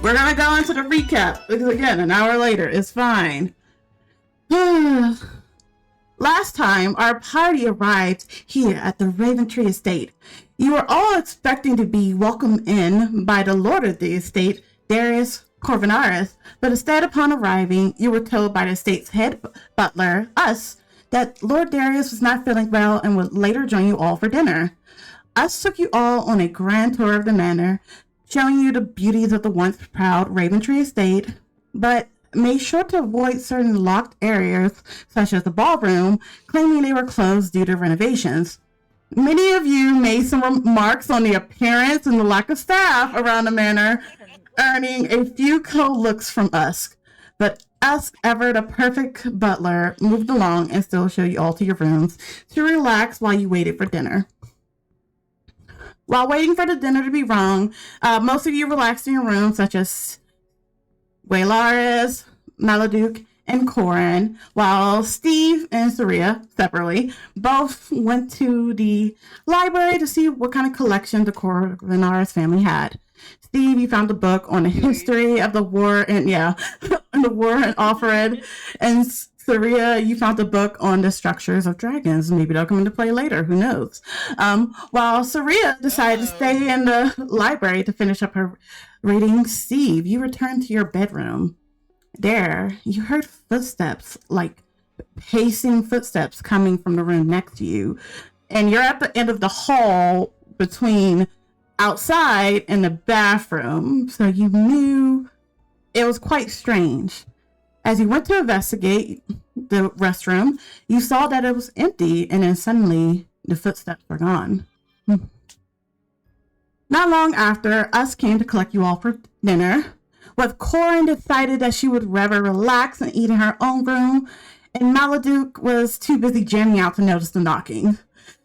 We're gonna go into the recap because again, an hour later, it's fine. Last time, our party arrived here at the Raventree Estate. You were all expecting to be welcomed in by the Lord of the Estate, Darius Corvinaris, but instead, upon arriving, you were told by the estate's head butler, us, that Lord Darius was not feeling well and would later join you all for dinner. Us took you all on a grand tour of the manor, showing you the beauties of the once proud Raventree Estate, but made sure to avoid certain locked areas, such as the ballroom, claiming they were closed due to renovations. Many of you made some remarks on the appearance and the lack of staff around the manor, earning a few cold looks from us. But us, ever the perfect butler, moved along and still showed you all to your rooms to relax while you waited for dinner. While waiting for the dinner to be rung, most of you relaxed in your rooms, such as Welyaris, Maludark, and Corin, while Steve and Saria, separately, both went to the library to see what kind of collection the Corvinaris family had. Steve, you found a book on the history of the war and the war in Offred, and Saria, you found a book on the structures of dragons. Maybe they'll come into play later. Who knows? While Saria decided to stay in the library to finish up her reading, Steve, you returned to your bedroom. There, you heard footsteps, like pacing footsteps coming from the room next to you. And you're at the end of the hall between outside and the bathroom. So you knew it was quite strange. As you went to investigate the restroom, you saw that it was empty, and then suddenly the footsteps were gone. Not long after, us came to collect you all for dinner, with Corin decided that she would rather relax and eat in her own room, and Maludark was too busy jamming out to notice the knocking.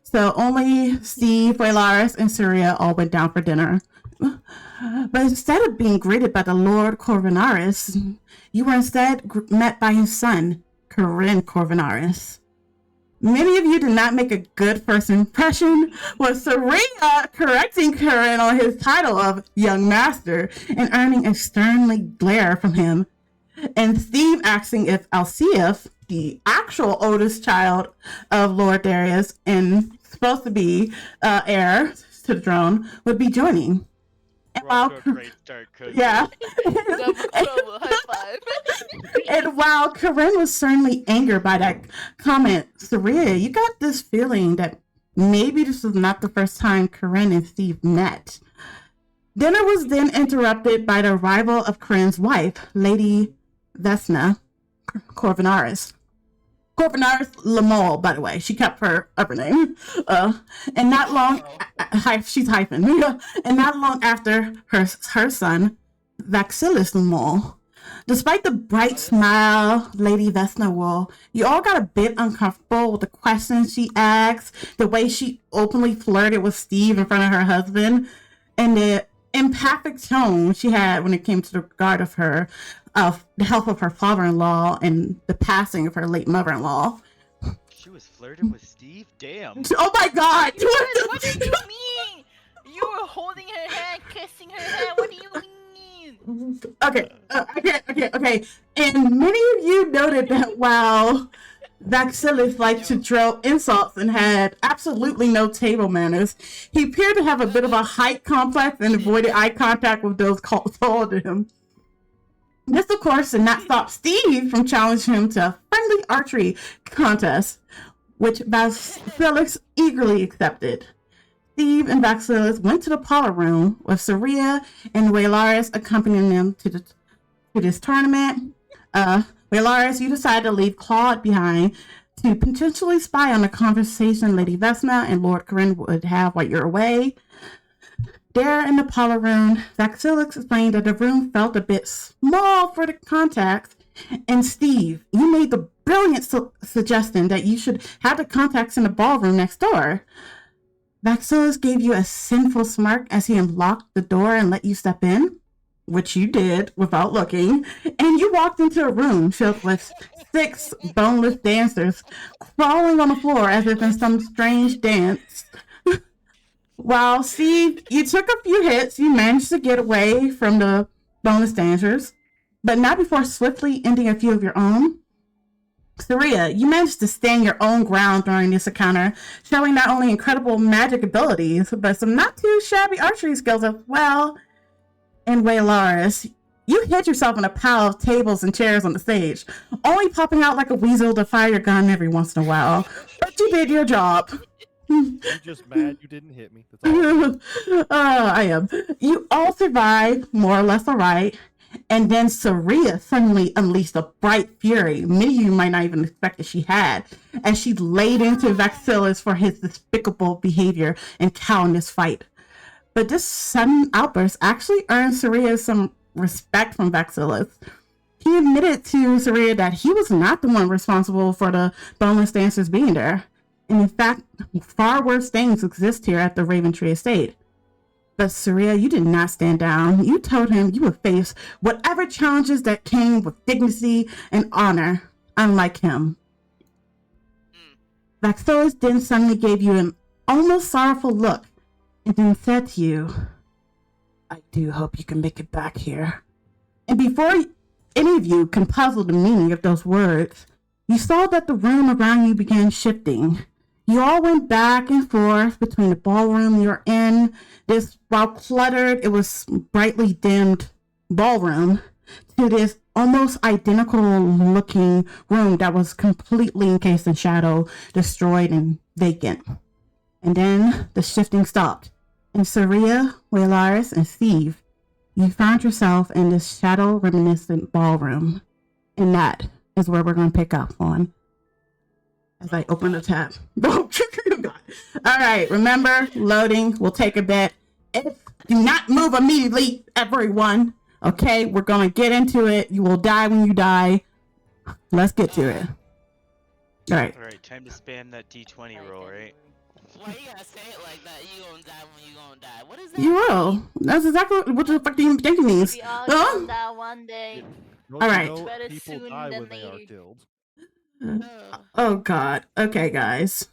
So only Steve, Welyaris, and Saria all went down for dinner. But instead of being greeted by the Lord Corvinaris, you were instead met by his son, Corin Corvinaris. Many of you did not make a good first impression, with Saria correcting Corin on his title of Young Master and earning a sternly glare from him, and Steve asking if Alciaf, the actual oldest child of Lord Darius and supposed to be heir to the throne, would be joining. And while, and while Corin was certainly angered by that comment, Saria, you got this feeling that maybe this was not the first time Corin and Steve met. Dinner was then interrupted by the arrival of Corin's wife, Lady Vesna Corvinaris. Corvinaris Lamol, by the way. She kept her upper name. And not long, she's hyphen. And not long after, her son, Vaxilis Lamol. Despite the bright smile Lady Vesna wore, you all got a bit uncomfortable with the questions she asked, the way she openly flirted with Steve in front of her husband, and the empathic tone she had when it came to the regard of the health of her father-in-law and the passing of her late mother-in-law. She was flirting with Steve? Damn. Oh my god! What do you mean? You were holding her hand, kissing her hand. What do you mean? Okay. And many of you noted that while Vaxilis liked to throw insults and had absolutely no table manners, he appeared to have a bit of a height complex and avoided eye contact with those taller than him. This, of course, did not stop Steve from challenging him to a friendly archery contest, which Vaxilis eagerly accepted. Steve and Vaxilis went to the parlor room, with Saria and Welyaris accompanying them to this tournament. Welyaris, you decided to leave Claude behind to potentially spy on the conversation Lady Vesna and Lord Corin would have while you're away. There in the parlor room, Vaxilis explained that the room felt a bit small for the contacts, and Steve, you made the brilliant suggestion that you should have the contacts in the ballroom next door. Vaxilis gave you a sinful smirk as he unlocked the door and let you step in, which you did without looking, and you walked into a room filled with 6 boneless dancers crawling on the floor as if in some strange dance. While Steve, you took a few hits, you managed to get away from the bonus dancers, but not before swiftly ending a few of your own. Saria, you managed to stand your own ground during this encounter, showing not only incredible magic abilities, but some not too shabby archery skills as well. And Welyaris, you hid yourself in a pile of tables and chairs on the stage, only popping out like a weasel to fire your gun every once in a while. But you did your job. You just mad you didn't hit me. That's all. I am. You all survived, more or less alright. And then Saria suddenly unleashed a bright fury many of you might not even expect that she had, as she laid into Vaxilis for his despicable behavior and cowardice fight. But this sudden outburst actually earned Saria some respect from Vaxilis. He admitted to Saria that he was not the one responsible for the boneless dancers being there. And in fact, far worse things exist here at the Raventree Estate. But Saria, you did not stand down. You told him you would face whatever challenges that came with dignity and honor, unlike him. Vaxilis then suddenly gave you an almost sorrowful look and then said to you, I do hope you can make it back here. And before any of you can puzzle the meaning of those words, you saw that the room around you began shifting. You all went back and forth between the ballroom you're in, this, while cluttered, it was brightly dimmed ballroom, to this almost identical looking room that was completely encased in shadow, destroyed and vacant. And then the shifting stopped. And Saria, Welyaris, and Steve, you found yourself in this shadow reminiscent ballroom. And that is where we're going to pick up on. As I open the tab. Oh, God. All right, remember, loading will take a bit. Do not move immediately, everyone. Okay, we're going to get into it. You will die when you die. Let's get to it. All right. Alright, time to spam that D20 roll, right? Why you gotta say it like that? You gonna die when you gonna die. What is that? You will. That's exactly what the fuck do you think it means. We all Huh? gonna die one day. Don't All you right. know Better people soon die than when they are later. killed. Oh, God. Okay, guys.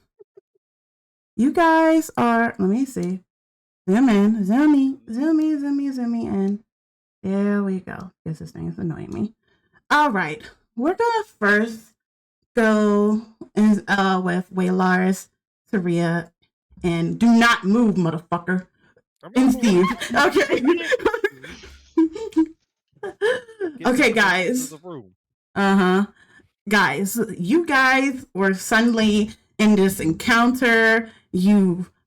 You guys are, let me see. Zoom in, zoom in. There we go. Guess this thing is annoying me. All right. We're gonna first go in, with Welyaris, Saria, and do not move, motherfucker. And Steve. Okay. Okay, guys. Guys, you guys were suddenly in this encounter.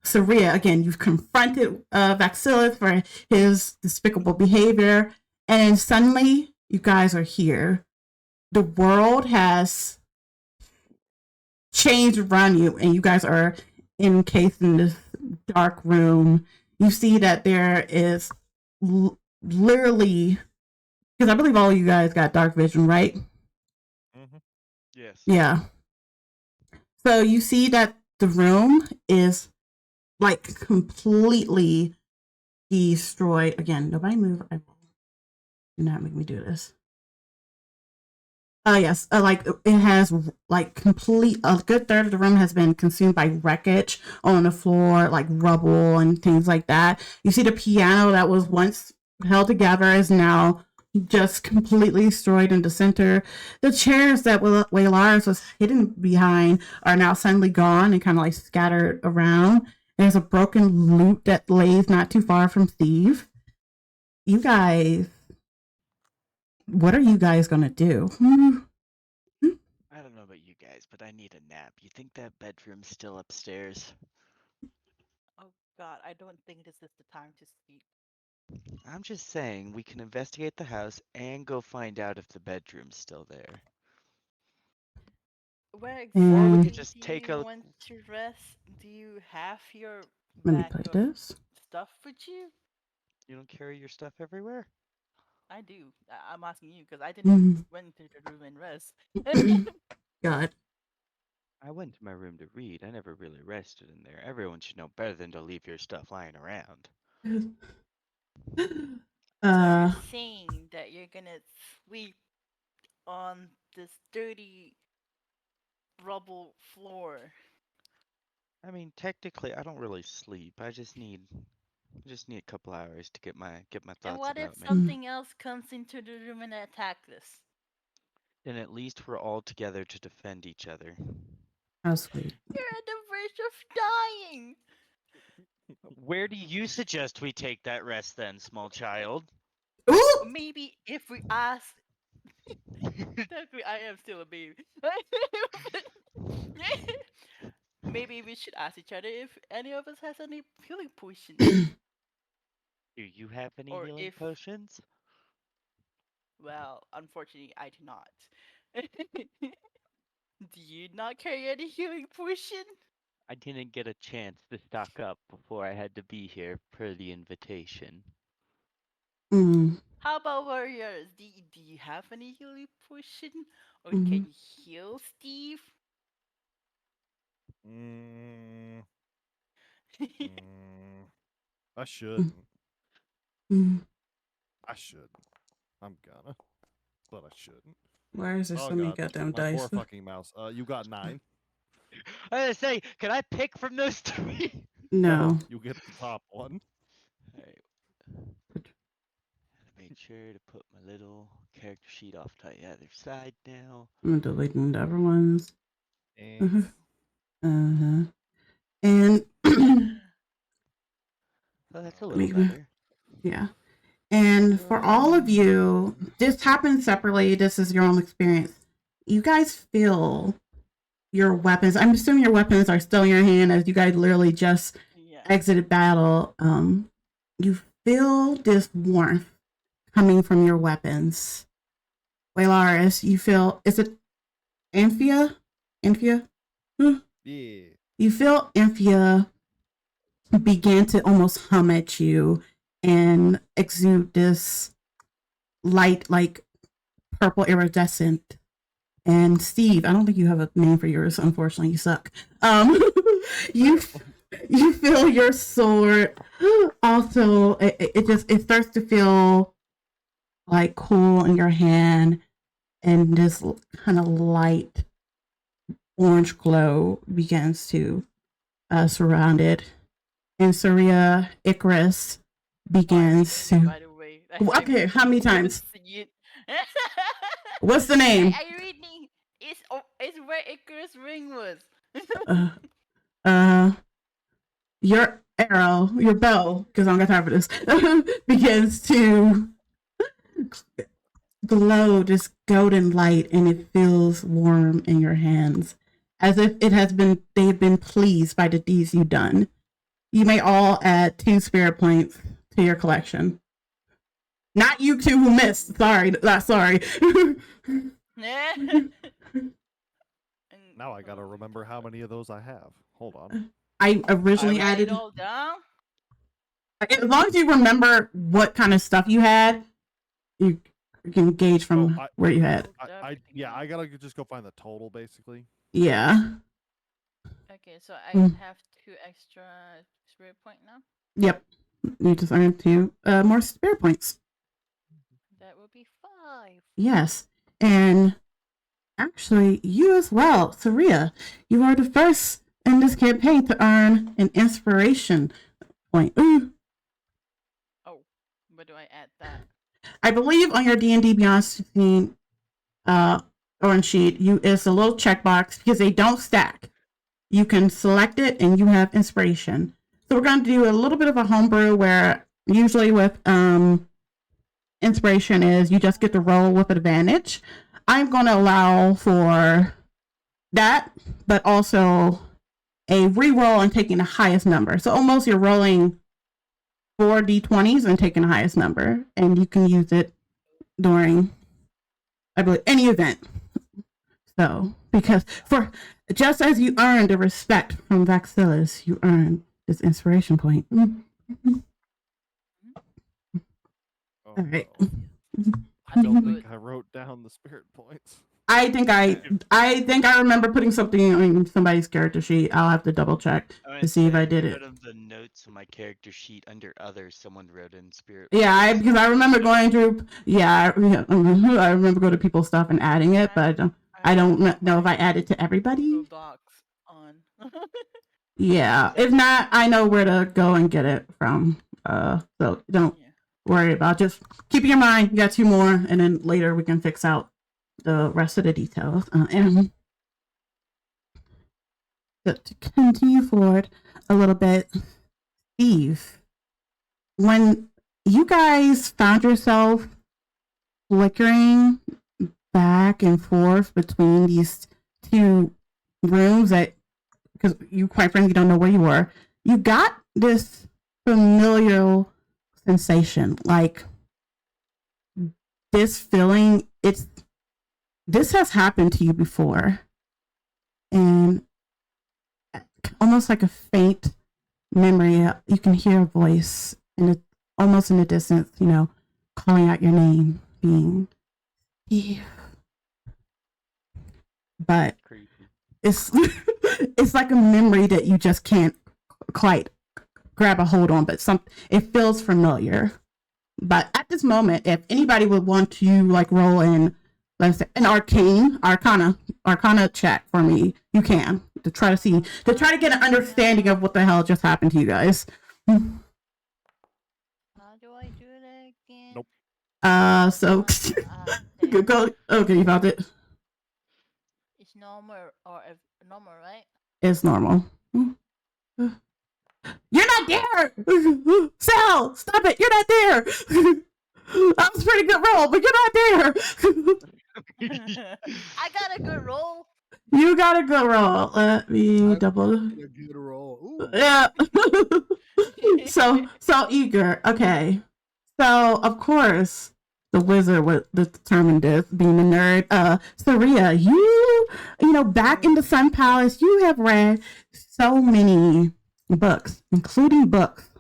Saria, again, you've confronted Vaxilis for his despicable behavior, and suddenly you guys are here. The world has changed around you, and you guys are encased in this dark room. You see that there is literally, because I believe all you guys got dark vision, right? Yes. Yeah. So you see that the room is like completely destroyed. Again, nobody move. Do not make me do this. Yes. Like it has like a good third of the room has been consumed by wreckage on the floor, like rubble and things like that. You see the piano that was once held together is now just completely destroyed in the center. The chairs that Welyaris was hidden behind are now suddenly gone and kind of like scattered around. There's a broken lute that lays not too far from Steve. You guys, what are you guys gonna do? I don't know about you guys, but I need a nap. You think that bedroom's still upstairs? Oh God, I don't think this is the time to sleep. I'm just saying, we can investigate the house and go find out if the bedroom's still there. Where Or we exactly could just do take you a- want to rest? Do you have your Let me bag play of this. stuff with you? You don't carry your stuff everywhere? I do. I'm asking you because I didn't went to the room and rest. God. I went to my room to read. I never really rested in there. Everyone should know better than to leave your stuff lying around. So you're saying that you're gonna sleep on this dirty rubble floor? I mean, technically, I don't really sleep. I just need I just need a couple hours to get my And thoughts what if about me. something else comes into the room and attacks us? Then at least we're all together to defend each other. How sweet. You're at the verge of dying. Where do you suggest we take that rest then, small child? Ooh! Maybe if we ask. Technically, I am still a baby. Maybe we should ask each other if any of us has any healing potions. Do you have any Or healing if- potions? Well, unfortunately, I do not. Do you not carry any healing potion? I didn't get a chance to stock up before I had to be here per the invitation. Mm. How about warriors? Do you have any healing potion? Or Mhm. can you heal Steve? I shouldn't. Mm. I shouldn't. I'm gonna, but I shouldn't. Why is there Oh so many god, goddamn my dice? poor fucking mouse. You got 9. I was gonna say, can I pick from those 3? No. You get the top one. Alright. Make sure to put my little character sheet off to the other side now. I'm deleting the other ones. And Uh-huh. And Oh, that's a little better. yeah. And for all of you, this happens separately. This is your own experience. You guys feel your weapons. I'm assuming your weapons are still in your hand as you guys literally just exited battle. You feel this warmth coming from your weapons. Welyaris, you feel, is it Amphia? Amphia? yeah. You feel Amphia begin to almost hum at you and exude this light, like purple iridescent. And Steve, I don't think you have a name for yours. Unfortunately, you suck. You feel your sword also. It starts to feel like cool in your hand, and this kind of light orange glow begins to surround it. And Saria, Icarus begins to. By the way, Okay, how many times? What's the name? I reading. It's where Icarus' ring was. Your arrow, your bow, because I don't got time for this, begins to glow this golden light, and it feels warm in your hands, as if they've been pleased by the deeds you've done. You may all add 2 spirit points to your collection. Not you two who missed. Sorry, not sorry. Now I gotta remember how many of those I have. Hold on. I originally Write added. it all down. As long as you remember what kind of stuff you had, you can gauge from where you had. I gotta just go find the total basically. Yeah. Okay, so I have 2 extra spirit point now. Yep. You just earned 2 more spirit points. That will be 5. Yes. And actually, you as well, Saria. You are the first in this campaign to earn an inspiration point. Ooh. Oh, where do I add that? I believe on your D&D Beyond 16 orange sheet, it's a little checkbox because they don't stack. You can select it and you have inspiration. So we're going to do a little bit of a homebrew where usually with inspiration is you just get to roll with advantage. I'm going to allow for that, but also a reroll and taking the highest number. So almost you're rolling 4 d20s and taking the highest number, and you can use it during, I believe, any event. So, because for just as you earned the respect from Vaxilis, you earned this inspiration point. All right. I don't think I wrote down the spirit points. I think I remember putting something on somebody's character sheet. I'll have to double check to see if I did it. Out of the notes on my character sheet under others, someone wrote in spirit. Yeah, because I remember going through. I remember going to people's stuff and adding it, but I don't know if I added to everybody. Box on. Yeah, if not, I know where to go and get it from. So don't Yeah. worry about. Just keep in your mind. You got 2 more, and then later we can fix out the rest of the details. And to continue forward a little bit, Steve, when you guys found yourself flickering back and forth between these 2 rooms that, because you quite frankly don't know where you were, you got this familial sensation, like this feeling. This has happened to you before, and almost like a faint memory, you can hear a voice almost in the distance, calling out your name, being Steve. But Creepy. it's it's like a memory that you just can't quite grab a hold on, but it feels familiar. But at this moment, if anybody would want to like roll in, let's say an arcana check for me, you can, to try to get an understanding of what the hell just happened to you guys. How do I do that again? Nope. So There. go. Okay, you found it. It's normal or normal, right? It's normal. You're not there! Sal, stop it! You're not there! That was a pretty good roll, but you're not there! I got a good roll. You got a good roll. Let me double. A good roll. Ooh. Yeah. so eager. Okay. So of course the wizard would determine this, being a nerd. Saria, you back in the Sun Palace, you have read so many books, including books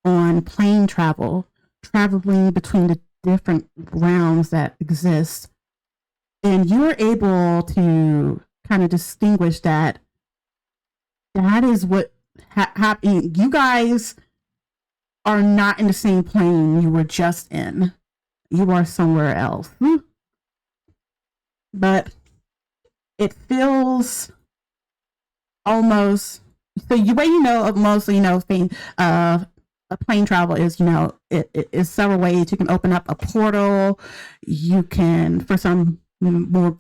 on plane travel, traveling between the different realms that exist. And you're able to kind of distinguish that is what happened. You guys are not in the same plane you were just in. You are somewhere else. But it feels almost, so the way mostly a plane travel is, it is several ways. You can open up a portal. You can, for some more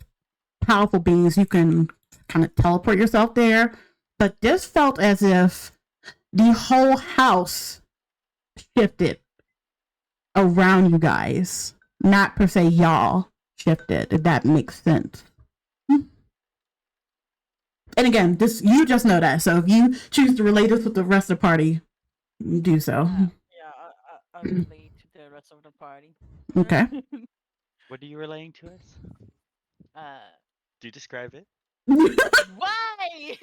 powerful beings, you can kind of teleport yourself there. But this felt as if the whole house shifted around you guys, not per se y'all shifted, if that makes sense. And again, you just know that. So if you choose to relate this with the rest of the party, you do so. Yeah, I'll relate to the rest of the party. Okay. What are you relaying to us? Do you describe it? Why?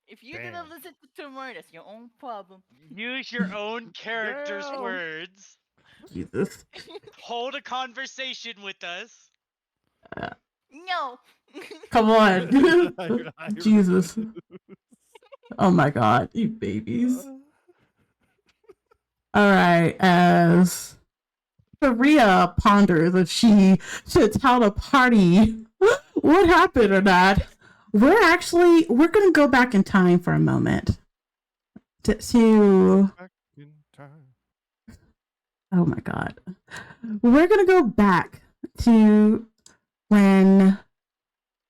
If you're gonna Damn. listen to tomorrow, that's your own problem. Use your own character's Damn. words. Jesus. Hold a conversation with us. No. Come on. I Jesus. Oh my God, you babies. All right, as Saria ponders if she should tell the party what happened or not, we're going to go back in time for a moment to Back in time. oh my God. We're going to go back to when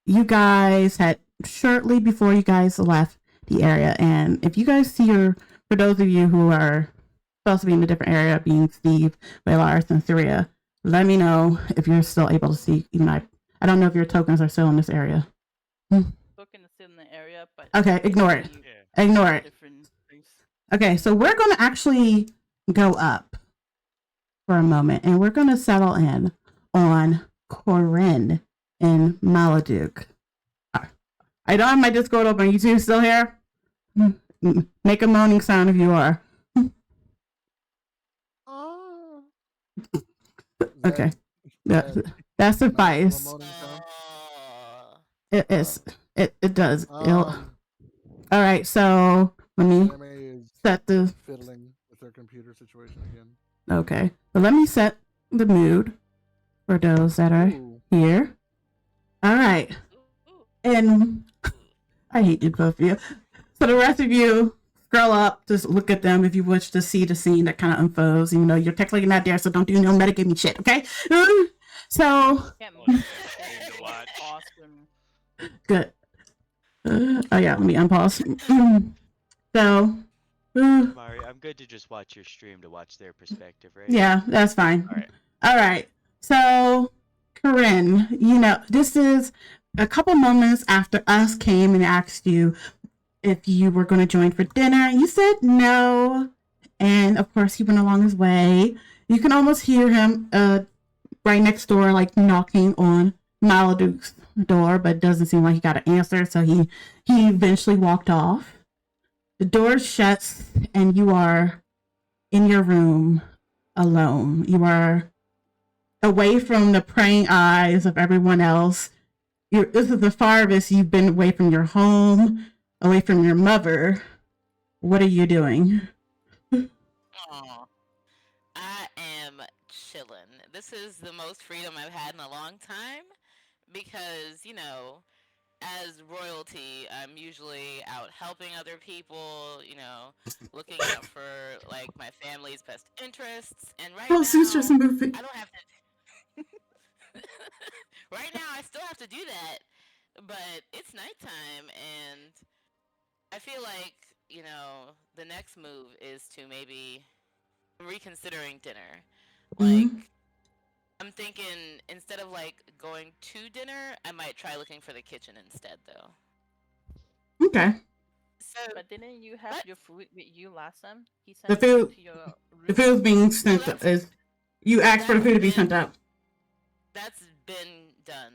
you guys had, shortly before you guys left the area. And if you guys see for those of you who are supposed to be in a different area, being Steve, Welyaris, and Saria, let me know if you're still able to see. Even I don't know if your tokens are still in this area. Token is still in the area, but Okay, ignore it. Yeah. Ignore it. Different place. Okay, so we're going to actually go up for a moment, and we're going to settle in on Corin and Maludark. I don't have my Discord open. You two still here? Make a moaning sound if you are. Oh. Okay. That suffice. It is. It does. All right, so let me set the fiddling with their computer situation again. okay. But let me set the mood for those that are here. All right. And I hate you both of you. So the rest of you, scroll up, just look at them if you wish to see the scene that kind of unfolds. You know, you're technically not there, so don't do no metagaming shit, okay? So, Can't Oh, move. shame to watch. Awesome. good. Oh yeah, let me unpause. So, Mari, I'm good to just watch your stream to watch their perspective, right? yeah, that's fine. All right. All right. So, Corinne, you know, this is a couple moments after us came and asked you if you were going to join for dinner. You said no. And of course, he went along his way. You can almost hear him right next door, like knocking on Maludark's door, but it doesn't seem like he got an answer. So he eventually walked off. The door shuts, and you are in your room alone. You are away from the praying eyes of everyone else. This is the farthest you've been away from your home, away from your mother. What are you doing? Aw, I am chilling. This is the most freedom I've had in a long time because, you know, as royalty, I'm usually out helping other people, you know, looking out for, like, my family's best interests. And right Oh, Sue's now, just a movie. I don't have to... Right now, I still have to do that, but it's nighttime, and I feel like, you know, the next move is to maybe reconsidering dinner. Like, I'm thinking instead of like going to dinner, I might try looking for the kitchen instead, though. Okay. So, but didn't you have your food with you last time? He The sent it food- to your room. The food's being sent up. You asked for the food to be sent up. That's been done,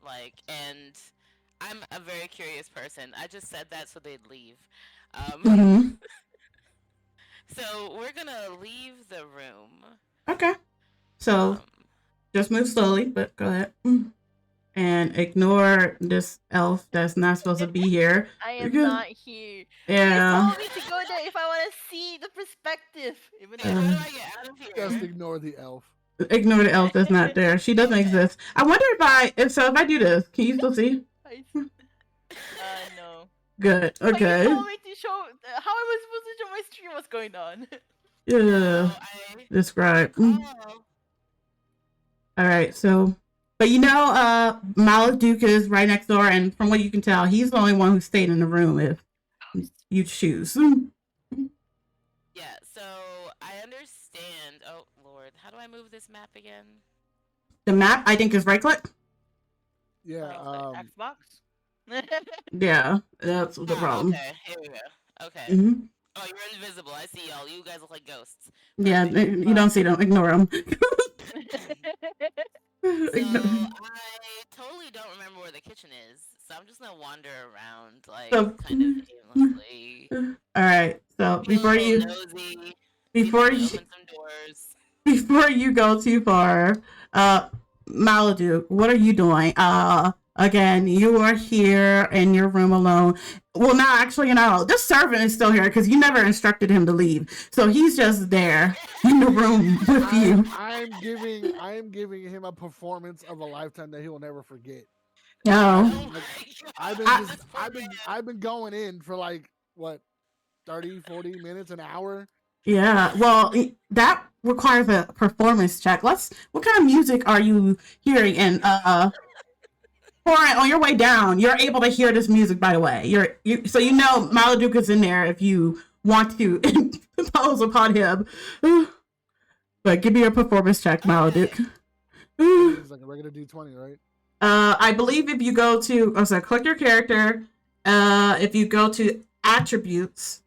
like, and I'm a very curious person. I just said that so they'd leave. So we're gonna leave the room. Okay. So just move slowly, but go ahead. And ignore this elf that's not supposed to be here. I am not here. Yeah. You told me to go there if I want to see the perspective. Even How though do I get out of here? Just ignore the elf. Ignore the elf that's not there. She doesn't exist. I wonder if I do this, can you still see? no. Good. But Okay. you told me to show. How am I supposed to show my stream what's going on? Yeah. Describe. All right. So, but you know, Maludark is right next door, and from what you can tell, he's the only one who stayed in the room. If you choose. Yeah. So I understand. Oh Lord, how do I move this map again? The map, I think, is right click. Yeah. Xbox. Yeah, that's the problem. Okay, here we go. Okay. Mm-hmm. Oh, you're invisible. I see y'all. You guys look like ghosts. Yeah, you don't see them. Ignore them. So I totally don't remember where the kitchen is, so I'm just gonna wander around, like, kind of aimlessly. All right. So before you nosy, open some doors. before you go too far, Maludark, what are you doing? Again, you are here in your room alone. Well, no, actually, you know, this servant is still here because you never instructed him to leave. So he's just there in the room with you. I am giving him a performance of a lifetime that he will never forget. Oh. I've been going in for like what, 30, 40 minutes, an hour. Yeah, well, that requires a performance check. What kind of music are you hearing? And Corin, on your way down, you're able to hear this music. By the way, so you know Maludark is in there if you want to impose upon him. But give me a performance check, Maludark. It's like a regular D20, right? I believe if you go to, click your character. If you go to attributes,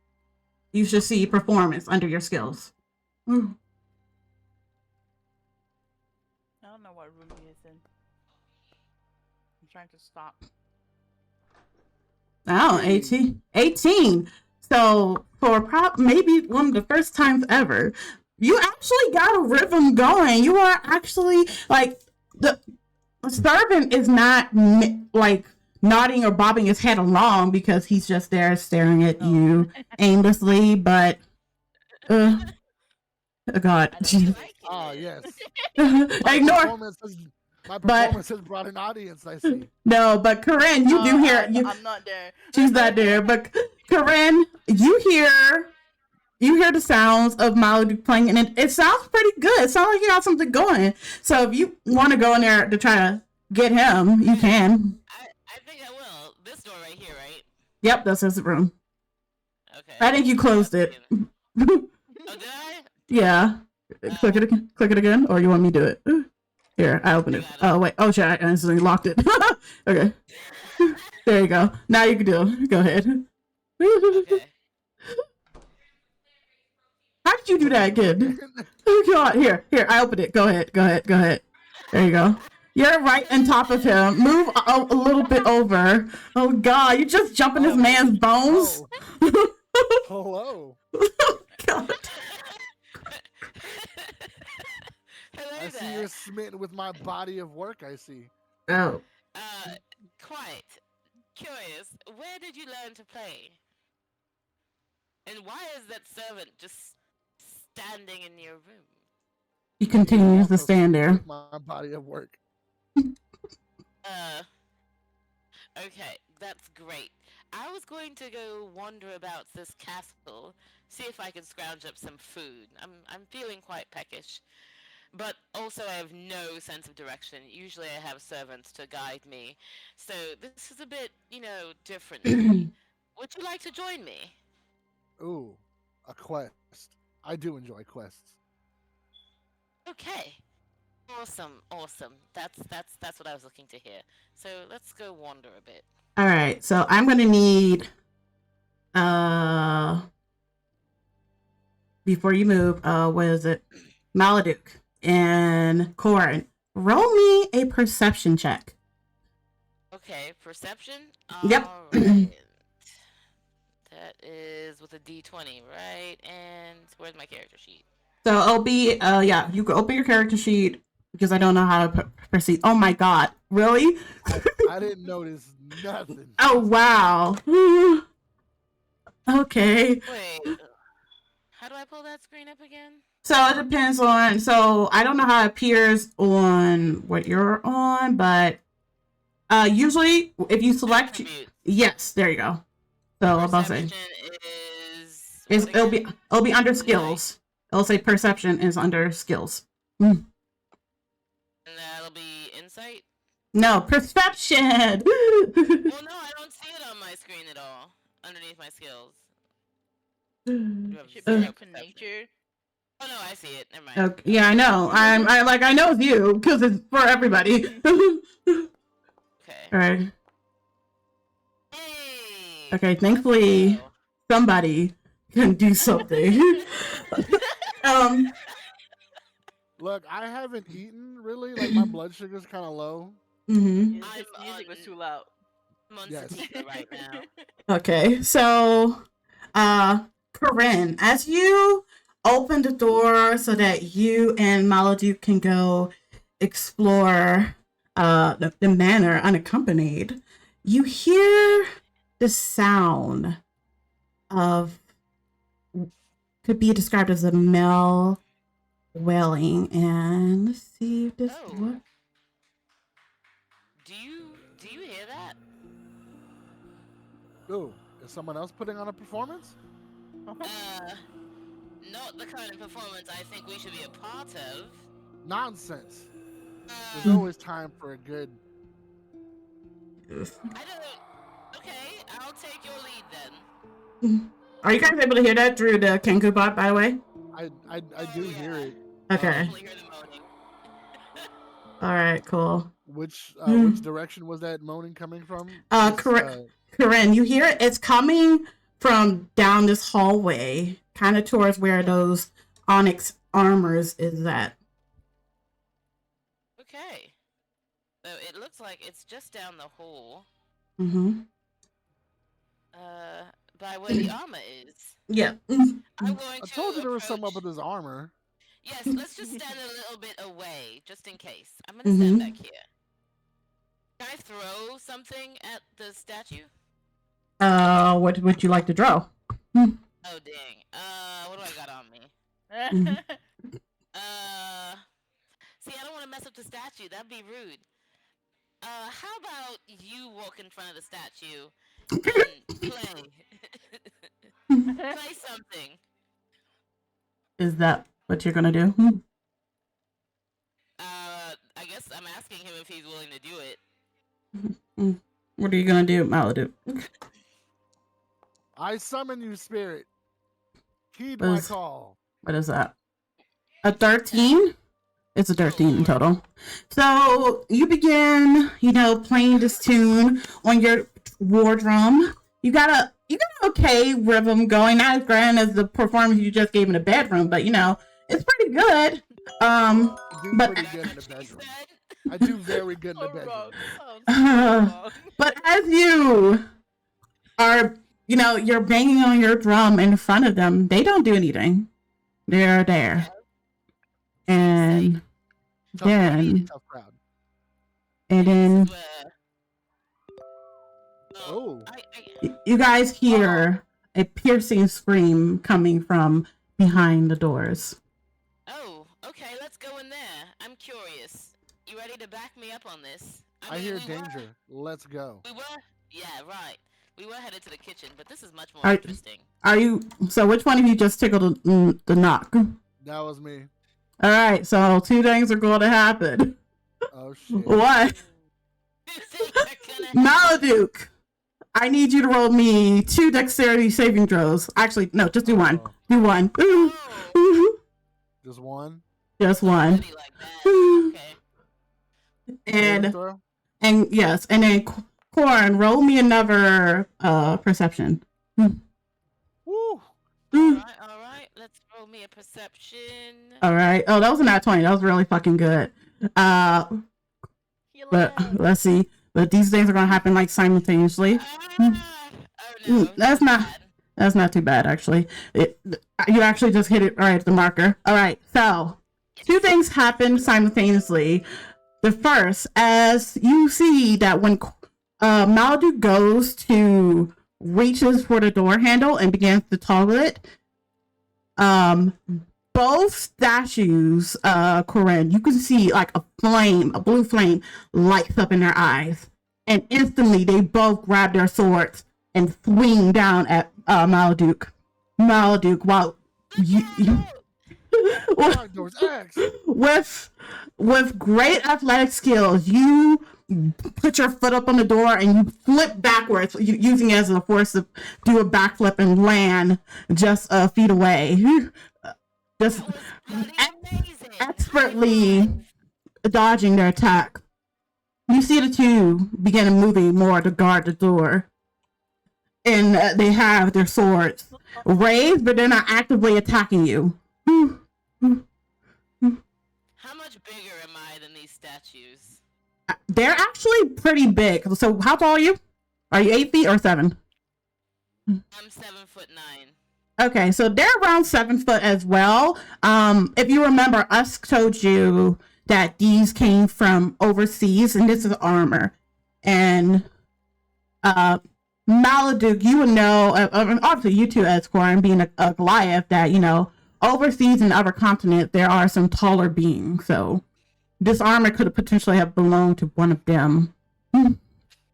you should see performance under your skills. I don't know what room he is in. I'm trying to stop. Oh, 18. 18. So for maybe one of the first times ever, you actually got a rhythm going. You are actually like the servant is not like nodding or bobbing his head along because he's just there staring at you aimlessly, but oh God. Ah, yes. Ignore. My But- performance has brought an audience, I see. No, but Corinne, you do hear I'm not there. she's not there. But Corinne, you hear the sounds of Maludark playing, and it sounds pretty good. It sounds like you got something going. So if you want to go in there to try to get him, you can. I think I will. This door right here, right? Yep, that's his room. Okay. I think you closed it. Oh, did I? Yeah. Click it again, or you want me to do it? Here, I opened it. Got it. Oh wait. Oh shit! I instantly locked it. Okay. There you go. Now you can do it. Go ahead. Okay. How did you do that again? Oh god. Here. I opened it. Go ahead. There you go. You're right on top of him. Move a little bit over. Oh god, you're just jumping this man's bones. Oh. Hello. God. Hello I see there. you're smitten with my body of work, I see. Oh. Quite curious. Where did you learn to play? And why is that servant just standing in your room? He continues to Also stand there. with my body of work. Okay, that's great. I was going to go wander about this castle, see if I could scrounge up some food. I'm feeling quite peckish. But also I have no sense of direction. Usually I have servants to guide me. So this is a bit, different. Would you like to join me? Ooh, a quest. I do enjoy quests. Okay. Awesome. That's what I was looking to hear. So let's go wander a bit. All right. So I'm gonna need before you move, what is it? Maludark and Corin. Roll me a perception check. Okay, perception? Yep. Alright. That is with a D20, right? And where's my character sheet? So it'll be yeah, you can open your character sheet because I don't know how to proceed. Oh my god. Really? I didn't notice nothing. Oh wow. Okay. Wait, how do I pull that screen up again? So it depends on, so I don't know how it appears on what you're on, but usually if you select, Attributes. yes, there you go. So I'm about to say, Perception is... what it'll again? be under skills. It'll say perception is under skills. And that'll be insight? No, perception. Well, no, I don't see it on my screen at all. Underneath my skills. I do have It should be zero open perception. nature. Oh no, I see it. Never mind. Okay, yeah, I know. I know it's you because it's for everybody. Okay. All right. Hey! Okay, thankfully Let's go. somebody can do something. Look, I haven't eaten really. Like my blood sugar's kind of low. Mhm. His I'm music was on- too loud. I'm on Yes. sativa right now. Okay, so, Corinne, as you open the door so that you and Maludark can go explore the manor unaccompanied, you hear the sound of, could be described as a male wailing, and let's see if this Oh. what? Do you hear that? Ooh, is someone else putting on a performance? Not the kind of performance I think we should be a part of. Nonsense. There's Uh, always time for a good. I don't. Okay, I'll take your lead then. Are you guys able to hear that through the Kenku bot, by the way? I do hear it. Okay. Definitely hear the moaning. All right, cool. Which Hmm. which direction was that moaning coming from? Correct. Corinne, you hear it? It's coming from down this hallway, kind of towards where those onyx armors is at. Okay. So it looks like it's just down the hall, Mm-hmm. by where the armor is. Yeah. I'm going I to told you there was something up approach- with his armor. Yes, let's just stand a little bit away, just in case. I'm gonna stand back here. Can I throw something at the statue? What would you like to draw? Oh dang. What do I got on me? See, I don't want to mess up the statue. That'd be rude. How about you walk in front of the statue and play? Play something. Is that what you're gonna do? I guess I'm asking him if he's willing to do it. What are you gonna do, Maludark? I summon you, spirit. Heed What my is- call. What is that? A 13? It's a 13 in total. So you begin, playing this tune on your war drum. You got an okay rhythm going. Not as grand as the performance you just gave in the bedroom, but it's pretty good. I do But- pretty good in the She bedroom. said, I do very good in the So bedroom. wrong. Sounds so wrong. But as you are, you're banging on your drum in front of them, they don't do anything. They're there. And Tough crowd. then, Tough crowd. and then this is where- Oh. you guys hear a piercing scream coming from behind the doors. Oh, okay, let's go in there. I'm curious. You ready to back me up on this? I mean, hear we were- danger. Let's go. Yeah, right. We were headed to the kitchen, but this is much more Are- interesting. Are you? So which one of you just tickled the knock? That was me. All right. So two things are going to happen. Oh shit. What? You think you're gonna- Maludark, I need you to roll me 2 dexterity saving throws. Actually, no, just do one. Oh, Do one. Oh, just one. Just one. already like that. Okay. And Throw? yes, and then Corin, roll me another perception. Woo. All right. Let's roll me a perception. All right. Oh, that was a nat 20. That was really fucking good. But let's see. But these things are gonna happen like simultaneously. Oh no, That's not. bad. That's not too bad, actually. You actually just hit it right at the marker. All right. So two things happen simultaneously. The first, as you see that when Maludark goes to reaches for the door handle and begins to toggle it, both statues, Corinne, you can see like a blue flame lights up in their eyes. And instantly they both grab their swords and swing down at Maludark. Maludark, while Dark Doors X. with great athletic skills, you put your foot up on the door and you flip backwards, using it as a force to do a backflip and land just a feet away. Just That was bloody amazing. expertly dodging their attack. You see the two begin moving more to guard the door. And they have their swords raised, but they're not actively attacking you. How much bigger am I than these statues? They're actually pretty big. So how tall are you? Are you 8 feet or 7? I'm 7'9". Okay, so they're around 7 foot as well. If you remember, us told you that these came from overseas, and this is armor. And Maludark, you would know, obviously you two as Corin being a Goliath, that overseas in other continents there are some taller beings. So this armor could have potentially have belonged to one of them.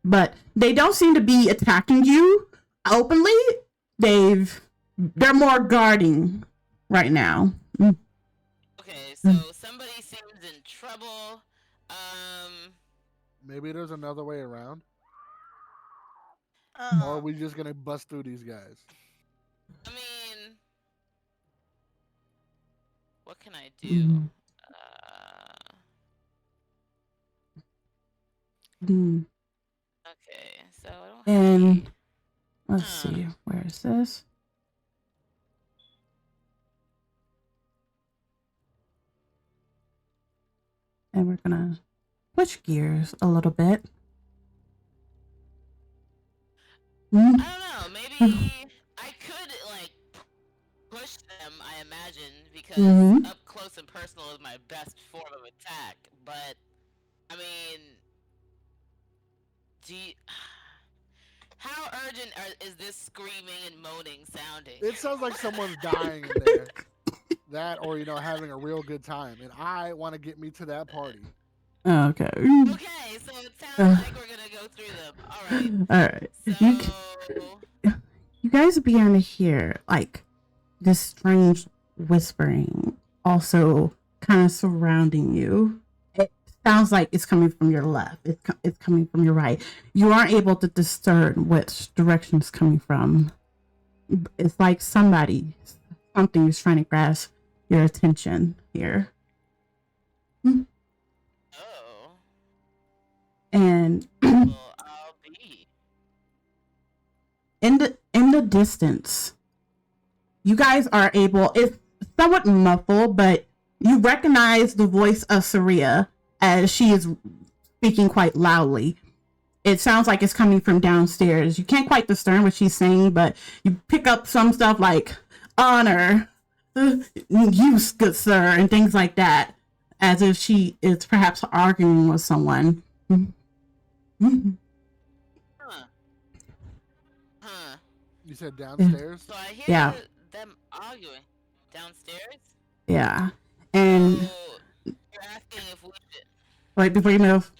But they don't seem to be attacking you openly. They're more guarding right now. Okay, so somebody seems in trouble. Maybe there's another way around. Or are we just gonna bust through these guys? I mean, what can I do? Okay, so I don't have And any- let's see, where is this? And we're gonna switch gears a little bit. I don't know. Maybe I could push them. I imagine because up close and personal is my best form of attack. But I mean, how urgent is this screaming and moaning sounding? It sounds like someone's dying in there. that or having a real good time, and I want to get me to that party. Okay. Okay, so it sounds like we're gonna go through them. All right. All right. So You guys began to hear like this strange whispering, also kind of surrounding you. It sounds like it's coming from your left. It's coming from your right. You aren't able to discern which direction it's coming from. It's like something is trying to grasp your attention here. oh, And well, I'll be. in the distance, you guys are able, it's somewhat muffled, but you recognize the voice of Saria as she is speaking quite loudly. It sounds like it's coming from downstairs. You can't quite discern what she's saying, but you pick up some stuff like honor, use, good sir, and things like that, as if she is perhaps arguing with someone. Huh. You said downstairs? So I hear Yeah. them arguing downstairs. Yeah. And So you're asking if we should. right before you move,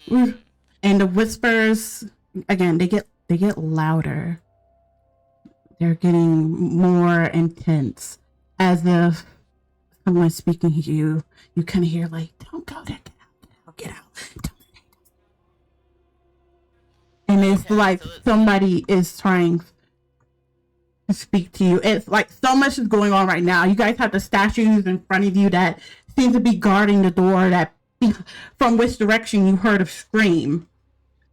and the whispers again, they get louder. They're getting more intense, as if someone's speaking to you. You can hear like, "Don't go there, get out." And it's Okay, like so it's- somebody is trying to speak to you. It's like so much is going on right now. You guys have the statues in front of you that seem to be guarding the door that from which direction you heard a scream.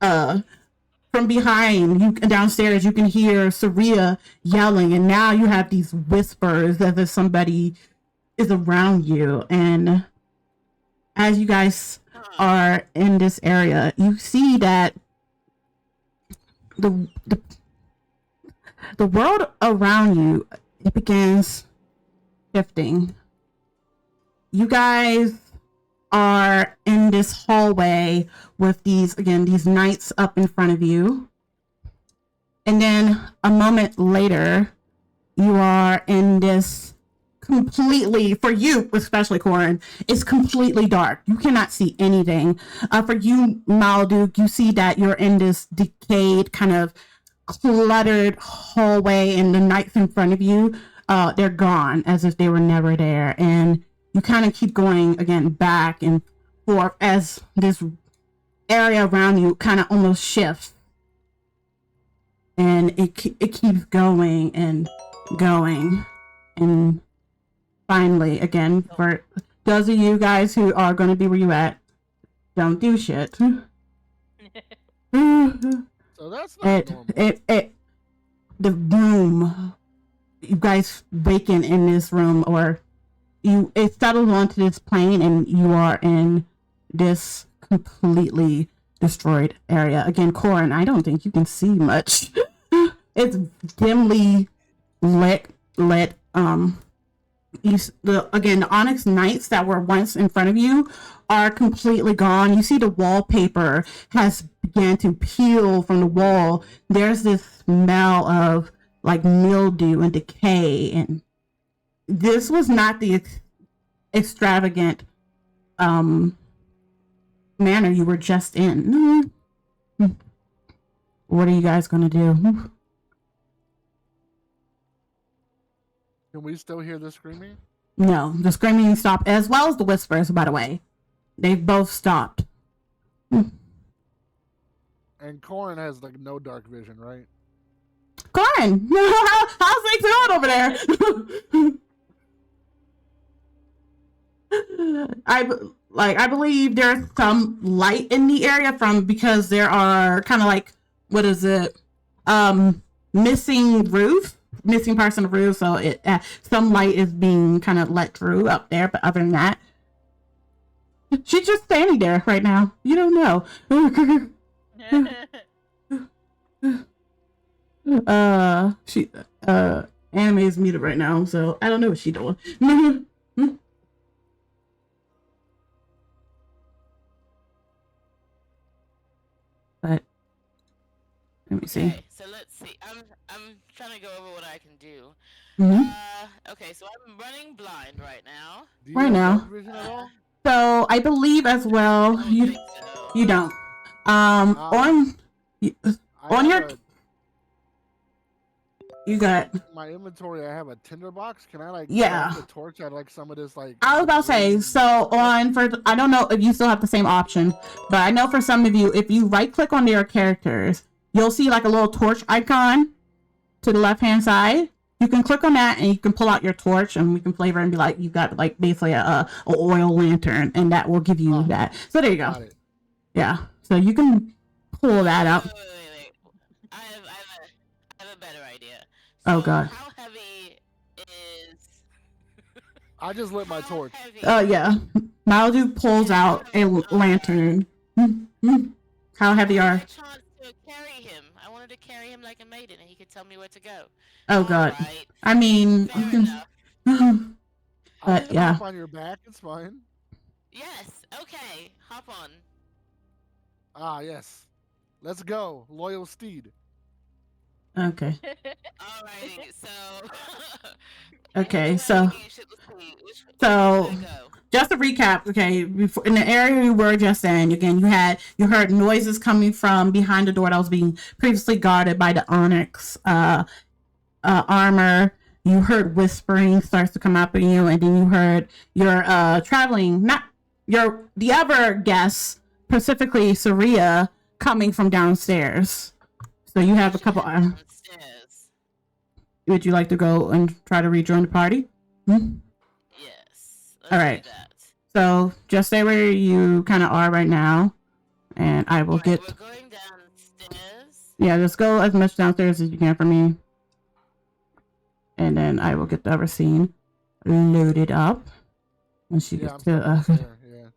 From behind you downstairs, you can hear Saria yelling, and now you have these whispers as if somebody is around you. And as you guys are in this area, you see that the world around you, it begins shifting. You guys are in this hallway with these knights up in front of you. And then a moment later, you are in this completely, for you, especially Corin, it's completely dark. You cannot see anything. For you, Maludark, you see that you're in this decayed, kind of cluttered hallway, and the knights in front of you, they're gone, as if they were never there. And you kind of keep going again back and forth as this area around you kind of almost shifts, and it keeps going and going. And finally, again, for those of you guys who are going to be where you at, don't do shit. So that's not normal. The room, you guys waken in this room, or it settles onto this plane, and you are in this completely destroyed area. Again, Corin, I don't think you can see much. It's dimly lit. The Onyx Knights that were once in front of you are completely gone. You see the wallpaper has began to peel from the wall. There's this smell of like mildew and decay, and this was not the extravagant manner you were just in. What are you guys gonna do? Can we still hear the screaming? No, the screaming stopped, as well as the whispers, by the way. They've both stopped. And Corin has like no dark vision, right? Corin, how's things going over there? I believe there's some light in the area because there are kind of like, what is it? Missing parts on the roof, so it some light is being kind of let through up there, but other than that, she's just standing there right now. You don't know. Anime is muted right now, so I don't know what she's doing. But let me see. Okay, so let's see. I'm trying to go over what I can do. Mhm. Okay, so I'm running blind right now. Do you Right have now. dark vision at all? So I believe as well I don't you think so. you don't. On I on have your you got my inventory. I have a tinderbox. Can I like Yeah. craft a torch out of like some of this like? I was about to say, debris and so stuff? on for I don't know if you still have the same option, but I know for some of you, if you right click on your characters, you'll see like a little torch icon to the left hand side. You can click on that and you can pull out your torch and we can flavor and be like you've got like basically a oil lantern and that will give you Oh, that. So there you go. Got it. Yeah. So you can pull that out. Wait. I have a better idea. Oh, So God. How heavy is? I just lit my how torch. heavy- Yeah. Maldu pulls out a lantern. How heavy I are? wanted a chance to carry him. I wanted to carry him like a maiden, and he could tell me where to go. Oh God. Alright, I mean, fair enough. I but can yeah. hop on your back. It's fine. Yes. Okay. Hop on. Ah, yes. Let's go, loyal steed. Okay. Alrighty. So. Okay, which so- way should we- which so- way should I go? Just to recap, okay, before, in the area you were just in, again, you heard noises coming from behind the door that was being previously guarded by the onyx armor. You heard whispering starts to come up in you, and then you heard your the other guests, specifically Saria, coming from downstairs. So you have a couple. Downstairs. Would you like to go and try to rejoin the party? Yes. Let's Alright. do that. So just stay where you kind of are right now, and I will Alright, get. We're going downstairs. Yeah, just go as much downstairs as you can for me, and then I will get the other scene loaded up. When she Yeah, gets I'm to. still there. Yeah.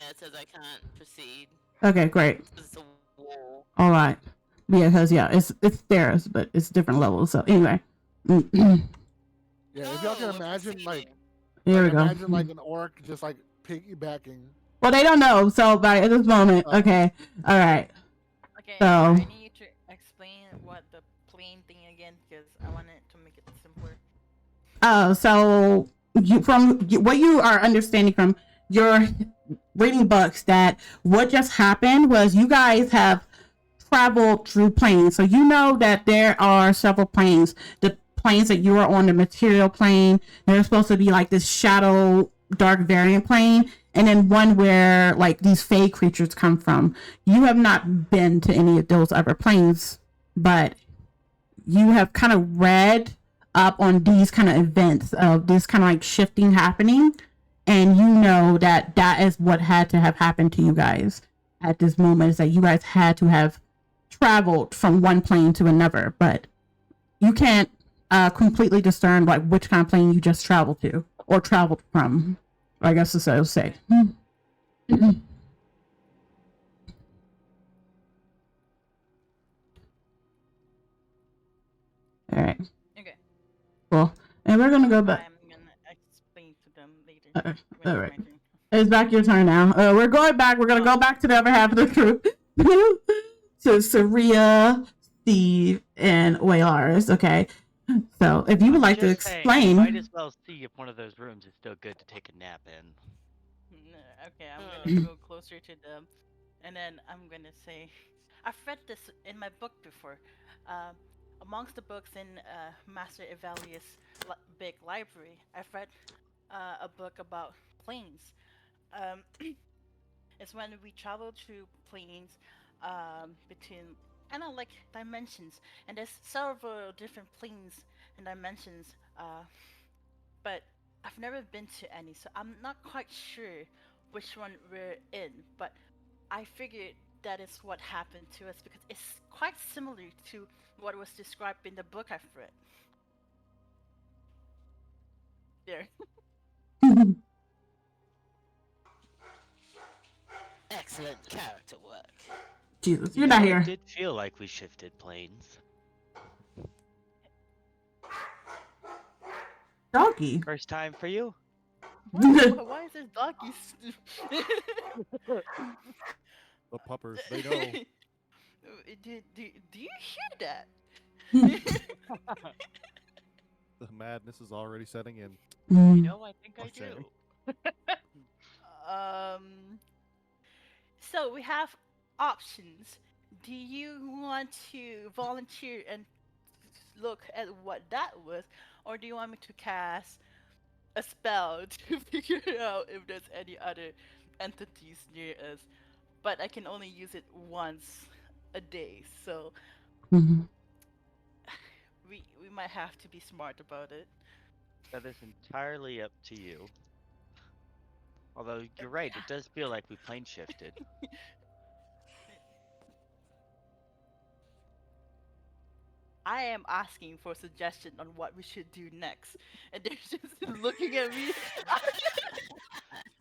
Yeah, it says I can't proceed. Okay, great. It's a wall. All right. Yeah, because it's stairs, but it's different levels. So anyway, Yeah, if y'all Oh, can we're imagine, like, proceeding. here we go. imagine like an orc just like piggybacking. Well, they don't know. So by at this moment, okay, all right. Okay, So- I need you to explain what the plane thing again, because I wanted to make it simpler. So what you are understanding from your reading books that what just happened was you guys have traveled through planes. So you know that there are several planes. The planes that you are on, the material plane, there's supposed to be like this shadow dark variant plane, and then one where like these fey creatures come from. You have not been to any of those other planes, but you have kind of read up on these kind of events of this kind of like shifting happening, and you know that that is what had to have happened to you guys at this moment, is that you guys had to have traveled from one plane to another, but you can't completely discern like which kind of plane you just traveled to or traveled from, I guess is so to say. All right, Okay. cool. And we're gonna go back. I'm gonna explain to them later. Okay, when it's alright. my turn. It's back your turn now. We're going back. We're gonna go back to the other half of the group. To Saria, Steve, and Welyaris. Okay. So if you would like to Just saying, explain. might as well see if one of those rooms is still good to take a nap in. Okay, I'm gonna go closer to them, and then I'm gonna say, I've read this in my book before. Amongst the books in Master Evalius' big library, I've read a book about planes. It's when we travel through planes between kind of like dimensions, and there's several different planes and dimensions, but I've never been to any, so I'm not quite sure which one we're in, but I figured that is what happened to us because it's quite similar to what was described in the book I've read. There. Excellent character work. Jesus, you're not It here. did feel like we shifted planes. Doggy. First time for you? Why is this doggy? The puppers, they know. Do you hear that? The madness is already setting in. You Mm. know, I think I shame. do. So we have options. Do you want to volunteer and look at what that was, or do you want me to cast a spell to figure out if there's any other entities near us? But I can only use it once a day, so Mhm. we might have to be smart about it. That is entirely up to you. Although you're right, it does feel like we plane shifted. I am asking for suggestion on what we should do next, and they're just looking at me.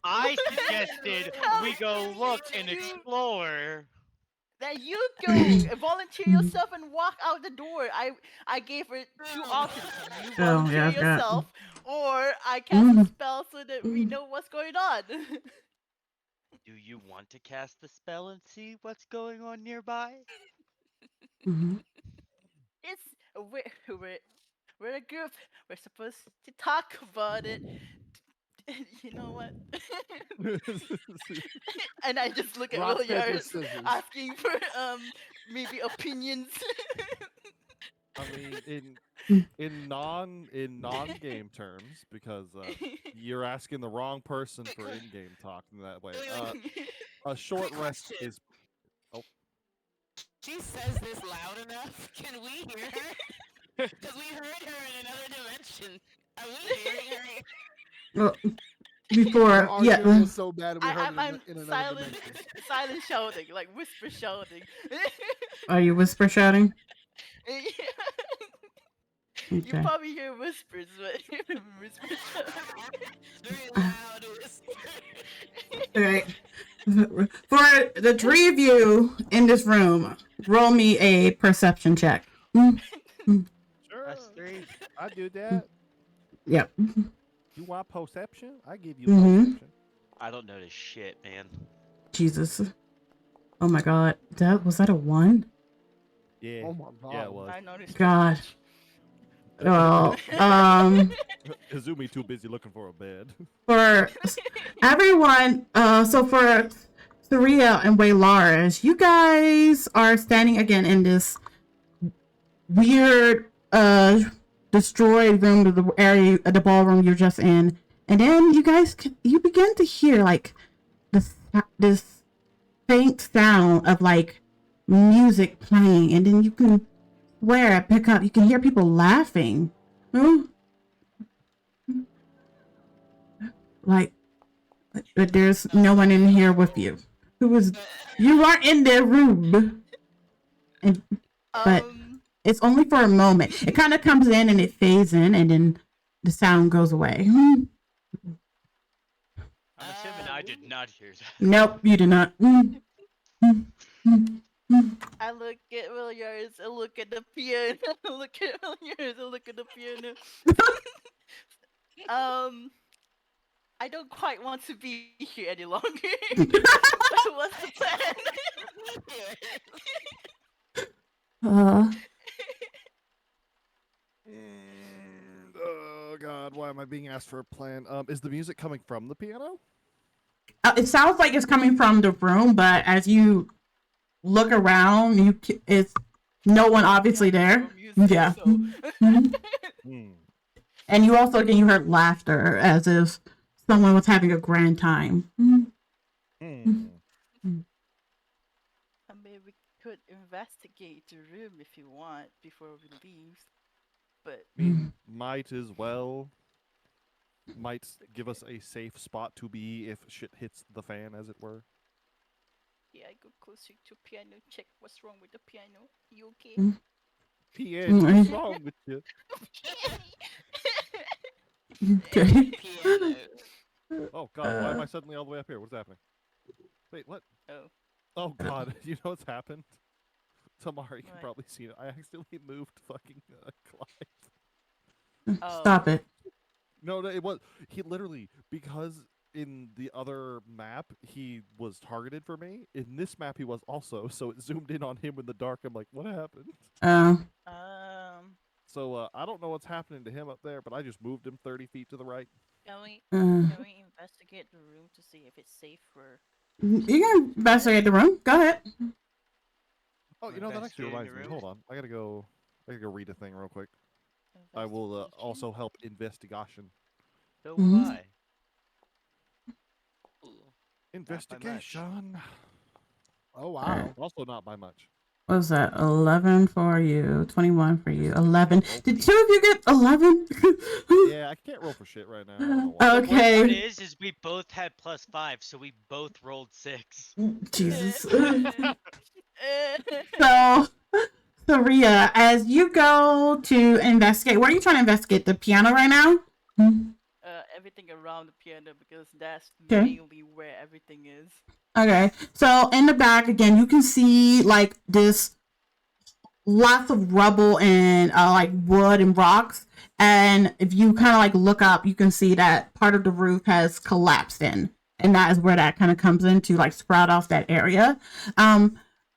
I suggested we go look and You- explore. Then you go volunteer yourself and walk out the door. I gave her two options. You Oh, yeah, volunteer I forgot. yourself, or I cast a Mhm. spell so that we Mhm. know what's going on. Do you want to cast the spell and see what's going on nearby? Mhm. It's we're a group. We're supposed to talk about it. You know what? And I just look at Rock, paper, Welyaris scissors. asking for maybe opinions. I mean, Mm. in non game terms, because you're asking the wrong person for in game talk in that way. A short Quick rest question. is. Oh, She says this loud enough. Can we hear her? Because we heard her in another dimension. Are we hearing her? Well, The before, argument yeah. was so bad we heard I'm it in another silent, dimension. silent shouting, like whisper shouting. Are you whisper shouting? You Okay. probably hear whispers, but whisper shouting. Very loud whisper. Okay. For the three of you in this room, roll me a perception check. sure. Us three. I do that. Yep. You want perception? I give you Mhm. perception. I don't notice shit, man. Jesus. Oh my god. Was that a 1? Yeah. Oh my god. Yeah, it was. I noticed. God. Well, Kazumi too busy looking for a bed. for everyone, so for Saria and Welyaris, you guys are standing again in this weird, destroyed room of the area, the ballroom you're just in, and then you begin to hear like this faint sound of like music playing, and then you can you can hear people laughing. Like, but there's no one in here with you. You are in their room, and but it's only for a moment. It kind of comes in and it fades in, and then the sound goes away. I'm assuming I did not hear that. Nope, you do not. I look at Welyaris, I look at the piano, I look at Welyaris, I look at the piano. I don't quite want to be here any longer. What's the plan? Oh god, why am I being asked for a plan? Is the music coming from the piano? It sounds like it's coming from the room, but as you look around, it's no one obviously there. Yeah. And you also again you heard laughter as if someone was having a grand time. I mean, we could investigate the room if you want before we leave, but Might as well. Might give us a safe spot to be if shit hits the fan, as it were. yeah, I go closer to piano, check what's wrong with the piano. You okay? Piano, what's wrong with you? Okay. Piano. Oh god, why am I suddenly all the way up here? What's happening? Wait, what? Oh. Oh god, you know what's happened? Tamara, you can What? probably see it. I accidentally moved fucking Clive. Oh. Stop it. No, it was he literally because in the other map, he was targeted for me. In this map, he was also. So it zoomed in on him in the dark. I'm like, what happened? Um. So I don't know what's happening to him up there, but I just moved him 30 feet to the right. Can we investigate the room to see if it's safe for? You can investigate the room. Go ahead. Oh, you know that actually Investigating reminds the me. room? Hold on, I gotta go read a thing real quick. I will also help investigation. So Mhm. will I. Ooh. Investigation. Oh wow. Alright. Also not by much. What was that? 11 for you, 21 for you, 11. Did 2 of you get 11? Yeah, I can't roll for shit right now. I don't know why. The worst part Okay. is we both had +5, so we both rolled 6. Jesus. So, Saria, as you go to investigate, where are you trying to investigate? The piano right now? Everything around the piano because that's Okay. mainly where everything is. Okay. So, in the back, again, you can see like this lots of rubble and like wood and rocks. And if you kind of like look up, you can see that part of the roof has collapsed in. And that is where that kind of comes in to like sprout off that area.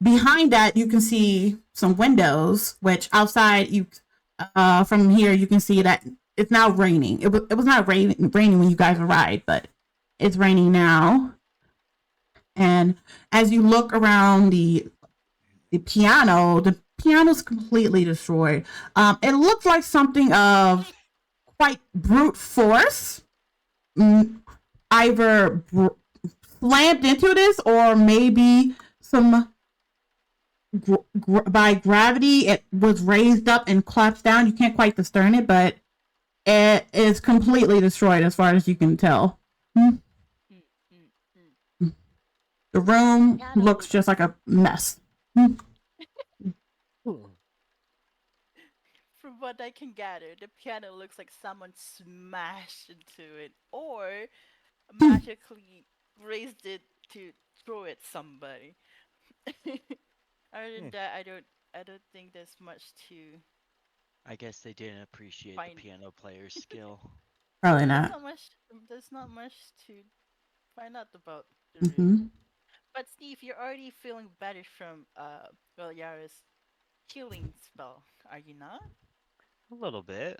Behind that, you can see some windows, which outside you from here you can see that it's now raining. It was not raining when you guys arrived, but it's raining now. And as you look around the piano's completely destroyed. It looks like something of quite brute force, either slammed into this or maybe some by gravity it was raised up and collapsed down. You can't quite discern it, but it is completely destroyed as far as you can tell. The room looks just like a mess. From what I can gather, the piano looks like someone smashed into it or magically raised it to throw at somebody. Other than that, I don't think there's much to. I guess they didn't appreciate the piano player's skill. Probably not. There's not much to find out about the room. But Steve, you're already feeling better from Welyaris' healing spell, are you not? A little bit.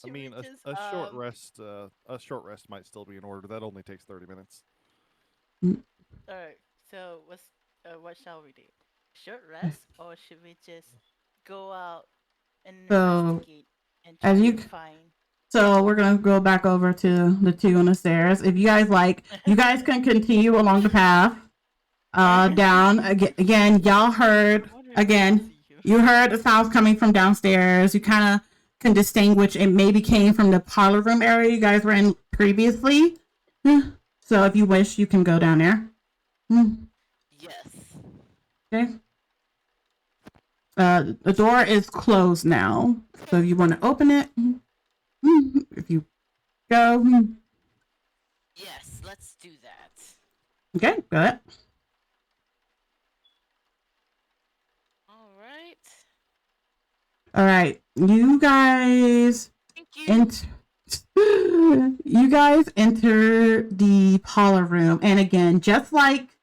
I mean, a short rest. A short rest might still be in order. That only takes 30 minutes. All right. So what shall we do? Short rest, or should we just go out and investigate and try to find? So we're gonna go back over to the 2 on the stairs. If you guys like, you guys can continue along the path. Down again. Y'all heard again. You heard the sounds coming from downstairs. You kind of can distinguish it maybe came from the parlor room area you guys were in previously. So if you wish, you can go down there. Yes. Okay. The door is closed now. So if you want to open it, if you go. Yes, let's do that. Okay, go ahead. All right, you guys. You guys enter the parlor room, and again, just like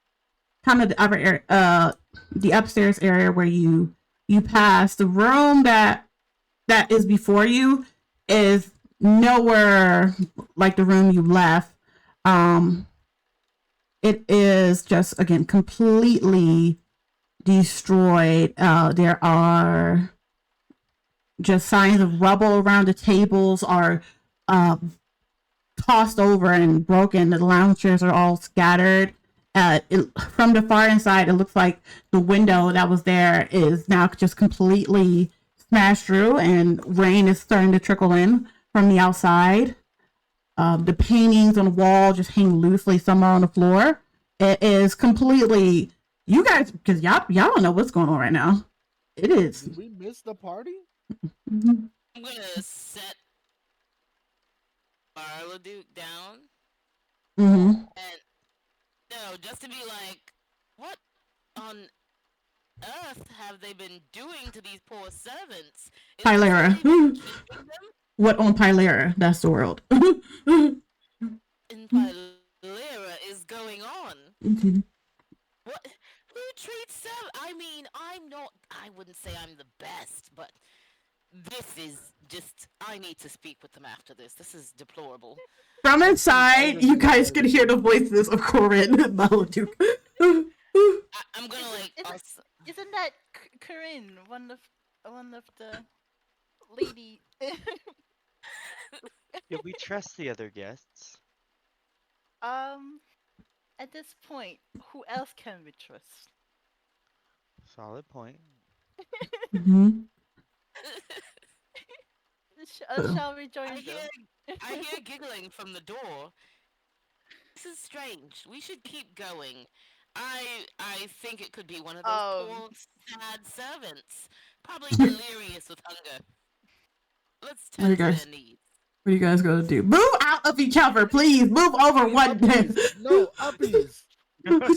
kind of the upper area, the upstairs area where you pass, the room that is before you is nowhere like the room you left. It is just again completely destroyed. There are just signs of rubble around the tables are tossed over and broken. The lounge chairs are all scattered. From the far inside, it looks like the window that was there is now just completely smashed through, and rain is starting to trickle in from the outside. The paintings on the wall just hang loosely somewhere on the floor. It is completely, you guys, because y'all don't know what's going on right now. It is. Did we miss the party? I'm gonna set Maludark down. And no, just to be like, what on earth have they been doing to these poor servants? Palira. What on Palira? That's the world. What? Who treats servants? I mean, I'm not. I wouldn't say I'm the best, but this is just. I need to speak with them after this. This is deplorable. From inside, you guys can hear the voices of Corin and Maludark. I'm gonna Isn't that Corinne, one of the lady? Yeah, we trust the other guests. At this point, who else can we trust? Solid point. Mhm. Shall we join I them? hear giggling from the door. This is strange. We should keep going. I think it could be one of those poor, sad servants, probably delirious with hunger. Let's What do you tend to guys- their needs. What are you guys gonna do? Move out of each other, please. Move over one. No, uppies.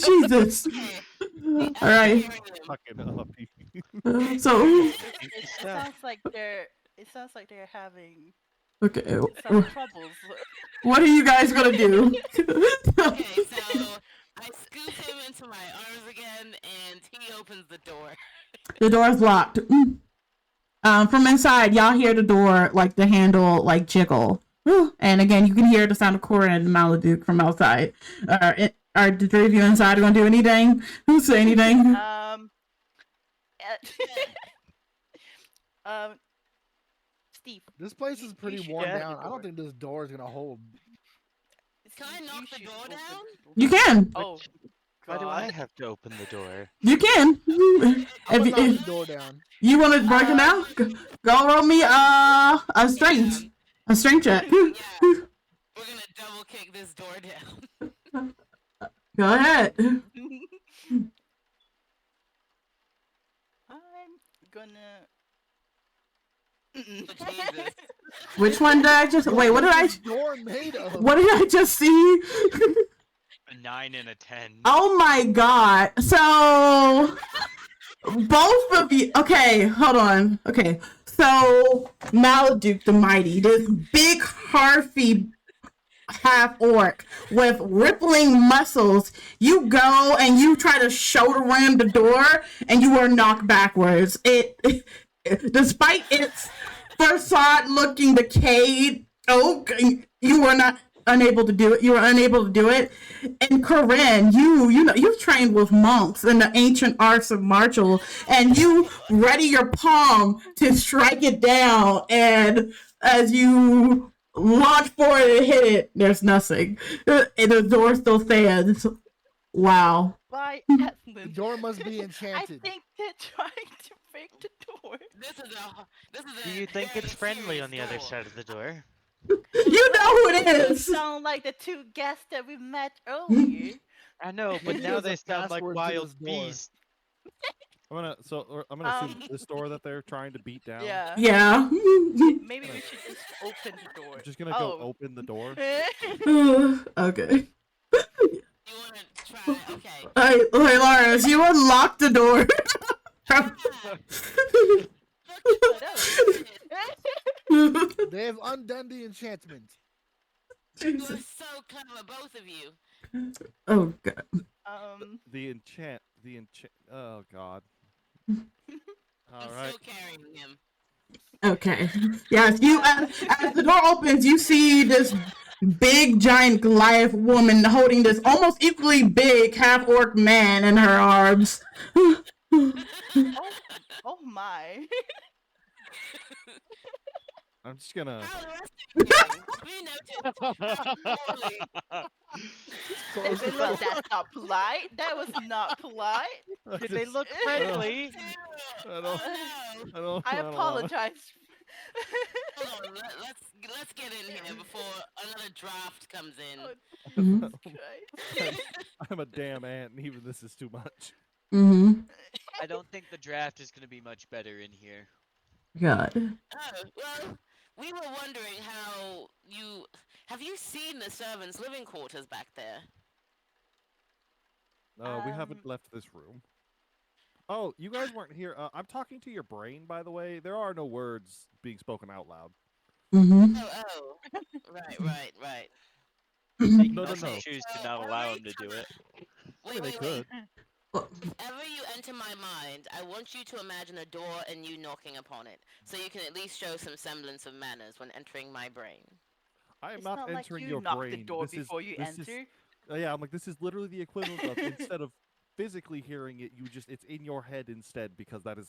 Jesus. Okay, All right. hearing them. Fucking uppy. So, It sounds like they're having okay. some troubles. What are you guys gonna do? Okay, so I scoot him into my arms again, and he opens the door. The door's locked. From inside, y'all hear the door, like the handle, like jiggle. And again, you can hear the sound of Corin and Maludark from outside. Are the three of you inside gonna do anything? Who say anything? Steve. This place is pretty should worn open the down. I door. don't think this door is gonna hold. Can I knock the should door open down? the door. You can. Oh, Why do I God. have to open the door? You can. I'm If, gonna knock if the door down. you want to break it down, go roll me a strength. A strength check. Yeah. We're gonna double kick this door down. Go ahead. I'm gonna. Oh, Jesus. Which one did I just? Wait, what did I? What's this door made of? What did I just see? A 9 and a 10. Oh my god. So both of you, okay, hold on. Okay. So Maludark the Mighty, this big Harfy half orc with rippling muscles, you go and you try to shoulder ram the door and you are knocked backwards. Despite its facade looking decayed oak, you were not unable to do it. You were unable to do it. And Corinne, you know, you've trained with monks in the ancient arts of martial, and you ready your palm to strike it down. And as you launch forward and hit it, there's nothing. And the door still stands. Wow. By The Edmund. door must be I enchanted. think they're trying to break the door. This is a Do you think very it's friendly on the serious other door. side of the door? You know who it Those is. sound like the two guests that we met earlier. I know, but Maybe now there's they a sound like password to wild this door. beasts. I'm gonna assume this door that they're trying to beat down. Yeah. Yeah. Maybe we should just open the door. I'm just gonna go open the door. Okay. You wanna try? Okay. Hey, Lawrence, you unlocked the door. They have undone the enchantment. You are so clever, both of you. Oh god. The enchant. Oh god. I'm All right. still carrying him. Okay. Yes, you. As the door opens, you see this big, giant Goliath woman holding this almost equally big half orc man in her arms. Oh my. I'm just gonna. How the rest of you doing? We noticed. Look, that's not polite. That was not polite. Did they look friendly? I apologize. Hold on, let's get in here before another draft comes in. Mm-hmm. Christ. I'm a damn ant, and even this is too much. Mm-hmm. I don't think the draft is going to be much better in here. God. Oh, well, we were wondering how have you seen the servants' living quarters back there? We haven't left this room. Oh, you guys weren't here. I'm talking to your brain, by the way. There are no words being spoken out loud. Mm-hmm. Oh, right. They can No, also no. choose to not allow him to do it. Wait, they wait, wait. could. Well, If ever you enter my mind, I want you to imagine a door and you knocking upon it, so you can at least show some semblance of manners when entering my brain. I am It's not not like entering you your knock the brain. door This is before you this is enter. yeah. I'm like, this is literally the equivalent of instead of physically hearing it, it's in your head instead, because that is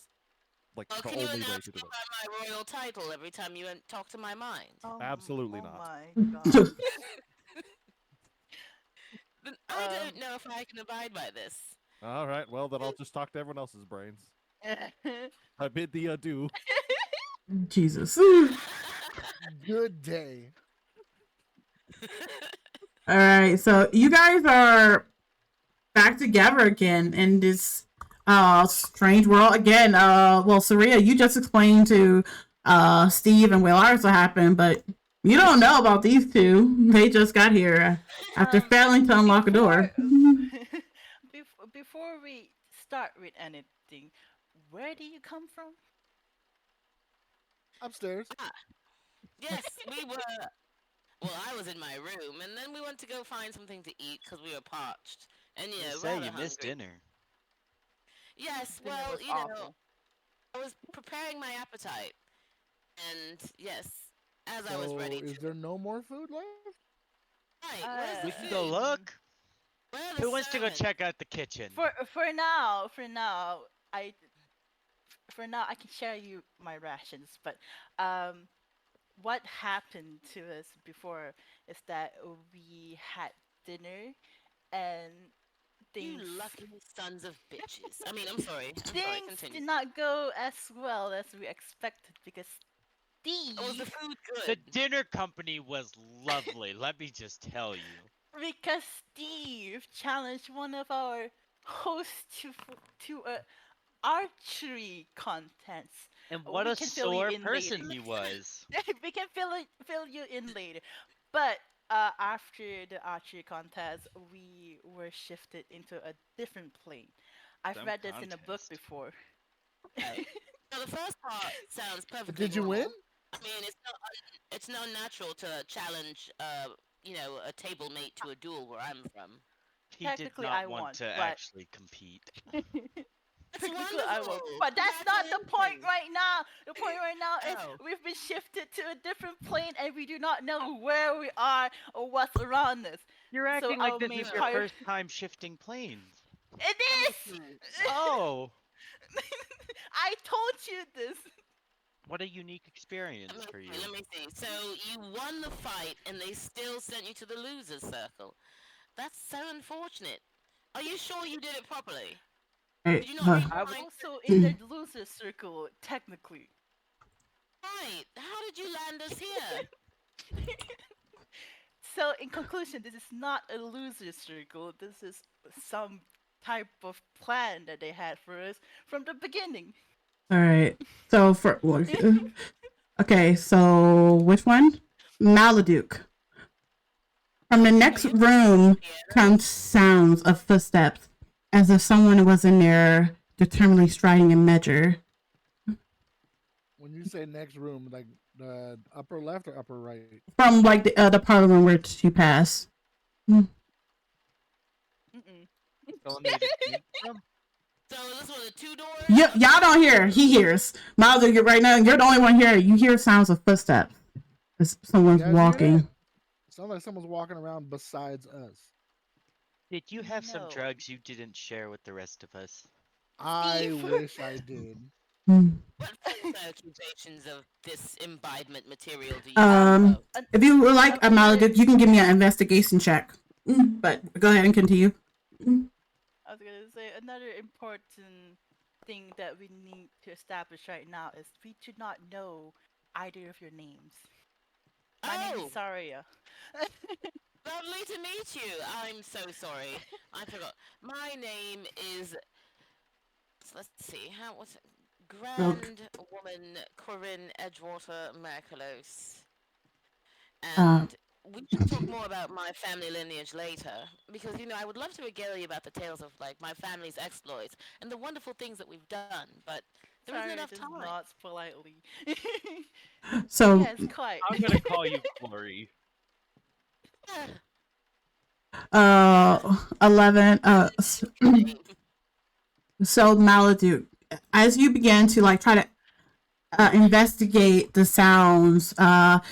like Well, the can you only way announce to me do it. by my royal title every time you talk to my mind? Absolutely oh not. my god. Then I Um, don't know if I can abide by this. All right, well then I'll just talk to everyone else's brains. I bid thee adieu. Jesus. Good day. All right, so you guys are back together again in this strange world again. Well, Saria, you just explained to Steve and Welyaris what happened, but you don't know about these two. They just got here after failing to unlock a door. Before we start with anything, where do you come from? Upstairs. Yes, we were. Well, I was in my room, and then we went to go find something to eat because we were parched. And You yeah, say rather you missed hungry. dinner. Yes, Dinner well, was you know, awful. I was preparing my appetite, and yes, as I was So ready is to. there no more food left? Right, where's We the can go food? look. Where are the Who wants to go servants? check out the kitchen? For now, I for now I can share you my rations, but what happened to us before is that we had dinner and You things lucky sons of bitches. I mean, I'm sorry. things Continue. did not go as well as we expected because Oh, was the Steve food The good? dinner company was lovely, let me just tell you. because Steve challenged one of our hosts to a archery contest. And what We a can fill you sore in person later. he was. We can fill you in later. But after the archery contest, we were shifted into a different plane. I've Dumb read this in a book contest. before. Okay. Well, the first part sounds perfectly Did you normal. win? I mean, it's not natural to challenge, a table mate to a duel where I'm from. He did Technically, not I want won, to but actually compete. That's technically I won. wonderful. But that's not the point Congratulations. right now. The point right now is Oh. we've been shifted to a different plane and we do not know where we are or what's around us. You're So acting like our this main is your part- first time shifting planes. It I'm is. confused. Oh, I told you this. what a unique experience for you. Let me see. So you won the fight, and they still sent you to the losers circle. That's so unfortunate. Are you sure you did it properly? Hey, Did you not read I your would- mind? Also in the loser circle, technically. Right. How did you land us here? So in conclusion, this is not a loser circle. This is some type of plan that they had for us from the beginning. all right. So okay. So which one? Maludark. From the next room comes sounds of footsteps, as if someone was in there determinedly striding a measure. When you say next room, like the upper left or upper right? From like the parlor room where you pass. Mm-mm. The one that you came from? So is this one of the 2 doors? Y'all don't hear. He hears. Maludark, right now, you're the only one here. You hear sounds of footsteps. As someone's You guys hear walking. that? Sounds like someone's walking around besides us. Did you have some No. drugs you didn't share with the rest of us? I Steve. wish I did. What false accusations of disembodiment material do you have? If you would like a Maludark, you can give me an investigation check. But go ahead and continue. I was gonna say another important thing that we need to establish right now is we do not know either of your names. My name is Saria. Lovely to meet you. I'm so sorry. I forgot. My name is. Let's see. What's it? Grand woman Corin Edgewater Mercalos. And we should talk more about my family lineage later, because I would love to regale you about the tales of my family's exploits and the wonderful things that we've done, but there isn't enough does time. not politely. So Yes, quite. I'm gonna call you Glory. 11. Name. So Maladuk, as you begin to like try to investigate the sounds,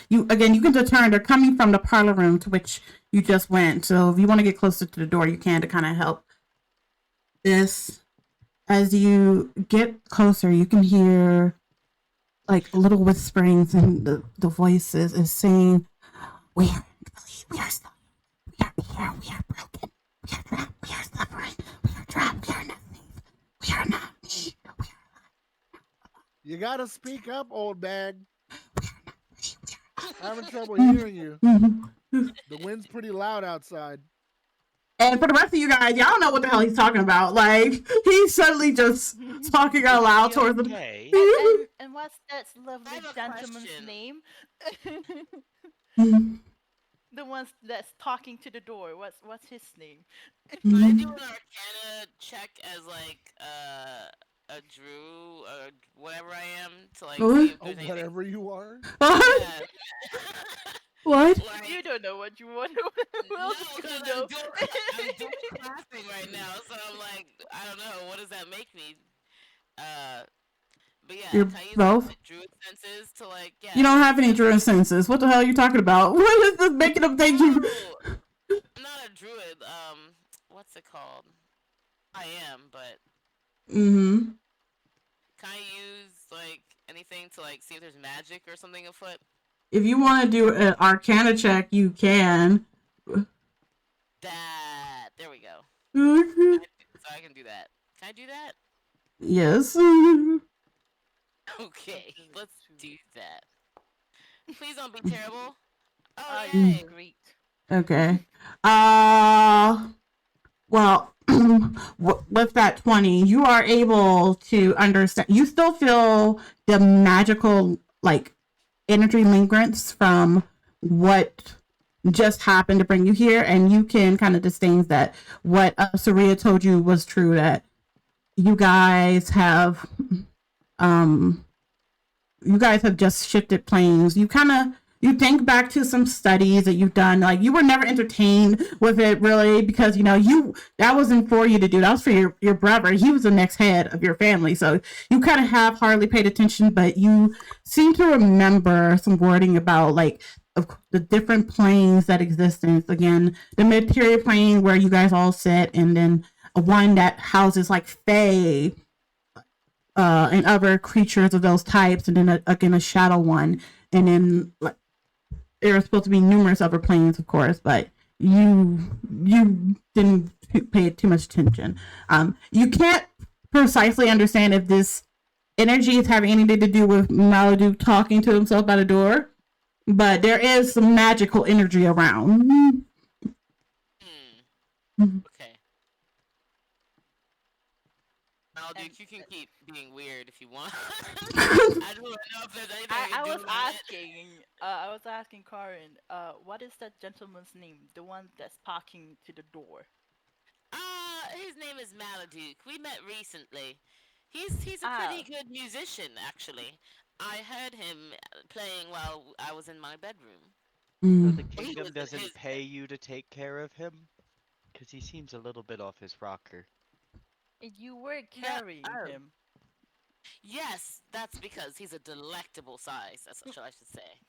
you can determine they're coming from the parlor room to which you just went. So if you want to get closer to the door, you can to kind of help this. As you get closer, you can hear like little whisperings, and the voices is saying, "We are incomplete. We are stuck. We are here. We are broken. We are trapped. We are suffering. We are trapped. We are nothing. We are not me. We You gotta speak up, old bag. are not free. Having trouble hearing you. The wind's pretty loud outside. And for the rest of you guys, y'all know what the hell he's talking about. Like, he's suddenly just talking out loud towards the. Okay. And what's that lovely have a gentleman's question. name? Mhm. The one that's talking to the door. What's his name? Can I Mhm. do an Arcana check as like a Drew or whatever I am to like What? see if Oh, there's anything? whatever you are. Yeah. What? Like, You don't know what you want. Who no, else is because gonna know? I'm doing crafting right now, so I'm like, I don't know, what does that make me? But yeah, You're can I use both? like Druid senses to like You don't have any sense- druid senses. What the hell are you talking about? What is this making up things you? No, I'm not a druid. What's it called? I am, but Mm-hmm. can I use like anything to like see if there's magic or something afoot? If you want to do an Arcana check, you can. That there we go. Mhm. So I can do that. Can I do that? Yes. Okay, let's do that. Please don't be terrible. Oh Oh, yay! great. Okay. Well, with that 20, you are able to understand. You still feel the magical, like, energy lingerance from what just happened to bring you here, and you can kind of disdain that what Saria told you was true, that you guys have, just shifted planes. You think back to some studies that you've done. Like, you were never entertained with it really, because that wasn't for you to do. That was for your brother. He was the next head of your family, so you kind of have hardly paid attention. But you seem to remember some wording about like of the different planes that exist. And again, the material plane where you guys all sit, and then one that houses like fae and other creatures of those types, and then again a shadow one, and then like there are supposed to be numerous other planes, of course, but you didn't pay too much attention. You can't precisely understand if this energy is having anything to do with Maladuk talking to himself by the door, but there is some magical energy around. Okay. Malduke, you can keep being weird if you want. I just want to know if there's anything I I can do was about it. asking. I was asking Corin. What is that gentleman's name? The one that's talking to the door. His name is Maladuke. We met recently. He's a pretty good musician, actually. I heard him playing while I was in my bedroom. So the He kingdom was doesn't his- pay you to take care of him? Because he seems a little bit off his rocker. You were carrying him. Yes, that's because he's a delectable size. That's what I should say.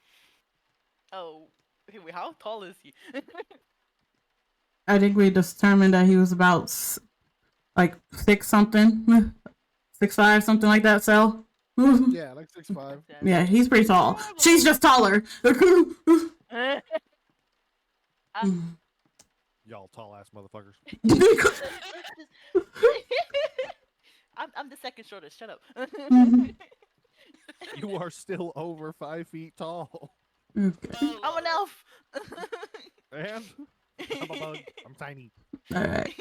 Oh, wait, how tall is he? I think we determined that he was about like 6 something, 6'5", something like that. So Yeah, like 6'5". yeah, he's pretty tall. She's just taller. Y'all tall ass motherfuckers. I'm the second shortest. Shut up. You are still over 5 feet tall. Okay. I'm an elf. And I'm a bug. I'm tiny. All right.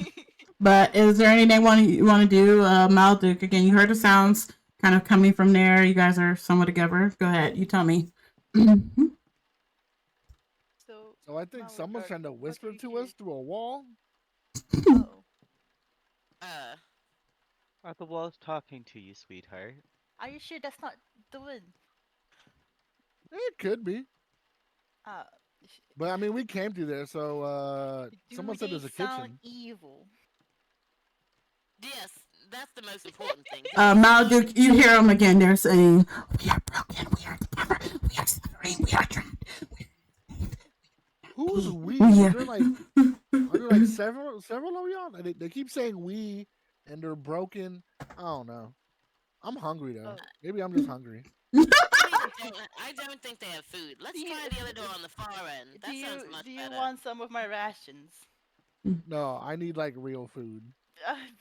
But is there anything you want to do, Malduk? Again, you heard the sounds kind of coming from there. You guys are somewhat together. Go ahead. You tell me. So I think someone's trying to whisper to us through a wall. Oh. Are the walls talking to you, sweetheart? Are you sure that's not the wind? It could be. But I mean, we came through there, so Do someone said they there's a sound kitchen. evil? Yes, that's the most important thing. Maludark, you hear them again. They're saying, "We are broken. We are together. We are suffering. We are trapped. Who's we? We Are are." there like several of y'all? They keep saying we, and they're broken. I don't know. I'm hungry though. Oh. Maybe I'm just hungry. I don't think they have food. Let's Do you- try the other door on the far end. That sounds much do you better. want some of my rations? No, I need like real food.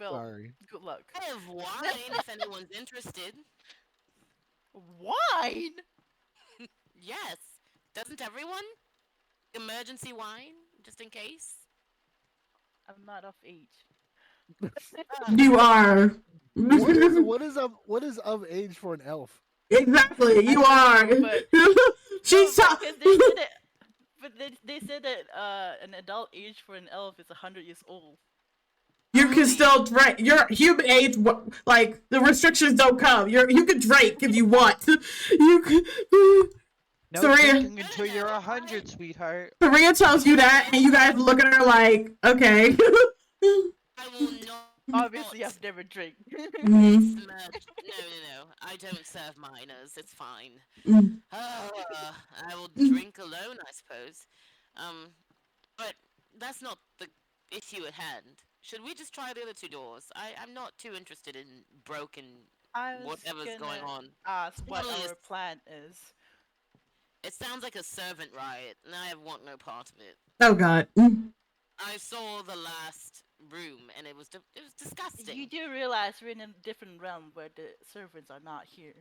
Well, Sorry. good luck. I have wine if anyone's interested. Wine? Yes. Doesn't everyone? Emergency wine, just in case. I'm not of age. You are. What is of age for an elf? Exactly, you are. But- She's No, so. because they said it. But they said that an adult age for an elf is 100 years old. You can still drink. Your human age, like the restrictions don't come. You can drink if you want. You can. No Saria- drinking until you're 100, sweetheart. Saria tells you that, and you guys look at her like, okay. I will not. Obviously, I've never drank. Mhm. No. I don't serve minors. It's fine. Mm. I will drink alone, I suppose. But that's not the issue at hand. Should we just try the other two doors? I'm not too interested in broken I was whatever's going gonna on. ask what Totally our is- plan is. It sounds like a servant riot, and I want no part of it. Oh God. Mm. I saw the last room, and it was disgusting. You do realize we're in a different realm where the servants are not here.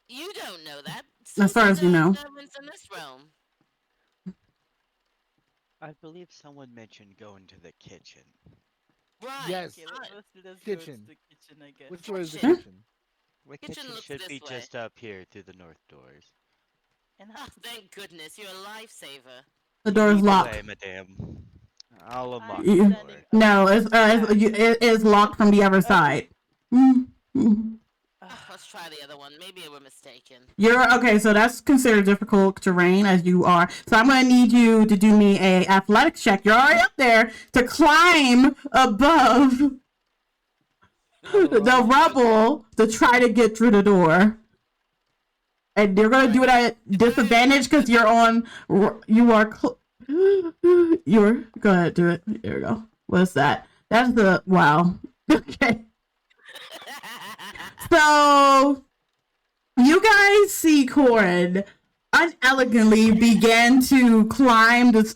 You don't know that. As far as you know. Servants in this realm. I believe someone mentioned going to the kitchen. Right. Yes. Okay, let's go to Kitchen. the kitchen, I guess. Which way is the Kitchen. kitchen? The Kitchen kitchen looks should this be way. just up here through the north doors. And Oh, thank goodness, you're a lifesaver. The door is Either locked. way, madame. I'll unlock I'm You- the door. standing up. No, it is locked from the other side. Mm. Mm. Let's try the other one. Maybe we're mistaken. You're okay, so that's considered difficult terrain as you are. So I'm gonna need you to do me a athletics check. You're already up there to climb above the rubble to try to get through the door. And you're gonna do it at disadvantage because you're on. You are. You're. Go ahead, do it. There we go. What's that? That's the wow. Okay. So, you guys see Corin unelegantly begin to climb this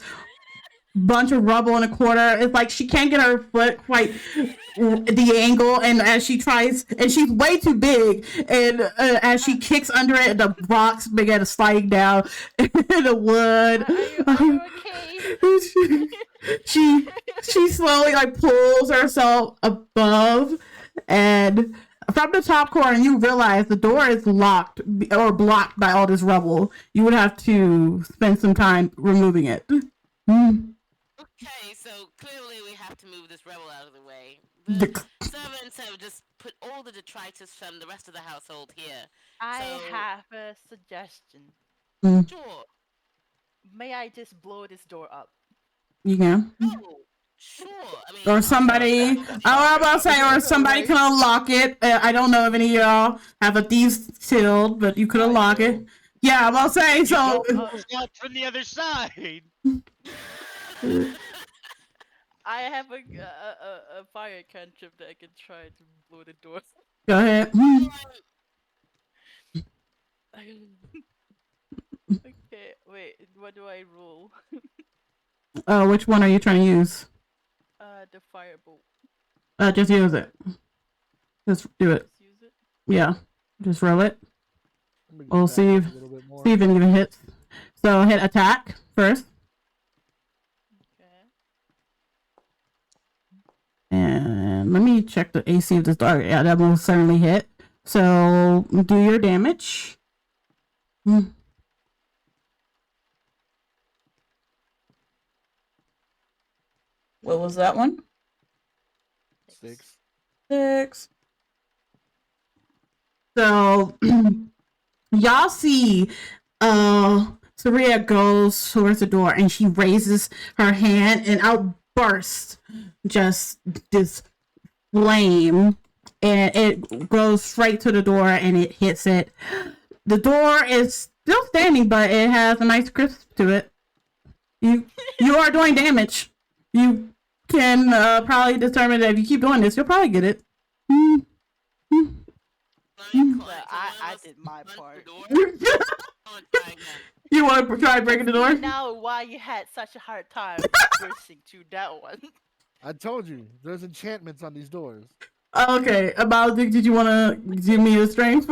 bunch of rubble in a corner. It's like she can't get her foot quite the angle, and as she tries, and she's way too big, and as she kicks under it, the rocks begin sliding down the wood. Are you okay? she slowly like pulls herself above, and from the top corner you realize the door is locked or blocked by all this rubble. You would have to spend some time removing it. Okay, so clearly we have to move this rebel out of the way. The servants have just put all the detritus from the rest of the household here. I So- have a suggestion. Sure. May I just blow this door up? You can. Oh, sure. I mean, Or somebody, I'm about to say, or somebody can unlock it. I don't know if any of y'all have a thieves shield, but you could unlock it. Yeah, I'm about to say, so. It's not from the other side. I have a fire cantrip that I can try to blow the door. Go ahead. Okay, wait, what do I roll? Which one are you trying to use? The firebolt. Just use it. Just do it. Let's use it. Yeah. Just roll it. We'll Back see up if a little bit more. it even hits. So hit attack first. Okay. And let me check the AC of this dart. Yeah, that will certainly hit. So do your damage. What was that one? 6. 6. So y'all see Saria goes towards the door and she raises her hand and outbursts just this flame. And it goes straight to the door and it hits it. The door is still standing, but it has a nice crisp to it. You are doing damage. You can probably determine that if you keep doing this, you'll probably get it. I did my part. You want to try breaking the door? Now why you had such a hard time bursting through that one. I told you, there's enchantments on these doors. Okay, Maludark, did you want to give me a strength?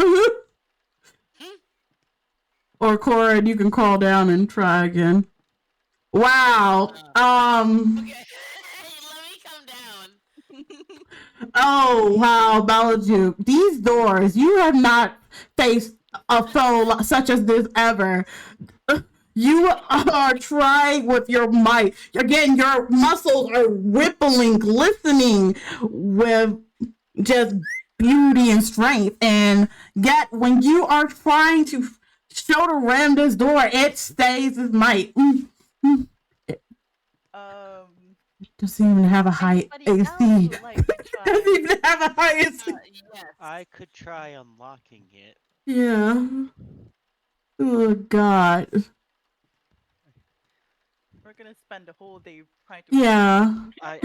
Or Corin, you can crawl down and try again. Wow. Okay. Let me come down. Oh, wow, Maludark. These doors, you have not faced a foe such as this ever. You are trying with your might. Again, your muscles are rippling, glistening with just beauty and strength. And yet, when you are trying to shoulder ram this door, it stays its might. Doesn't even have a high AC. Doesn't even have a high AC. Yes. I could try unlocking it. Yeah. Oh, God. We're gonna spend the whole day trying to. Yeah. I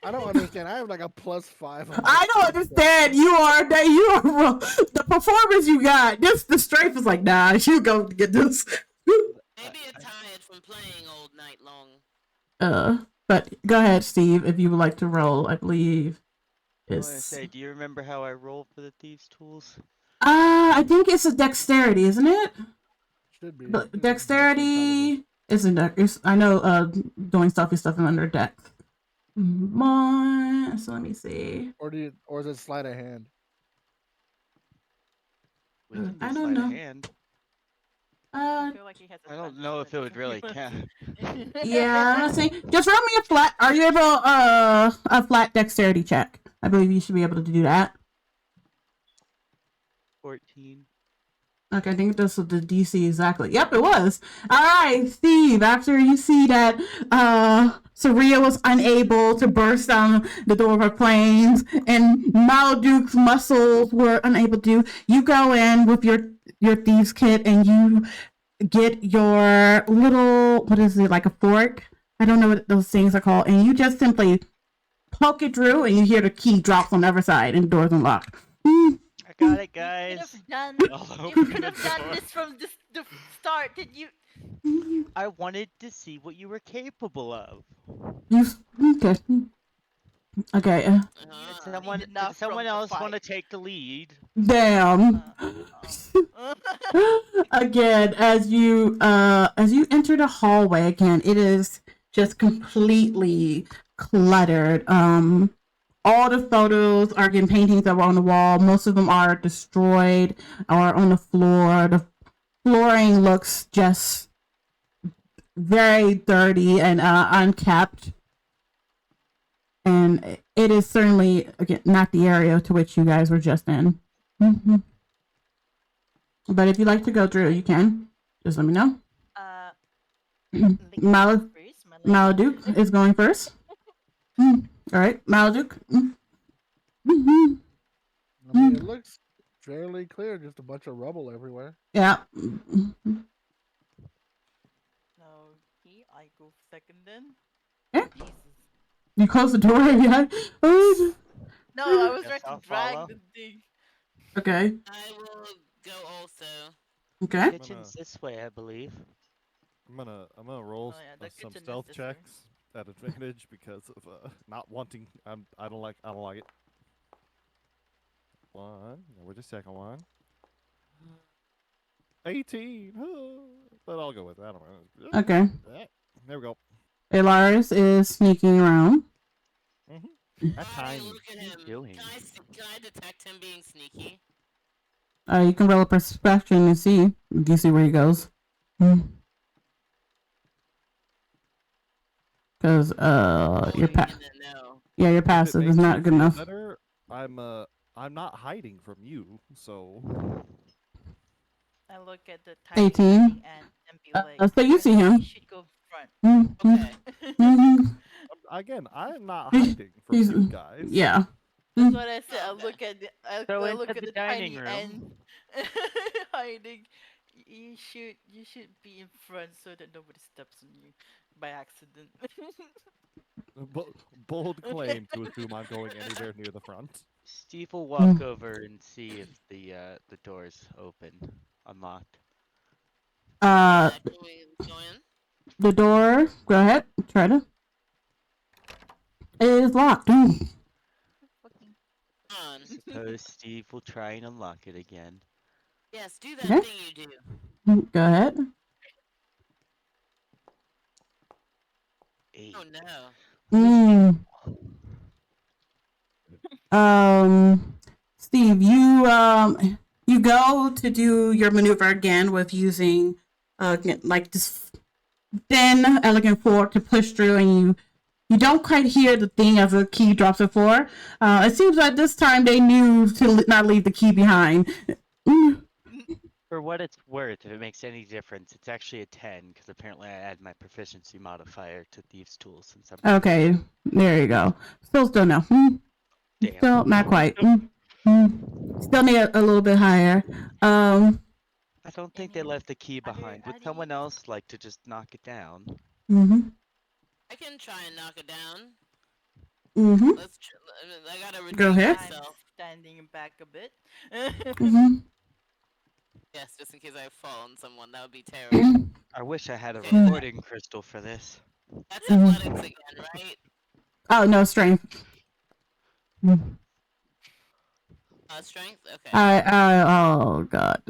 I don't understand. I have like a +5. on I don't understand. You are the performance you got. Just the strength is like, nah, you go get this. Maybe it's tired from playing all night long. But go ahead, Steve, if you would like to roll. I believe was gonna it's. say, do you remember how I roll for the thieves' tools? I think it's a dexterity, isn't it? Should be. But dexterity isn't dex. I know. Doing stuff is under dex. So let me see. Or is it sleight of hand? We can do I don't sleight of know. hand. I feel like he has a I don't special know if it would really ability. count. Yeah, I'm saying just roll me a flat. Are you able a flat dexterity check? I believe you should be able to do that. 14. Okay, I think this was the DC exactly. Yep, it was. All right, Steve. After you see that Saria was unable to burst down the door of her planes, and Maludark's muscles were unable to, you go in with your thieves kit and you get your little, what is it, like a fork? I don't know what those things are called, and you just simply poke it through, and you hear the key drops on the other side, and the door's unlocked. I got it, You guys. could have done. I'll You open could the have done door. this from the start, did you? I wanted to see what you were capable of. Okay. Okay. Someone, enough did someone from the else want to fight. take the lead? Damn. Uh, Again, as you enter the hallway again, it is just completely cluttered. All the photos are getting paintings that were on the wall. Most of them are destroyed or on the floor. The flooring looks just very dirty and unkept. And it is certainly, again, not the area to which you guys were just in. But if you'd like to go through, you can. Just let me know. Maludark is going first. All right, Maludark. I mean, it looks fairly clear. Just a bunch of rubble everywhere. Yeah. Okay, I go second then. Yeah. Jesus. You close the door. Yeah. Oh. No, I was Guess trying I'll to drag follow. the thing. Okay. I will go also. Okay. Kitchen's this way, I believe. I'm gonna roll Oh, yeah, the some kitchen is stealth this way. checks at advantage because of not wanting. I don't like it. One. Where's the second one? 18. But I'll go with that. I don't know. Okay. There we go. Elaris is sneaking around. That time. Look at him. doing? Can I detect him being sneaky? You can roll a perception and see. You see where he goes. Because your your passive is not good enough. Better, I'm not hiding from you, so I look at the tiny 18. and be like, So you see him. You should go front. Mhm. Okay. Mhm. Again, I'm not hiding from He's- you guys. Yeah. That's what I said. I Okay. look at the So I look into at the the dining tiny room. and hiding. You should be in front so that nobody steps on you by accident. Bold claim to assume I'm going anywhere near the front. Steve will walk over and see if the door's open, unlocked. Yeah, can we go in? The door. Go ahead. Try to. It is locked. On. Suppose Steve will try and unlock it again. Yes, do that Okay. thing you do. Go ahead. 8. Oh no. Steve, you go to do your maneuver again with using like this thin, elegant fork to push through, and you don't quite hear the thing as the key drops the floor. It seems like this time they knew to not leave the key behind. For what it's worth, if it makes any difference, it's actually a 10 because apparently I add my proficiency modifier to Thieves' Tools since I'm. Okay, there you go. Still no. Damn. Still not quite. Still need a little bit higher. I don't think they left the key How do you- behind. how Would do someone you- else like to just knock it down? I can try and knock it down. Let's. I gotta Go redeem ahead. myself. Standing back a bit. Yes, just in case I fall on someone, that would be terrible. I wish I had a Okay. recording crystal for this. That's athletics again, right? Oh no, strength. Strength. Okay. Oh god.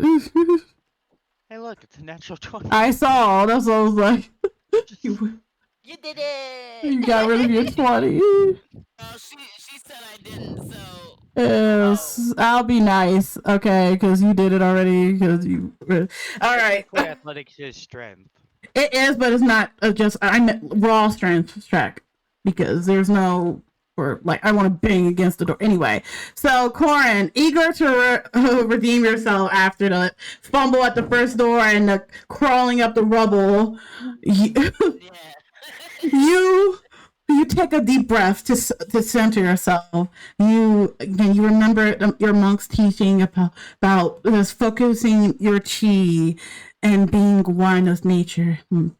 Hey, look, it's a natural 20. I saw. That's what I was like. You did it! you got rid of your 20. Oh, she said I didn't, so. Yes, I'll be nice, okay? Because you did it already. Because you. All right. Athletics is strength. It is, but it's not just. I meant raw strength track because there's no. Or like I want to bang against the door anyway. So Corin, eager to redeem yourself after the fumble at the first door and the crawling up the rubble, Yeah. you take a deep breath to center yourself. You remember your monk's teaching about this focusing your chi and being one with nature. And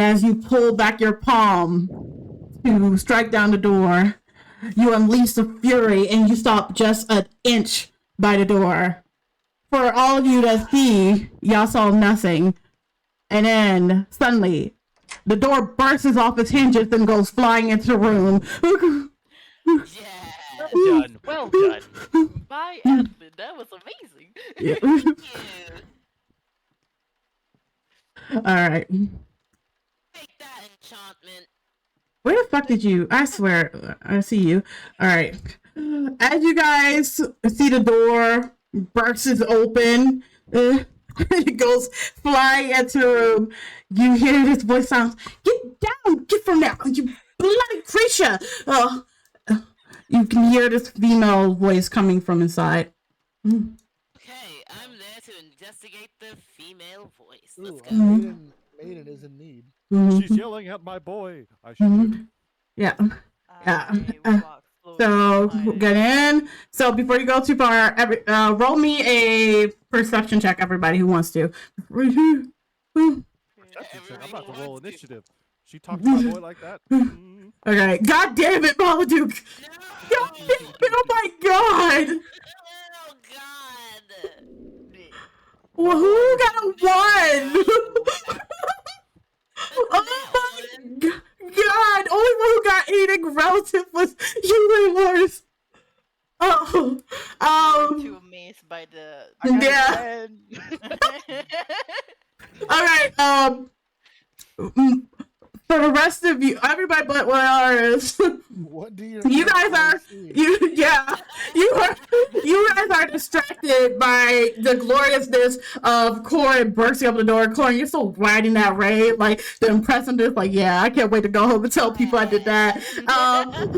as you pull back your palm to strike down the door, you unleash the fury and you stop just an inch by the door. For all of you that see, y'all saw nothing. And then suddenly the door bursts off its hinges and goes flying into the room. Yeah. Well done. Well done. Bye, Edmund. That was amazing. Yeah. Thank you. Alright. Take that enchantment. Where the fuck did you? I swear, I see you. Alright. As you guys see the door bursts open, it goes flying into the room. You hear this voice sounds, "Get down! Get from there! You bloody creature!" You can hear this female voice coming from inside. Okay, I'm there to investigate the female voice. Let's Ooh, go. maiden is in need. She's yelling at my boy. I should shoot. Yeah. I walk slowly So behind. get in. So before you go too far, roll me a perception check. Everybody who wants to. Perception check. I'm Everybody about to roll wants to. initiative. She talks to my boy like that. Okay. God damn it, Maludark. No! God damn it. Oh my god. Oh god! Well, who got a 1? Oh my god. Only one who got anything relative was you and Lars. Oh. I'm too amazed by the. Yeah. All right. For the rest of you, everybody but Welyaris, What do you? you guys are you guys are distracted by the gloriousness of Corin bursting up the door. Corin, you're still riding that raid, like the impressiveness. Like, yeah, I can't wait to go home and tell people I did that.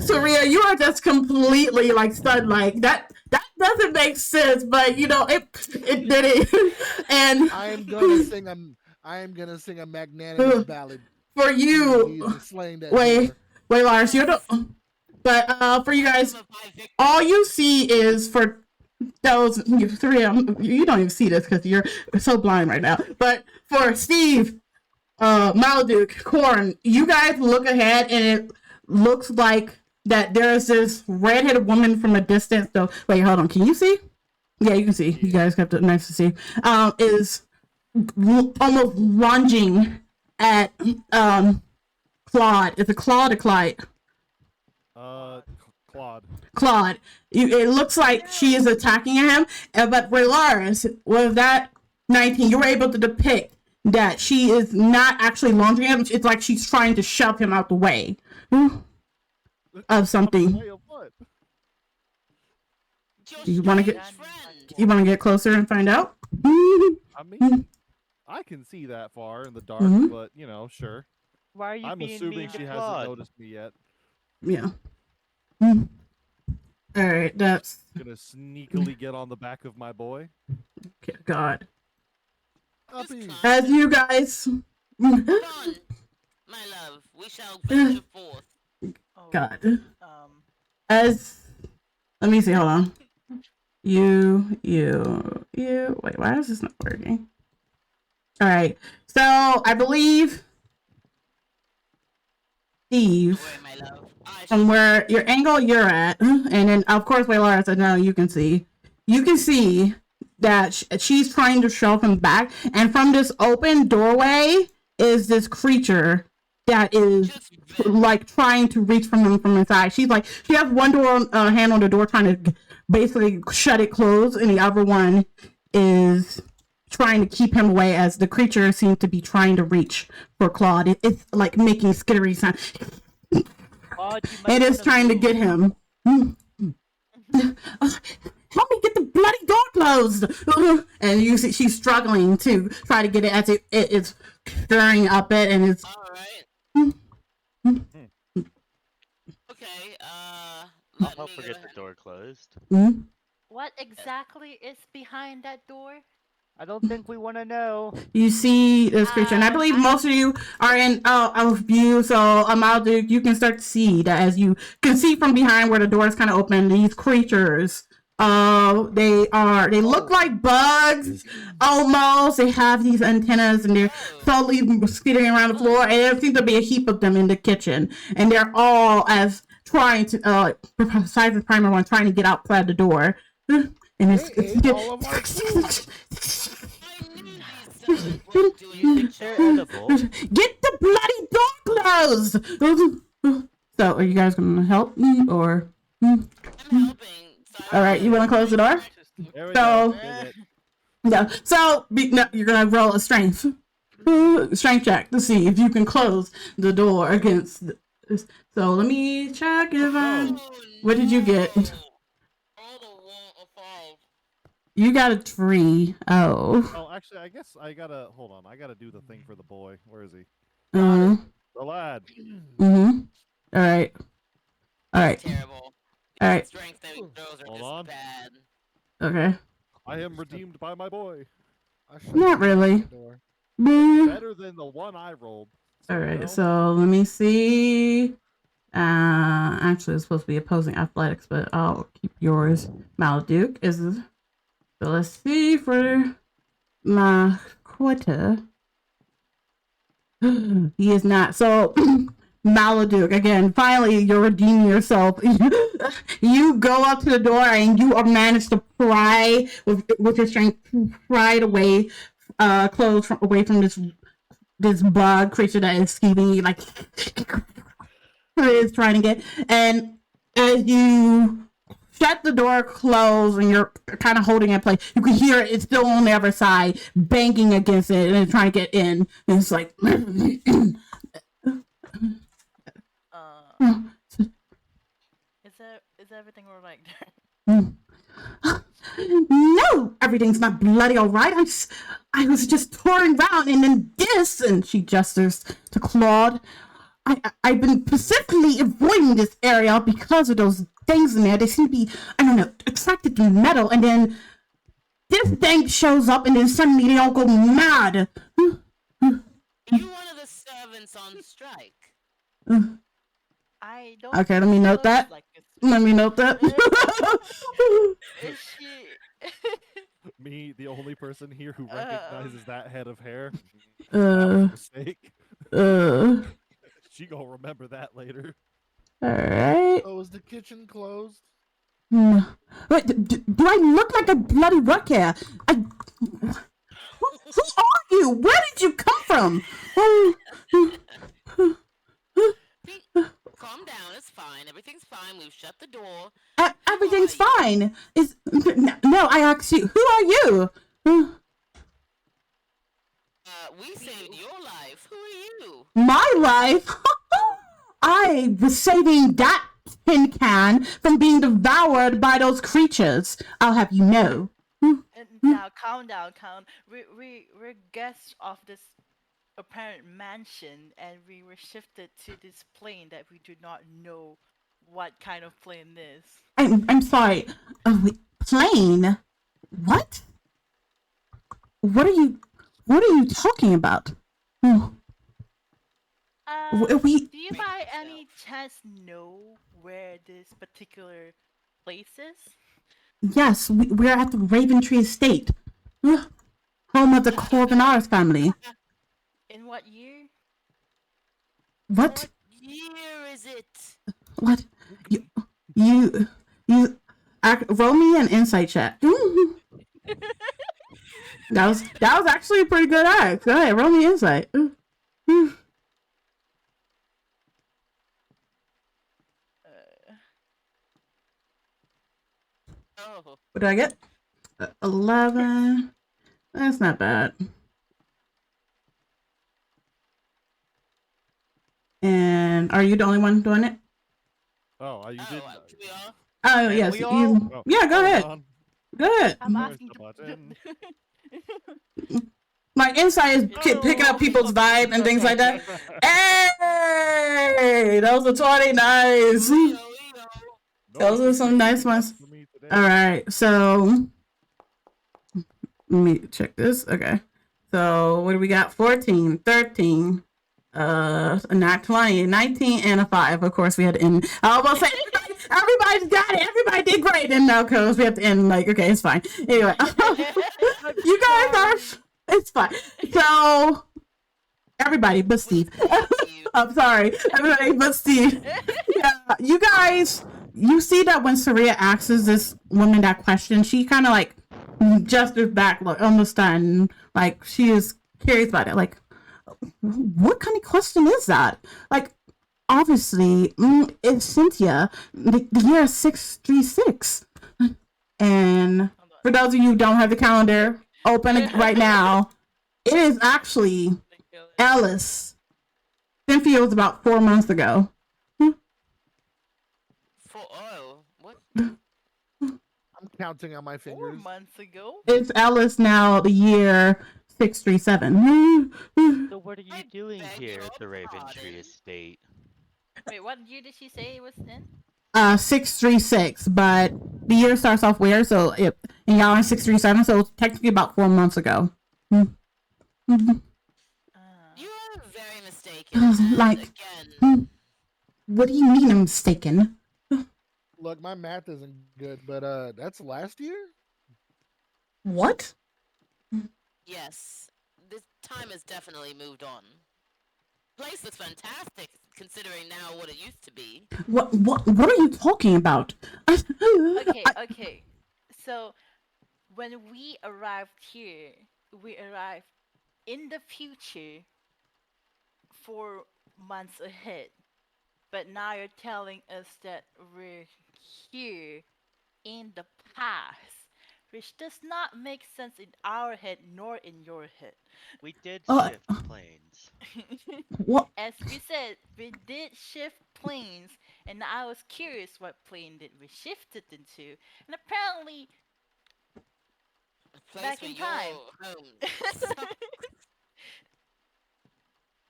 Saria, you are just completely like stunned. Like that doesn't make sense, but you know it did it. And I am gonna sing a magnanimous ballad for you, Jesus slaying that wait, door. Lars, you don't. But for you guys, all you see is for those three. You don't even see this because you're so blind right now. But for Steve, Maludark, Corin, you guys look ahead and it looks like that there's this redheaded woman from a distance. So wait, hold on. Can you see? Yeah, you can see. You guys got the nice to see. Is almost lunging at Claude. Is it Claude or Clyde? Claude. Claude. It looks like she is attacking him, but Welyaris, with that 19, you were able to depict that she is not actually launching him. It's like she's trying to shove him out the way of something. Way of what? You want to get closer and find out? I mean, I can see that far in the dark, but you know, sure. Why are you I'm being assuming mean she to hasn't Claude? noticed me yet. Yeah. All right, that's Gonna sneakily get on the back of my boy. God. Puppy. As you guys, Come on, my love. We shall venture forth. Oh, God. As let me see. Hold on. You. Wait, why is this not working? All right. So I believe Steve, Where, my love? from where your angle you're at, and then of course Welyaris said no, you can see that she's trying to shove him back, and from this open doorway is this creature that is like trying to reach from him from inside. She has one door hand on the door trying to basically shut it closed, and the other one is trying to keep him away as the creature seems to be trying to reach for Claude. It's like making skittery sound. Claude, you might It is wanna trying to move. get him. Help me get the bloody door closed! And you see she's struggling to try to get it as it's stirring up it, and it's. All right. Okay. Let Don't me forget go the door closed. what exactly is behind that door? I don't think we want to know. You see this creature, and I believe most of you are in of view. So Maludark, you can start to see that as you can see from behind where the door is kind of open. These creatures, they look like bugs almost. They have these antennas, and they're slowly skittering around the floor. And there seems to be a heap of them in the kitchen, and they're all as trying to besides the primer one trying to get outside the door. And it's all of our food. You think they're edible? Get the bloody door closed! So, are you guys gonna help me, or? I'm helping. All right, you wanna close the door? There we So- go. Did it. No. So, you're gonna roll a strength check to see if you can close the door against this. So, let me check if I. What did you get? You got a 3. Oh. Oh, actually, I guess I gotta hold on. I gotta do the thing for the boy. Where is he? The lad. All right. Terrible. All right. Strength saving throws are Hold just on. bad. Okay. I am redeemed by my boy. I shut Not the really. door. Better than the one I rolled. All right, no. so let me see. Actually, it's supposed to be opposing athletics, but I'll keep yours. Maludark is. So let's see for my quarter. He is not. So Maludark, again, finally you're redeeming yourself. You go up to the door and you are managed to pry with your strength, pry it away, away from this bug creature that is scheming you, like is trying to get. And as you shut the door closed and you're kind of holding it in place, you can hear it's still on the other side, banging against it and it's trying to get in. And it's like Is everything alright? No, everything's not bloody all right. I was just touring around, and then this, and she gestures to Claude. I've been specifically avoiding this area because of those things in there. They seem to be, I don't know, attracted to metal, and then this thing shows up, and then suddenly they all go mad. You one of the servants on strike. I don't. Okay, let me note look that. Like a Let me note that. Is she? Me, the only person here who recognizes that head of hair. Uh. That was a mistake. uh, She gonna remember that later. alright. So is the kitchen closed? Wait, do I look like a bloody rock here? Who are you? Where did you come from? Calm down, it's fine. Everything's fine. We've shut the door. Everything's fine. No, I asked you. Who are you? We saved your life. Who are you? My life? I was saving that tin can from being devoured by those creatures. I'll have you know. Now, calm down. We're guests of this apparent mansion, and we were shifted to this plane that we do not know what kind of plane this. I'm sorry. Wait, plane? What? What are you talking about? Oh. Do you by any chance know where this particular place is? Yes, we're at the Raventree Estate, home of the Corvinaris family. In what year? What? Year is it? What? You roll me an insight check. That was actually a pretty good act. Go ahead, roll me insight. Oh. What did I get? 11. That's not bad. And are you the only one doing it? Oh, you did. We all? Oh, yes. we You, all- yeah, go ahead. on. Go ahead. I'm Where's asking the button? My insight is picking up people's vibe and things like that. Hey! That was a 20. Nice. Those are some nice ones. For me today. All right, so let me check this. Okay, so what do we got? 14, 13, not 20, 19, and a 5. Of course, we had to end. I was about to say, everybody's got it. Everybody did great. And now, because we have to end, like, okay, it's fine. Anyway, you guys are, it's fine. So, everybody but Steve. I'm sorry. Everybody but Steve. Yeah, you guys, you see that when Saria asks this woman that question, she kind of like gestures back, like almost done. Like she is curious about it. Like, what kind of question is that? Like, obviously, it's Cynthia. The year is 636. And for those of you who don't have the calendar open right now, it is actually Alice. Cynthia was about 4 months ago. What? I'm counting on my 4 fingers. months ago. It's Alice now, the year 637. So what are you doing beg here your at the Raventree pardon? Estate? Wait, what year did she say it was in? 636, but the year starts off where? So and y'all are in 637, so it's technically about 4 months ago. You are very mistaken. And Like, again, what do you mean I'm mistaken? Look, my math isn't good, but that's last year? What? yes, this time has definitely moved on. Place looks fantastic, considering now what it used to be. What are you talking about? Okay. So, when we arrived here, we arrived in the future 4 months ahead. But now you're telling us that we're here in the past, which does not make sense in our head nor in your head. We did Oh, shift planes. What? As we said, we did shift planes, and I was curious what plane did we shift it into, and apparently A place back where in your time. home.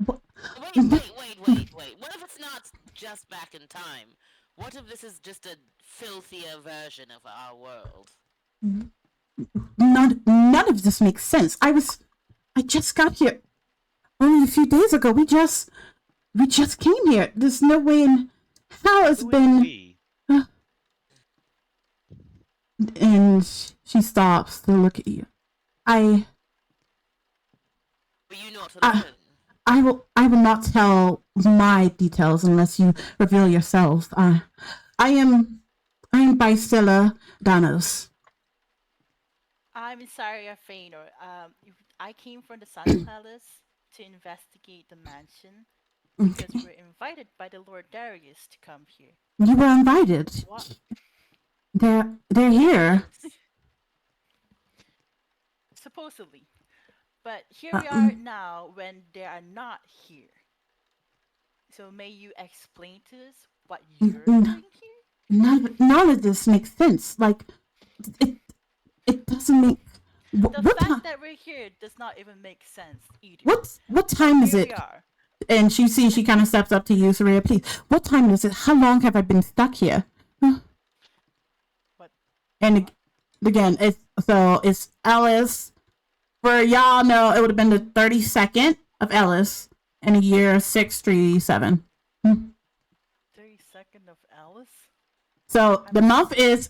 What? What Wait. What if it's not just back in time? What if this is just a filthier version of our world? None of this makes sense. I just got here only a few days ago. We just came here. There's no way in hell it's been. And she stops to look at you. But you know what to learn. I will not tell my details unless you reveal yourself. I am Bicilla Danos. I'm Saria Fainor. I came from the Sun Palace to investigate the mansion because we're invited by the Lord Darius to come here. You were invited. What? They're here. Supposedly. But here we are now when they are not here. So may you explain to us what you're doing here? None of this makes sense. Like, it doesn't make... The fact that we're here does not even make sense either. What time is it? And she kind of steps up to you, Saria, please. What time is it? How long have I been stuck here? What? And again, it's Ellis. For y'all know, it would have been the 32nd of Ellis in the year 637. 32nd of Ellis? So the month is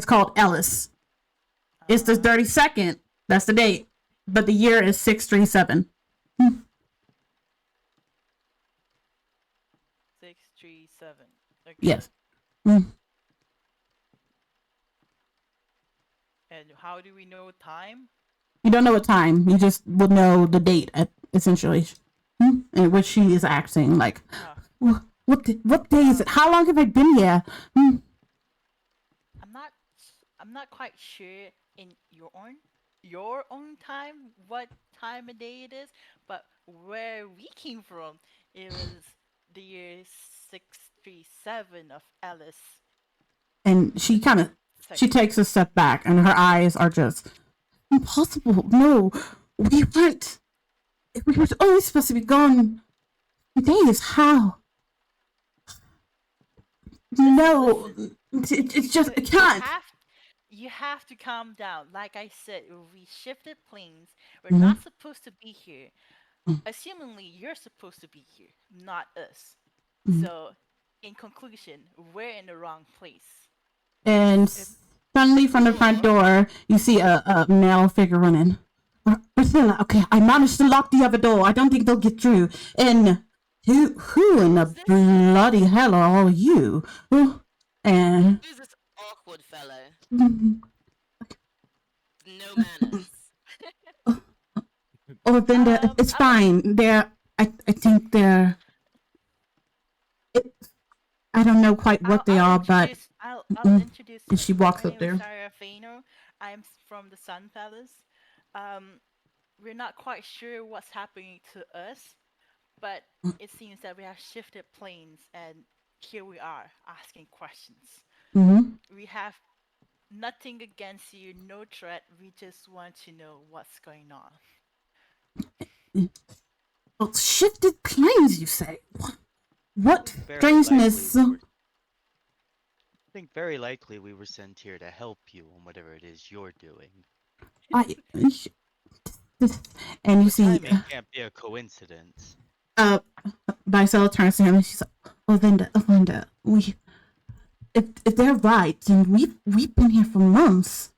called Ellis. It's the 32nd. That's the date. But the year is 637. 637. Okay. Yes. And how do we know time? You don't know what time. You just will know the date, essentially, in which she is acting. Like, what day is it? How long have I been here? I'm not quite sure in your own time what time of day it is, but where we came from, it was the year 637 of Ellis. And she takes a step back, and her eyes are just impossible. No, we were only supposed to be gone 2 days. How? No, it's just, it can't. You have to calm down. Like I said, we shifted planes. We're not supposed to be here. Assumingly, you're supposed to be here, not us. So, in conclusion, we're in the wrong place. And suddenly from the front door, you see a male figure running. Priscilla, okay, I managed to lock the other door. I don't think they'll get through. And who in the bloody hell are all you? And Who's this awkward fellow? No manners. Oh, then it's fine. I think they're... I don't know quite what they are, but... I'll introduce you. She walks My up name is there. Saria Fainor. I'm from the Sun Palace. We're not quite sure what's happening to us, but it seems that we have shifted planes, and here we are asking questions. We have nothing against you, no threat. We just want to know what's going on. Well, shifted planes, you say? What strangeness? I think very likely we were sent here to help you on whatever it is you're doing. And you see... Timing can't be a coincidence. Bicella turns to him and she's like, "Oh, Linda, if they're right, then we've been here for months."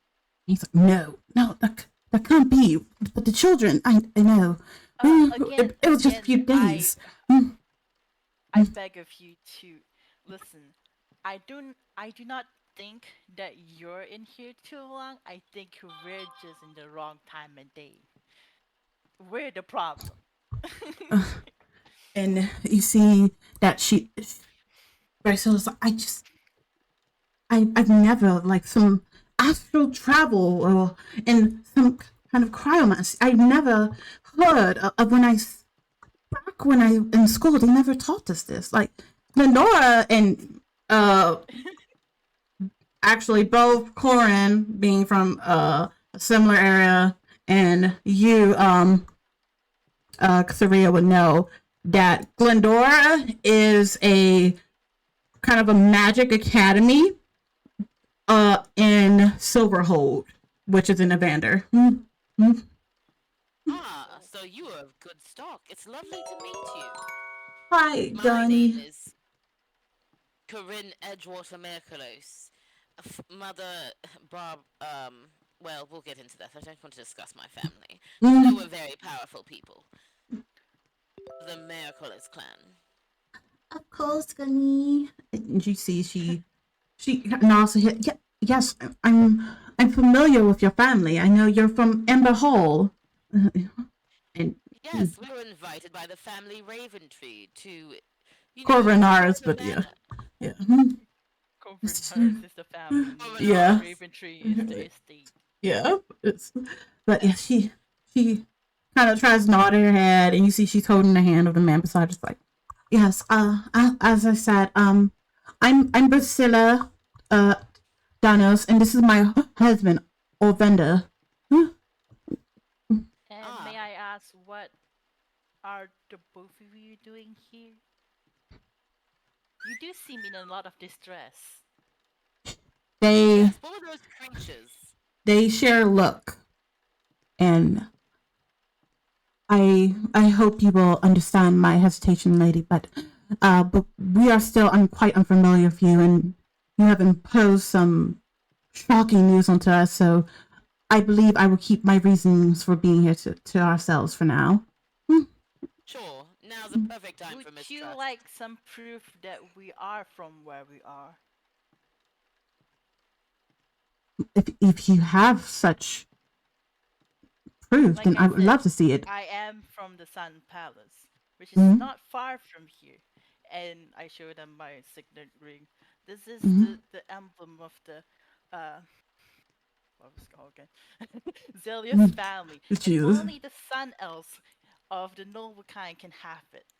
He's like, No, that can't be. But the children, I know. It was just a few days. I beg of you to listen. I do not think that you're in here too long. I think we're just in the wrong time and day. We're the problem. And you see that Bricella's like, I've never, like, some astral travel or in some kind of cryomancy. I've never heard of back when I in school, they never taught us this. Like, Lenora and actually both Corin, being from a similar area, and you, Saria, would know. that Glendora is a kind of a magic academy in Silverhold, which is in Evander. Ah, so you are of good stock. It's lovely to meet you. Hi, My Gunny. name is Corin Edgewater Merculos. Mother Bob, well, we'll get into that. I don't want to discuss my family. I know we're very powerful people. The Merculos clan. Of course, Gunny. And you see, she nods her head. Yeah, yes, I'm familiar with your family. I know you're from Ember Hall. And Yes, we were invited by the family Raventree to. Corvinars, but yeah. Corin is the family. Yeah. Raventree is the estate. Yeah, but yeah, she kind of tries to nod her head, and you see she's holding the hand of the man beside her. Just like, yes, as I said, I'm Priscilla, Danos, and this is my husband, Orvenda. And may I ask, what are the both of you doing here? You do seem in a lot of distress. They What were those creatures? they share a look, and I hope you will understand my hesitation, lady. But we are still quite unfamiliar with you, and you have imposed some shocking news onto us. So I believe I will keep my reasons for being here to ourselves for now. Sure, now's the perfect time for Would mistrust. you like some proof that we are from where we are? If you have such proof, Like then I would said, love to see it. I am from the Sun Palace, which is Mhm. not far from here. And I show them my signet ring. This is Mhm. the emblem of the what was it called again? Mhm. Zelius family. And Jesus. only the sun elves of the noble kind can have it.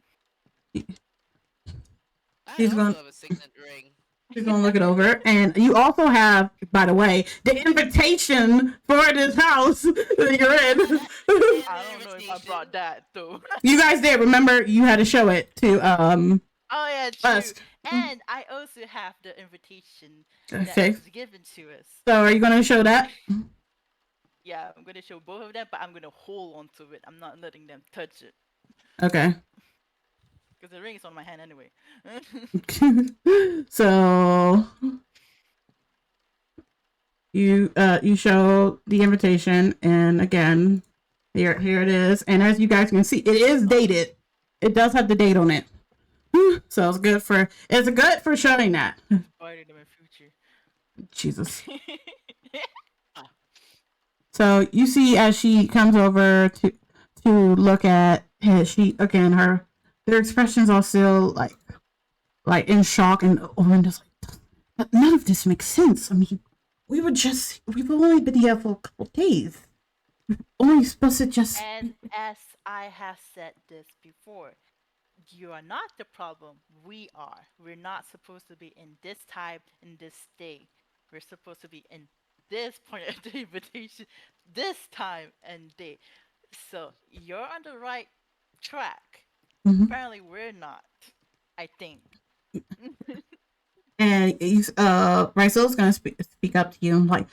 I He's also gonna- have a signet ring. She's gonna look it over, and you also have, by the way, the invitation for this house that you're in. I don't know if I brought that though. You guys did. Remember, you had to show it to Oh yeah, true. us. And I also have the invitation that Okay. was given to us. So, are you gonna show that? Yeah, I'm gonna show both of them, but I'm gonna hold on to it. I'm not letting them touch it. Okay. Because the ring is on my hand anyway. So you show the invitation, and again, here it is. And as you guys can see, it is dated. It does have the date on it. So it's good for showing that. Spoiling my future. Jesus. So you see as she comes over to look at his, she again their expressions are still like in shock, and Orinda's like, none of this makes sense. I mean, we've only been here for a couple days. We're only supposed to just. And as I have said this before, you are not the problem. We are. We're not supposed to be in this time, in this state. We're supposed to be in this point of the invitation, this time and day. So you're on the right track. Mhm. Apparently, we're not. I think. And Rysel's gonna speak up to you. I'm like,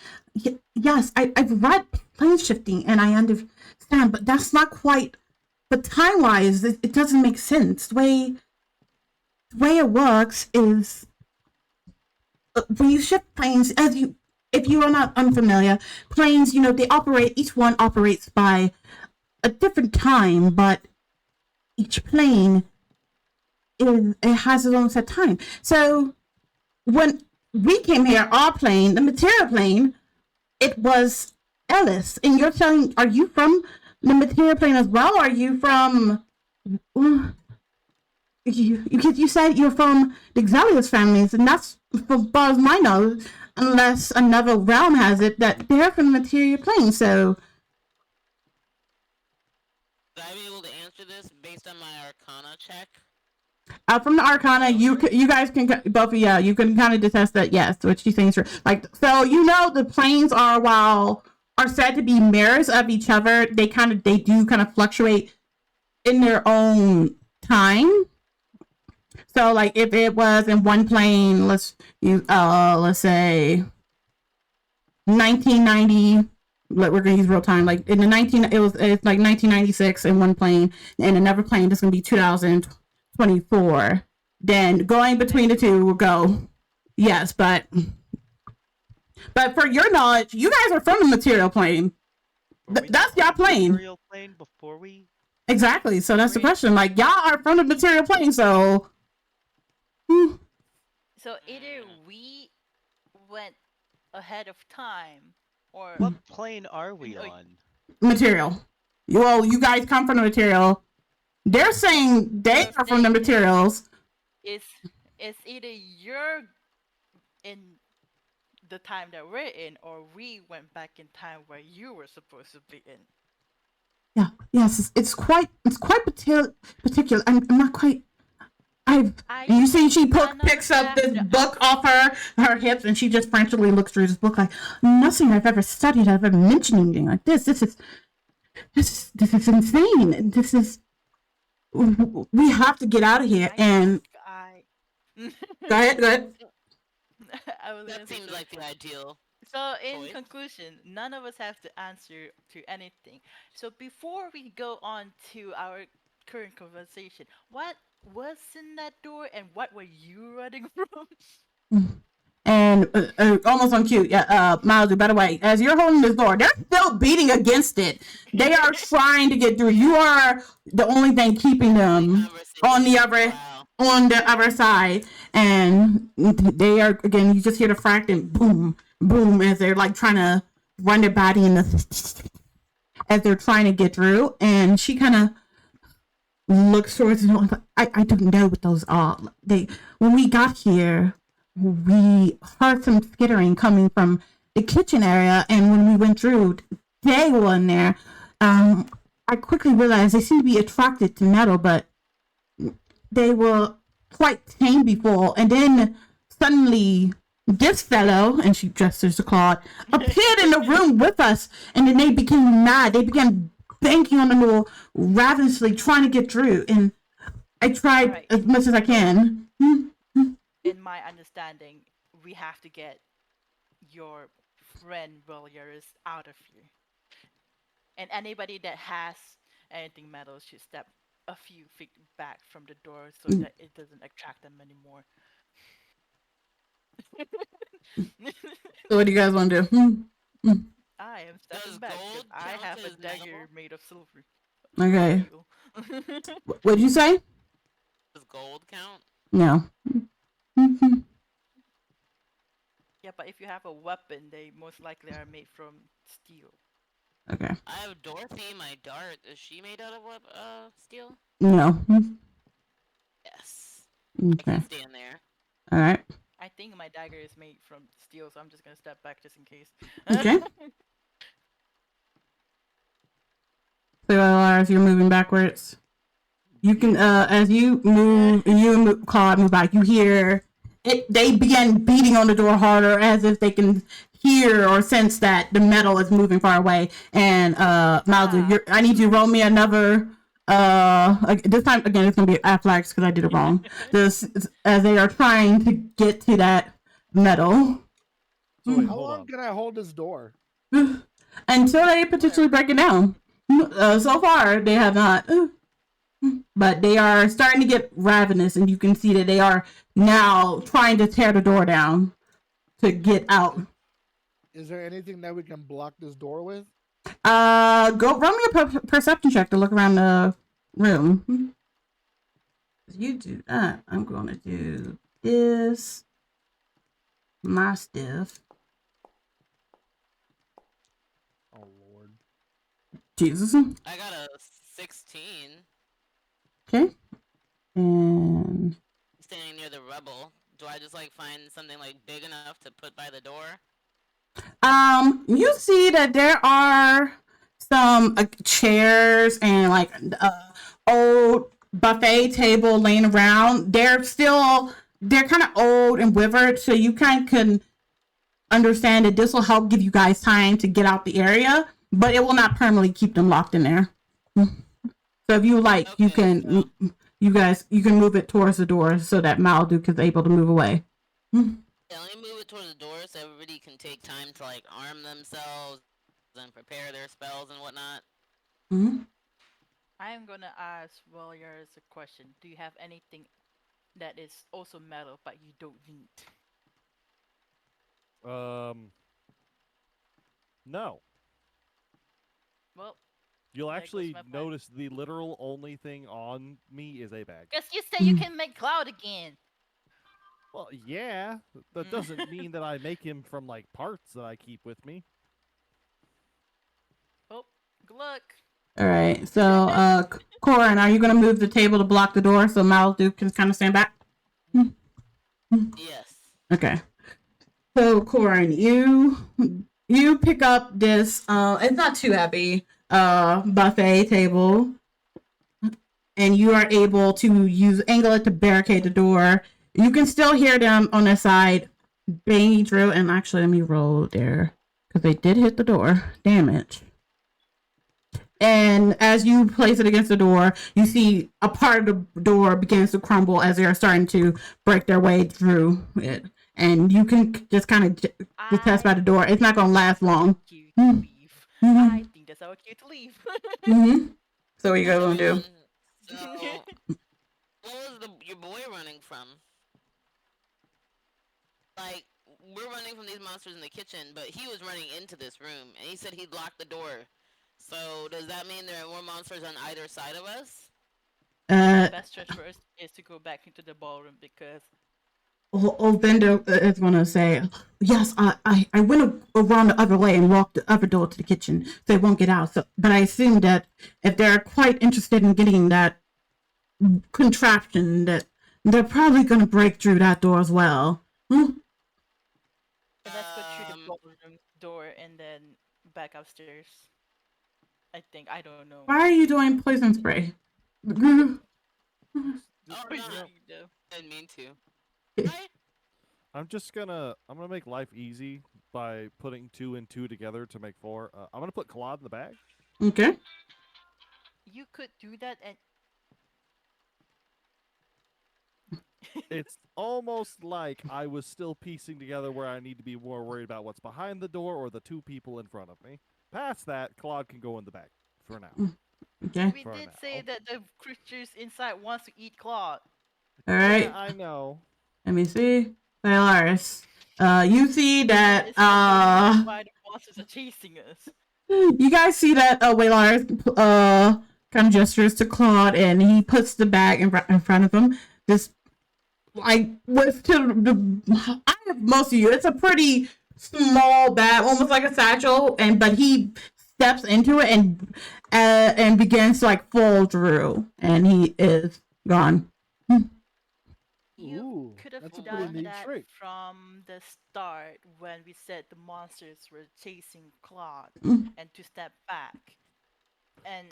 yes, I've read plane shifting and I understand, but that's not quite. But time wise, it doesn't make sense. The way it works is when you shift planes, if you are not unfamiliar, planes, they operate. Each one operates by a different time, but each plane it has its own set time. So when we came here, our plane, the material plane, it was Ellis. And you're telling, are you from the material plane as well? Or are you from? You said you're from the Xelius families, and that's as far as my knowledge, unless another realm has it that they're from the material plane. So. Would I be able to answer this based on my Arcana check? From the Arcana, you guys can both, yeah, you can kind of detest that, yes, what she's saying is true. Like, so the planes are said to be mirrors of each other. They do kind of fluctuate in their own time. So like if it was in one plane, let's say 1990. We're gonna use real time. Like in the it's like 1996 in one plane, and another plane that's gonna be 2024. Then going between the two will go. Yes, but for your knowledge, you guys are from the material plane. That's y'all plane. Material plane before we. Exactly. So that's the question. Like y'all are from the material plane, so. So either we went ahead of time, or What plane are we on? Material. Well, you guys come from the material. They're saying they are from the materials. it's either you're in the time that we're in, or we went back in time where you were supposed to be in. Yeah. Yes. It's quite particular. I'm not quite. You see, she picks up this book off her hips, and she just frantically looks through this book like nothing I've ever studied, I've ever mentioned anything like this. This is insane. We have to get out of here. And go ahead. That seems like the ideal. So in choice. conclusion, none of us have to answer to anything. So before we go on to our current conversation, what was in that door, and what were you running from? And almost on cue, Miles, by the way, as you're holding this door, they're still beating against it. They are trying to get through. You are the only thing keeping them on the other side, and they are, again, you just hear the fract and boom, boom, as they're like trying to run their body in the as they're trying to get through. And she kind of looks towards the I don't know what those are. When we got here, we heard some skittering coming from the kitchen area, and when we went through, they were in there. I quickly realized they seem to be attracted to metal, but they were quite tame before, and then suddenly this fellow, and she gestures to Claude, appeared in the room with us, and then they became mad. They began banging on the door, ravenously trying to get through, and I tried as much as I can. In my understanding, we have to get your friend Welyaris out of here. And anybody that has anything metal should step a few feet back from the door so that it doesn't attract them anymore. So what do you guys want to do? I am stepping back because I have a dagger made of silver. Okay. What did you say? Does gold count? No. Yeah, but if you have a weapon, they most likely are made from steel. Okay. I have Dorothy, my dart. Is she made out of steel? No. Yes. Okay. I can stand there. All right. I think my dagger is made from steel, so I'm just gonna step back just in case. Okay. So as you're moving backwards, you can as you and Claude move back, you hear it. They begin beating on the door harder, as if they can hear or sense that the metal is moving far away. And Miles, I need you to roll me another. This time again, it's gonna be athletics because I did it wrong. This as they are trying to get to that metal. So wait, How hold long on. can I hold this door? Until they potentially break it down. So far, they have not. But they are starting to get ravenous, and you can see that they are now trying to tear the door down to get out. Is there anything that we can block this door with? Go run me a perception check to look around the room. You do that. I'm going to do this. My stuff. Oh Lord. Jesus. I got a 16. Okay. And Standing near the rubble. Do I just like find something like big enough to put by the door? you see that there are some chairs and like old buffet table laying around. They're kind of old and withered, so you kind of can understand that this will help give you guys time to get out the area, but it will not permanently keep them locked in there. So if you like, you can you can move it towards the door so that Maludark is able to move away. Yeah, let me move it towards the door so everybody can take time to like arm themselves and prepare their spells and whatnot. Mm-hmm. I am gonna ask Welyaris a question. Do you have anything that is also metal but you don't need? No. Well, You'll there goes actually my plan. notice the literal only thing on me is a bag. Guess you say you can make Cloud again. Well, yeah, that doesn't mean that I make him from like parts that I keep with me. Oh, good luck. All right. So, Corin, are you gonna move the table to block the door so Maludark can kind of stand back? Yes. Okay. So, Corin, you pick up this. It's not too heavy. Buffet table, and you are able to angle it to barricade the door. You can still hear them on the side banging through. And actually, let me roll there because they did hit the door. Damage. And as you place it against the door, you see a part of the door begins to crumble as they are starting to break their way through it. And you can just kind of detest by the door. It's not going to last long. Cute to leave. I think that's our cue to leave. So what you guys going to do? So, what was your boy running from? Like, we're running from these monsters in the kitchen, but he was running into this room, and he said he'd lock the door. So, does that mean there are more monsters on either side of us? The best stretch for us is to go back into the ballroom because... Vendo is going to say, yes, I went around the other way and walked the other door to the kitchen so they won't get out. So, but I assume that if they're quite interested in getting that contraption, that they're probably going to break through that door as well. Let's go through the ballroom door and then back upstairs. I think. I don't know. Why are you doing poison spray? Oh, no. Didn't mean to. I'm gonna make life easy by putting 2 and 2 together to make 4. I'm gonna put Claude in the bag. Okay. You could do that and... It's almost like I was still piecing together where I need to be more worried about what's behind the door or the 2 people in front of me. Past that, Claude can go in the bag for now. Okay. We did say that the creatures inside wants to eat Claude. All right. Yeah, I know. Let me see. Welyaris. You see that It's not why the monsters are chasing us. you guys see that Welyaris kind of gestures to Claude and he puts the bag in front of him. Just like with I have most of you. It's a pretty small bag, almost like a satchel, but he steps into it and begins to like fall through, and he is gone. You could have that's a pretty done neat that trick. from the start when we said the monsters were chasing Claude and to step back. And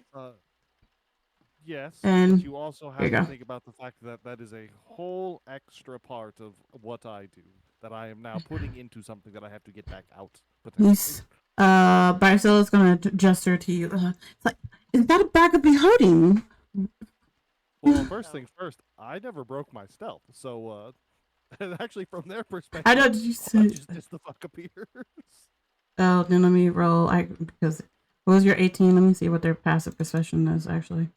Yes, And but you also there you have to go. think about the fact that that is a whole extra part of what I do that I am now putting into something that I have to get back out. He's Barcelo's gonna gesture to you. It's like, is that a bag of beholding? Well, first things first, I never broke my stealth, so actually from their perspective, I know. Did you say? just the fuck appears. Oh, then let me roll. Because what was your 18? Let me see what their passive perception is actually.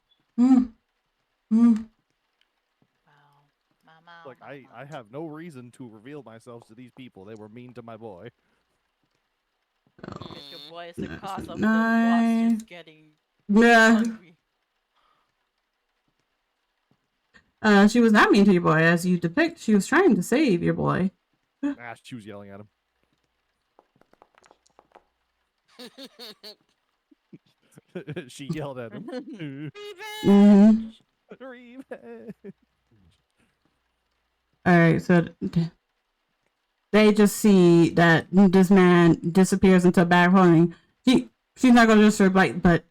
Look, I have no reason to reveal myself to these people. They were mean to my boy. because your boy is the cause of the 9. monsters getting Yeah. hungry. She was not mean to your boy, as you depict. She was trying to save your boy. She was yelling at him. She yelled at him. Mm-hmm. Revenge. All right, so they just see that this man disappears into a bag of holding. She's not gonna just like, but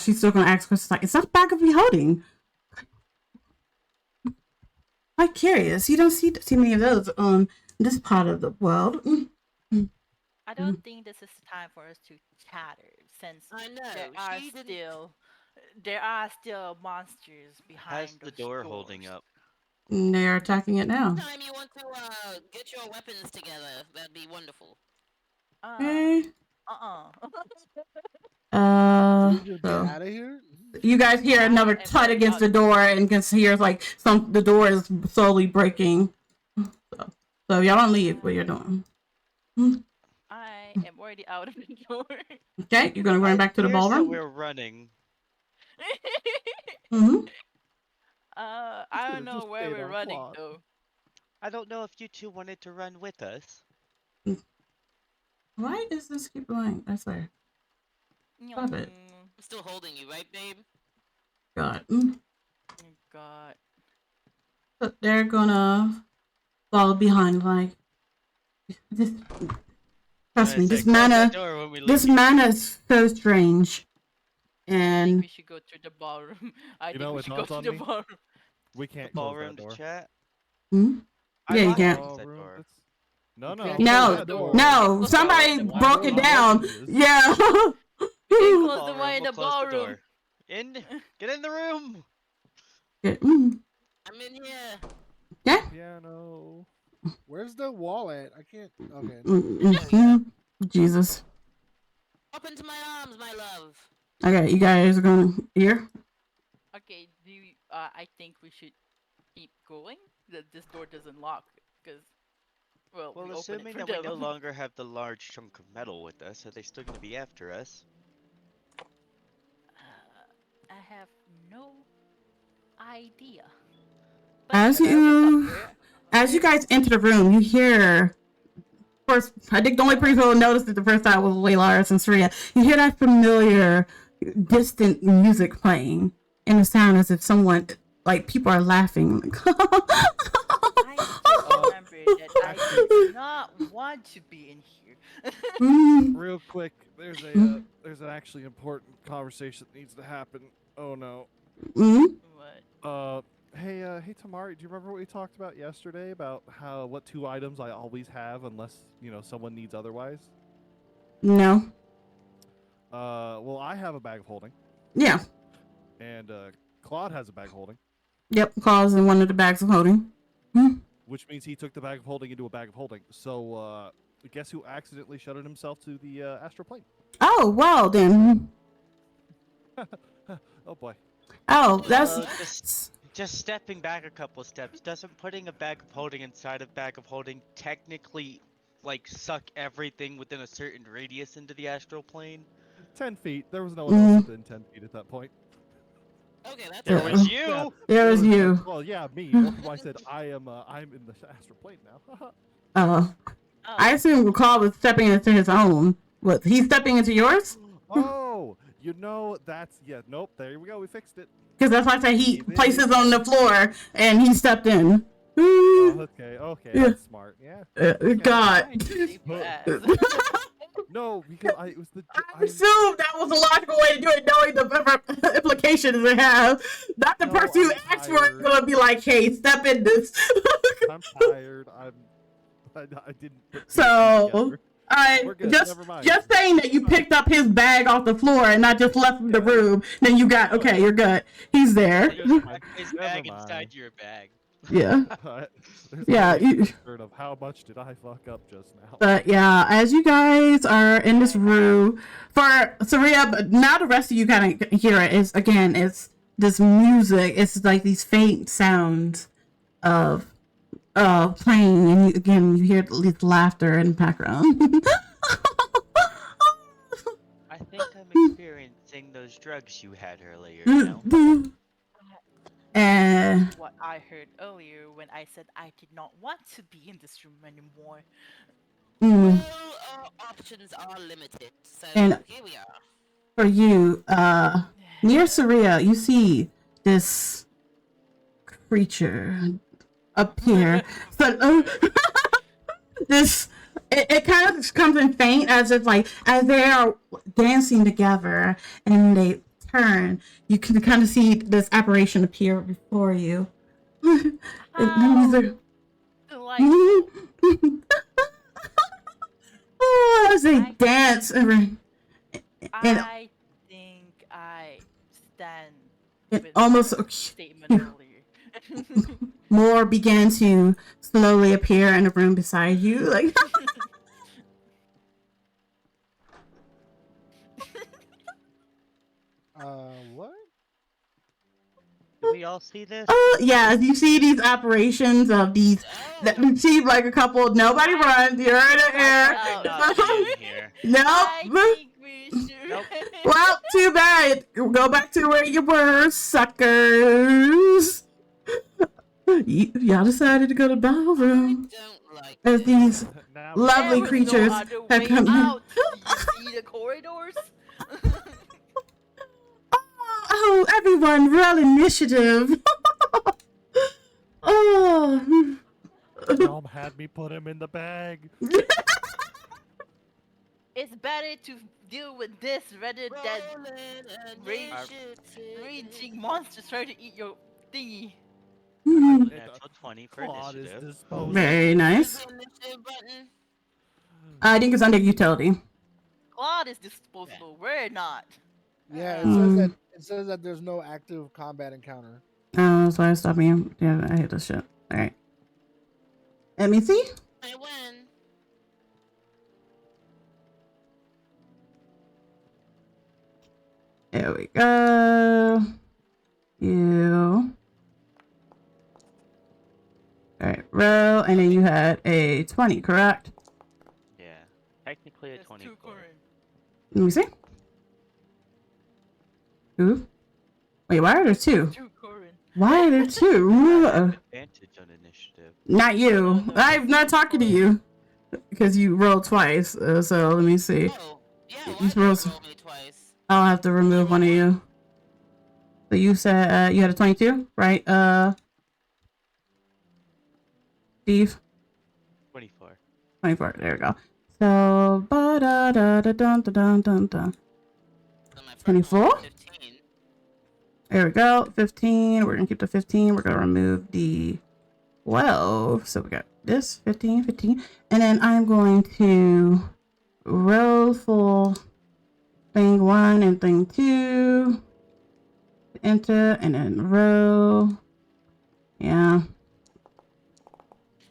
she's still gonna ask questions like, "Is that a bag of beholding?" I'm curious. You don't see many of those on this part of the world. I don't think this is the time for us to chatter since I know. there are She didn't- still there are still monsters behind How's the those door doors. holding up? They're attacking it now. Time you want to get your weapons together, that'd be wonderful. Okay. Uh-uh. We just get So out of here. you guys hear another I am tut already against out. the door, and can hear like the door is slowly breaking. So y'all don't leave what you're doing. I am already out of the door. Okay, you're gonna run back to the Here's that ballroom. we're running. Mm-hmm. I could've don't know just where stayed we're on running plot. though. I don't know if you two wanted to run with us. Why does this keep going? I swear. Stop it. I'm still holding you, right, babe? God. Oh God. So they're gonna follow behind, like this. Trust me, this Close that mana. door when we This leave. mana is so strange. I think And we should go to the ballroom. I You think know we what should go dawns to on the me? ballroom. We The can't close ballroom that to door. chat. hmm? I Yeah, you locked can't. that door. Ballroom, no, You no. can't No, close that door. no, Close the door somebody in the My broke door it not down. open is. Yeah. We can The close the ballroom, way in we'll the close the ballroom. door. Get in the room. I'm in here. Yeah. Piano. Where's the wall at? I can't. Okay. Jesus. Up into my arms, my love. Okay, you guys are going here. Okay, I think we should keep going. That this door doesn't lock because, well, we Well, open it assuming for that we them. no longer have the large chunk of metal with us, are they still going to be after us? I have no idea. As yeah, you guys enter the room, you hear. First, I think the only people who noticed it the first time was Welyaris and Saria. You hear that familiar, distant music playing, and it sounds as if someone, like, people are laughing. I just remembered that I do not want to be in here. Real quick, there's an actually important conversation that needs to happen. Oh no. What? Hey Tamari, do you remember what we talked about yesterday about what 2 items I always have unless, someone needs otherwise? No. Well, I have a bag of holding. Yeah. And Claude has a bag of holding. Yep, Claude's in one of the bags of holding. Which means he took the bag of holding into a bag of holding. So, guess who accidentally shuttered himself to the astral plane? Oh, well then. Oh boy. Oh, Although, that's just stepping back a couple steps, doesn't putting a bag of holding inside a bag of holding technically, like, suck everything within a certain radius into the astral plane? 10 feet. There was no one else within 10 feet at that point. Okay, that's There fine. was you. Yeah, there was you. Well, yeah, me. I said I'm in the astral plane now. Oh. I assume Claude was stepping into his own. What? He's stepping into yours? Oh, nope. There we go. We fixed it. Because that's why I said he places on the floor and he stepped in. Oh, okay, Yeah. that's smart. Yeah. God. No, because it was the. I assumed that was a logical way to do it, knowing the implications it have. Not the No, person who I'm asked for it tired. gonna be like, "Hey, step in this." I'm tired. I didn't. Put two So, together. I Good, just never mind. saying that you picked up his bag off the floor and not just left the room. Then you got okay. You're good. He's there. You just his Never bag mind. inside your bag. Yeah. There's Yeah, always you- the concern of how much did I fuck up just now? But yeah, as you guys are in this room, for Saria, but now the rest of you kind of hear it. Is again, it's this music. It's like these faint sounds of playing, and you hear this laughter in the background. I think I'm experiencing those drugs you had earlier now. And What I heard earlier when I said I did not want to be in this room anymore. Well, our options are limited, so And- here we are. for you, near Saria, you see this creature appear. So this it kind of comes in faint, as if like as they are dancing together and they turn, you can kind of see this apparition appear before you. Delightful. Oh, as they dance and I think I stand It with almost my statement earlier. more began to slowly appear in the room beside you. Like, What? Do we all see this? yeah, you see these operations of these. That Oh, you see like a couple. Nobody runs. You're in the air. Oh, Not be in here. I Nope. think we should. Nope. Well, too bad. Go back to where you were, suckers. Y'all decided to go to the I ballroom don't like as this. these Now lovely There was creatures no other have way come in. out. Do you see the corridors? Oh, everyone, roll initiative. Oh. Dom had me put him in the bag. It's better to deal with this rather than Rolling rage- initiative. raging monsters trying to eat your thingy. Natural 20 for Claude is initiative. disposable. Very nice. Where's the initiative button? I think it's under utility. Claude is disposable. We're not. Yeah, Mm. it says that there's no active combat encounter. Oh, that's why I stopped me. Yeah, I hate this shit. Alright. Let me see. I win. There we go. You. Alright, roll, and then you had a 20, correct? Yeah. Technically a There's 24. two Corin. Let me see. Ooh. Wait, why are there two? Two Corin. Why are there two? Advantage on initiative. Not you. No. I'm not talking to you. Because you rolled twice. So let me see. Oh, yeah, You why did you rolls- roll me twice? I'll have to remove one of you. So you said you had a 22, right? Steve? 24. 24. There we go. So, ba-da-da-da-dun-dun-dun-dun. So my first 24? roll was 15. There we go. 15. We're going to keep the 15. We're going to remove the 12. So we got this 15, 15. And then I'm going to roll for thing 1 and thing 2. Enter and then roll. Yeah.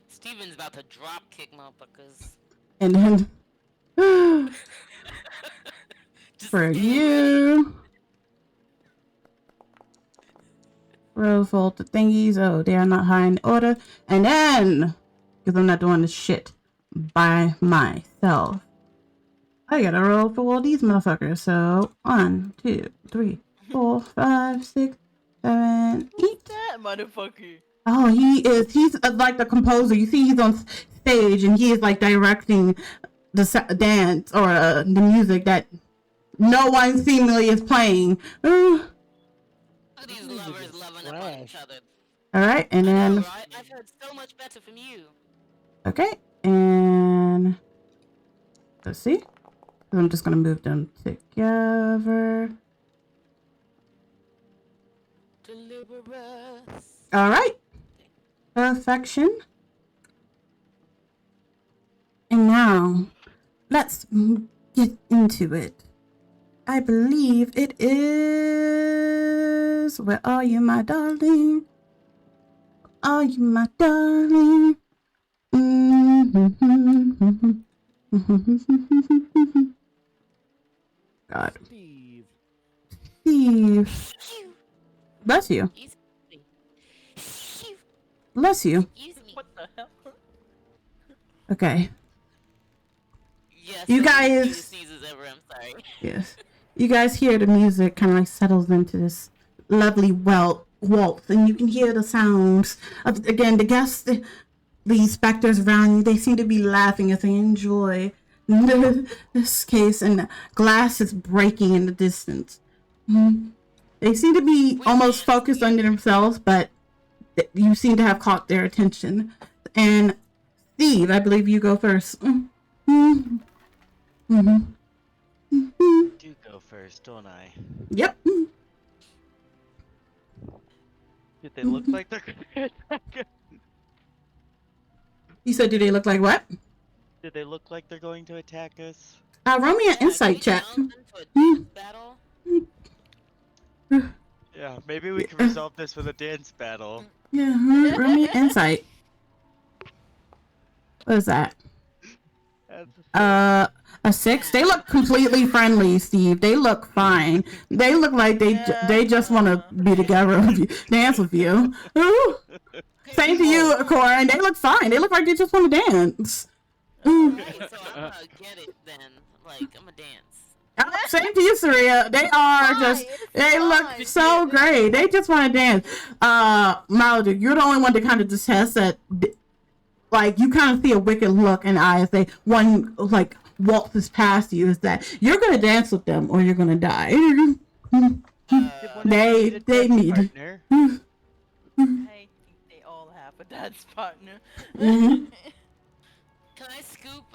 Steven's about to drop kick motherfuckers. And then Just for get you. Roll for the thingies. Oh, they are not high in order. And then, because I'm not doing this shit by myself, I gotta roll for all these motherfuckers. So 1, 2, 3, 4, 5, 6, 7, 8. That motherfucker. Oh, he's like the composer. You see, he's on stage and he is like directing the dance or the music that no one seemingly is playing. Look at these Music lovers is loving up on each trash. other. All right, and I know, then right? I've heard so much better from you. okay, and let's see. I'm just gonna move them together. Deliver us. All right, perfection. And now, let's get into it. I believe it is. Where are you, my darling? Are you, my darling? God. Steve. Steve. Bless you. Excuse me. Bless you. Excuse me. What the hell? Okay. Yes. You that's the guys- cutest sneezes ever. I'm sorry. Yes. You guys hear the music kind of like settles into this lovely waltz, and you can hear the sounds of, again, the guests, the specters around you. They seem to be laughing as they enjoy this case, and glass is breaking in the distance. They seem to be almost focused on themselves, but you seem to have caught their attention. And Steve, I believe you go first. Do go first, don't I? Yep. Did they look like they're gonna attack us? You said, do they look like what? Did they look like they're going to attack us? Roll me an Yeah, insight can we check. challenge them to a dance battle? Yeah, maybe we can resolve this with a dance battle. Yeah, roll me insight. What is that? That's A 6. They look completely friendly, Steve. They look fine. They look like they just want to be together with you, dance with you. Ooh. Same to you, Corin. They look fine. They look like they just want to dance. Ooh. Right, so I'm gonna get it then. Like, I'm gonna dance. Same to you, Saria. They are they look so great. They just want to dance. Maludark, you're the only one to kind of detest that. Like, you kind of see a wicked look in the eye as one like waltzes past you. Is that you're gonna dance with them or you're gonna die? They need. partner. I think they all have a dance partner. Mhm. Can I scoop,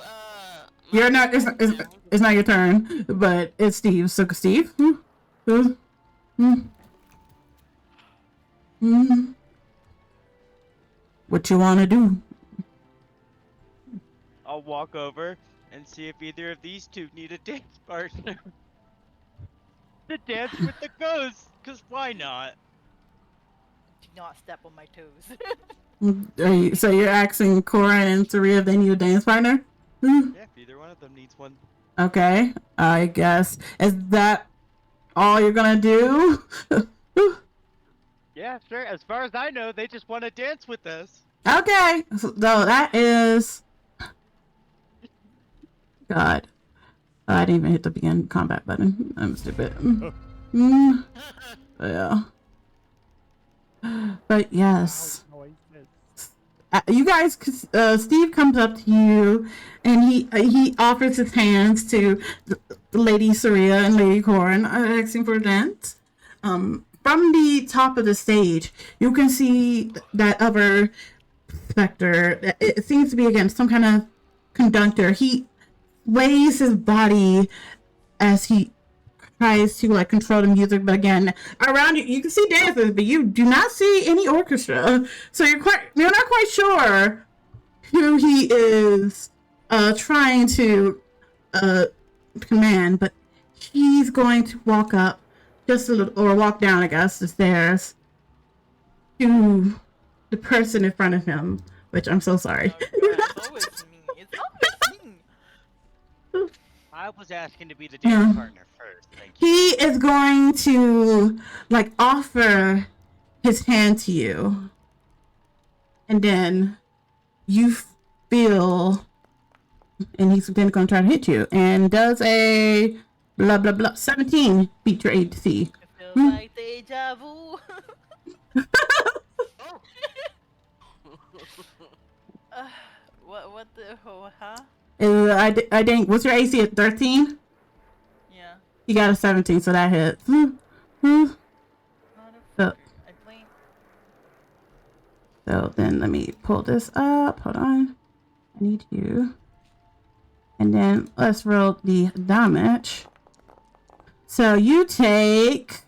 You're not. It's not your turn, but it's Steve. So Steve. What you wanna do? I'll walk over and see if either of these two need a dance partner. To dance with the ghosts, cause why not? Do not step on my toes. So you're asking Corin and Saria if they need a dance partner? Yeah, if either one of them needs one. Okay, I guess. Is that all you're gonna do? Yeah, sure. As far as I know, they just want to dance with us. Okay, so that is... God. I didn't even hit the begin combat button. I'm stupid. Yeah. But yes. You guys, Steve comes up to you, and he offers his hands to Lady Saria and Lady Corin, asking for a dance. From the top of the stage, you can see that other specter. It seems to be again some kind of conductor. He weighs his body as he tries to like control the music, but again, around you can see dancers, but you do not see any orchestra. So you're not quite sure who he is trying to command, but he's going to walk up just a little, or walk down, I guess, the stairs to the person in front of him, which I'm so sorry. It's always me. It's always me. I was asking to be the dance partner first. Thank you. He is going to like offer his hand to you, and then you feel, and he's then going to try to hit you, and does a blah blah blah 17 beat your AC. It feels like deja vu. What the huh? I think what's your AC at 13? Yeah. You got a 17, so that hits. Not a So, I blame. so then let me pull this up. Hold on. I need you. And then let's roll the damage. So you take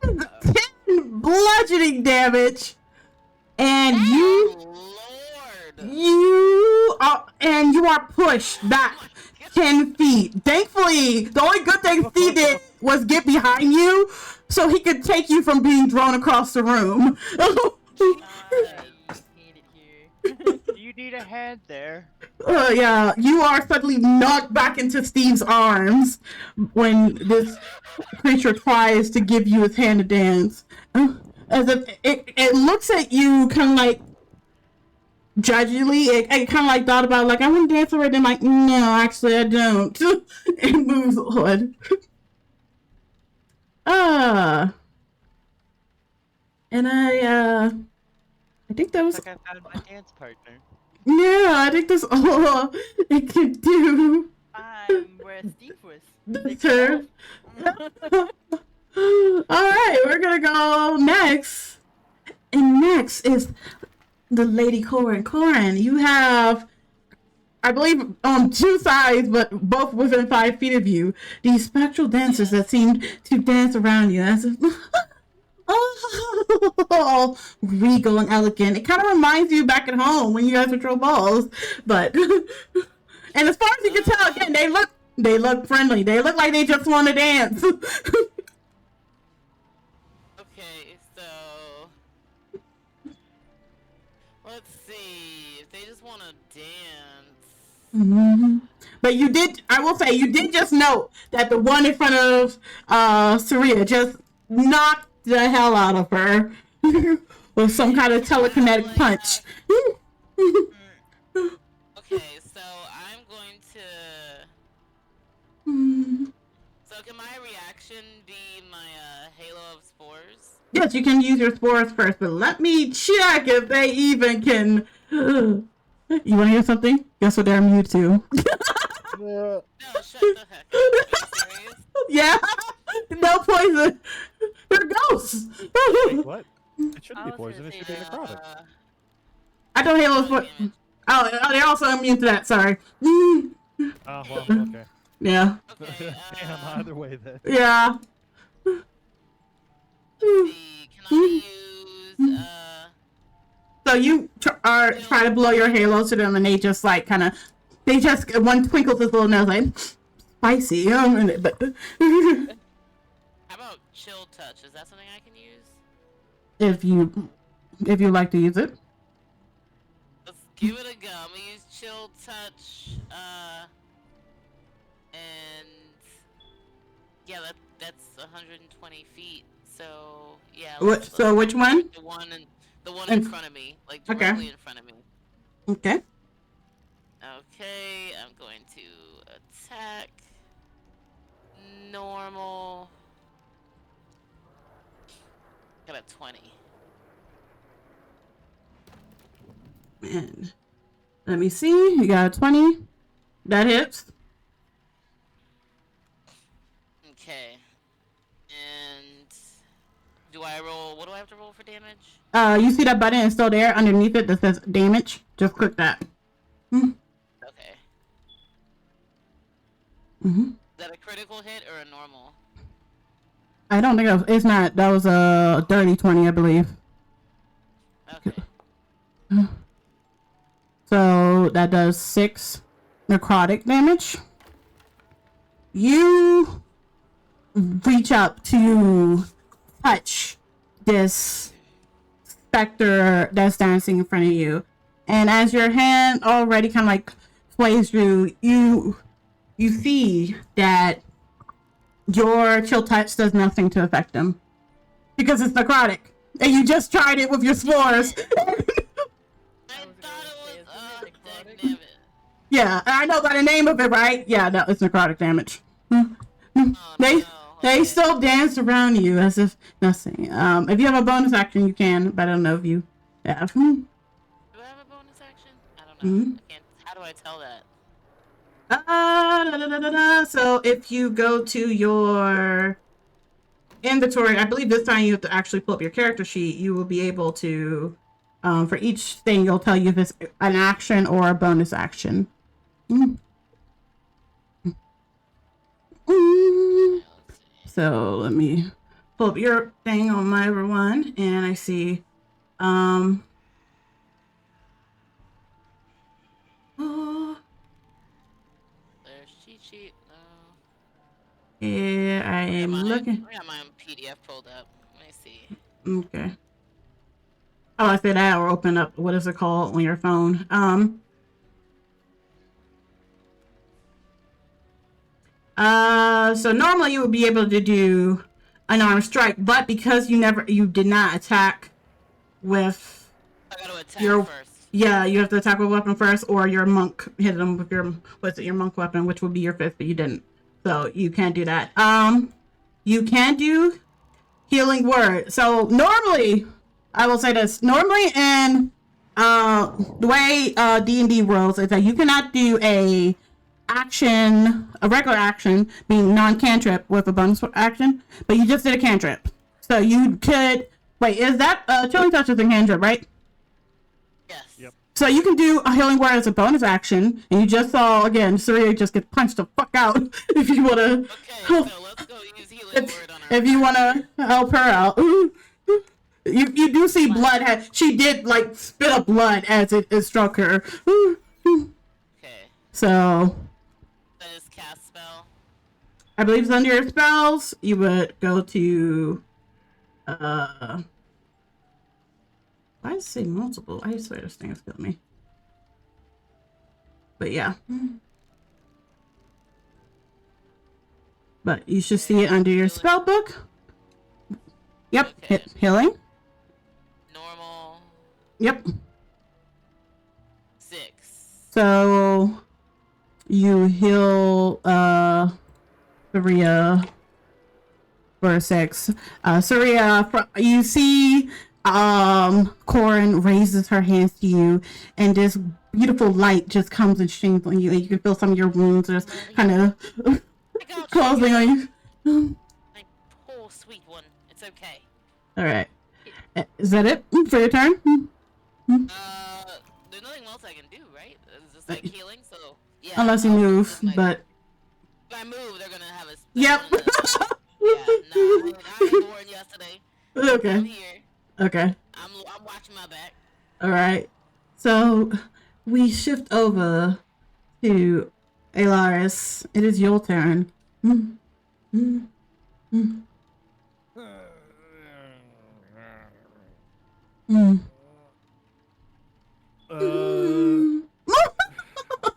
10 bludgeoning damage, and you are pushed back 10 feet. Thankfully, the only good thing Steve did was get behind you so he could take you from being thrown across the room. I hate it here. Do you need a hand there? Yeah, you are suddenly knocked back into Steve's arms when this creature tries to give you his hand to dance. As if it looks at you kind of like judgingly. It kind of like thought about like, I want to dance already. Then like, no, actually I don't. And moves on. And I think that was... Looks like I found my dance partner. Yeah, I think that's all it can do. I'm where Steve was. This turn. Alright, we're gonna go next. And next is the Lady Corin. Corin, you have, I believe, on two sides, but both within 5 feet of you, these spectral dancers that seem to dance around you. As if, oh, regal and elegant. It kind of reminds you back at home when you guys would throw balls. But, and as far as you can tell, again, they look friendly. They look like they just want to dance. let's see. If they just want to dance. Mm-hmm. But you did, I will say, you did just note that the one in front of Saria just knocked the hell out of her with some kind of telekinetic punch. Okay, so I'm going to. So can my reaction be my halo of spores? Yes, you can use your spores first, but let me check if they even can. You want to hear something? Guess what they're immune to? Yeah. No, shut the heck up. Are you serious? Yeah, no poison. They're ghosts. Wait, what? It shouldn't be I was poison. gonna It should say be necrotic. I don't halo Psychic spores. damage. Oh, they're also immune to that. Sorry. Oh, well, okay. Yeah. Okay, Damn, either way then. Yeah. let's see. Can I use, So you try to blow your halo to them, and they just like kind of, one twinkles his little nose like spicy, but how about chill touch? Is that something I can use? if you like to use it. Let's give it a go. I'm gonna use chill touch, and yeah, that's 120 feet. So yeah. let's Which one? The one in front of me, like directly in front of me. Okay. Okay, I'm going to attack. Normal. Got a 20. And let me see. You got a 20. That hits. Okay. And do I roll? What do I have to roll for damage? You see that button is still there underneath it that says damage? Just click that. Okay. Mm-hmm. Is that a critical hit or a normal? I don't think it's not. That was a dirty 20, I believe. Okay. So that does 6 necrotic damage. You reach up to touch this specter that's dancing in front of you, and as your hand already kind of like sways through, you see that your chill touch does nothing to affect them because it's necrotic, and you just tried it with your spores. I thought it was. Dang it. Yeah, I know by the name of it, right? Yeah, no, it's necrotic damage. Oh, They no. they Okay. still dance around you as if nothing. If you have a bonus action, you can, but I don't know if you have. Do I have a bonus action? I don't know. I can't. How do I tell that? So if you go to your inventory, I believe this time you have to actually pull up your character sheet. You will be able to, for each thing, it'll tell you if it's an action or a bonus action. So let me pull up your thing on my one, and I see, oh, There's cheat sheet. No. yeah, I am looking. I got my PDF pulled up. Let me see. Okay. Oh, I said that, or open up, what is it called on your phone? So normally you would be able to do an armed strike, but because you did not attack with I gotta attack your, first. yeah, you have to attack with a weapon first, or your monk hit them with your, your monk weapon, which would be your fist, but you didn't. So you can't do that. You can do healing word. So normally, I will say this, normally in the way D&D rolls is that you cannot do a regular action, being non-cantrip with a bonus action, but you just did a cantrip. So you could, wait, is that, Chilling Touch is a cantrip, right? Yes. Yep. So you can do a healing word as a bonus action, and you just saw, again, Saria just get punched the fuck out if you want to. Okay, so let's go use healing word on her. If you want to help her out. You do see blood. She did, like, spit up blood as it struck her. Okay. So, That is cast spell. I believe it's under your spells. You would go to, Why does it say multiple? I swear this thing is killing me. But yeah. But you should see it under your spell book. Yep, Okay. healing. Normal. Yep. 6. So you heal Saria for 6. Saria, you see Corin raises her hands to you, and this beautiful light just comes and shines on you, and you can feel some of your wounds just kind of I got closing on you. My poor sweet one. It's okay. All right. Is that it for your turn? There's nothing else I can do, right? It's just like healing, so yeah. Unless you I'll move, just, like, but if I move, they're gonna have a. yep. Yeah, no, I ain't born yesterday. I'm Okay. here. Okay. I'm watching my back. All right. So we shift over to Welyaris. It is your turn.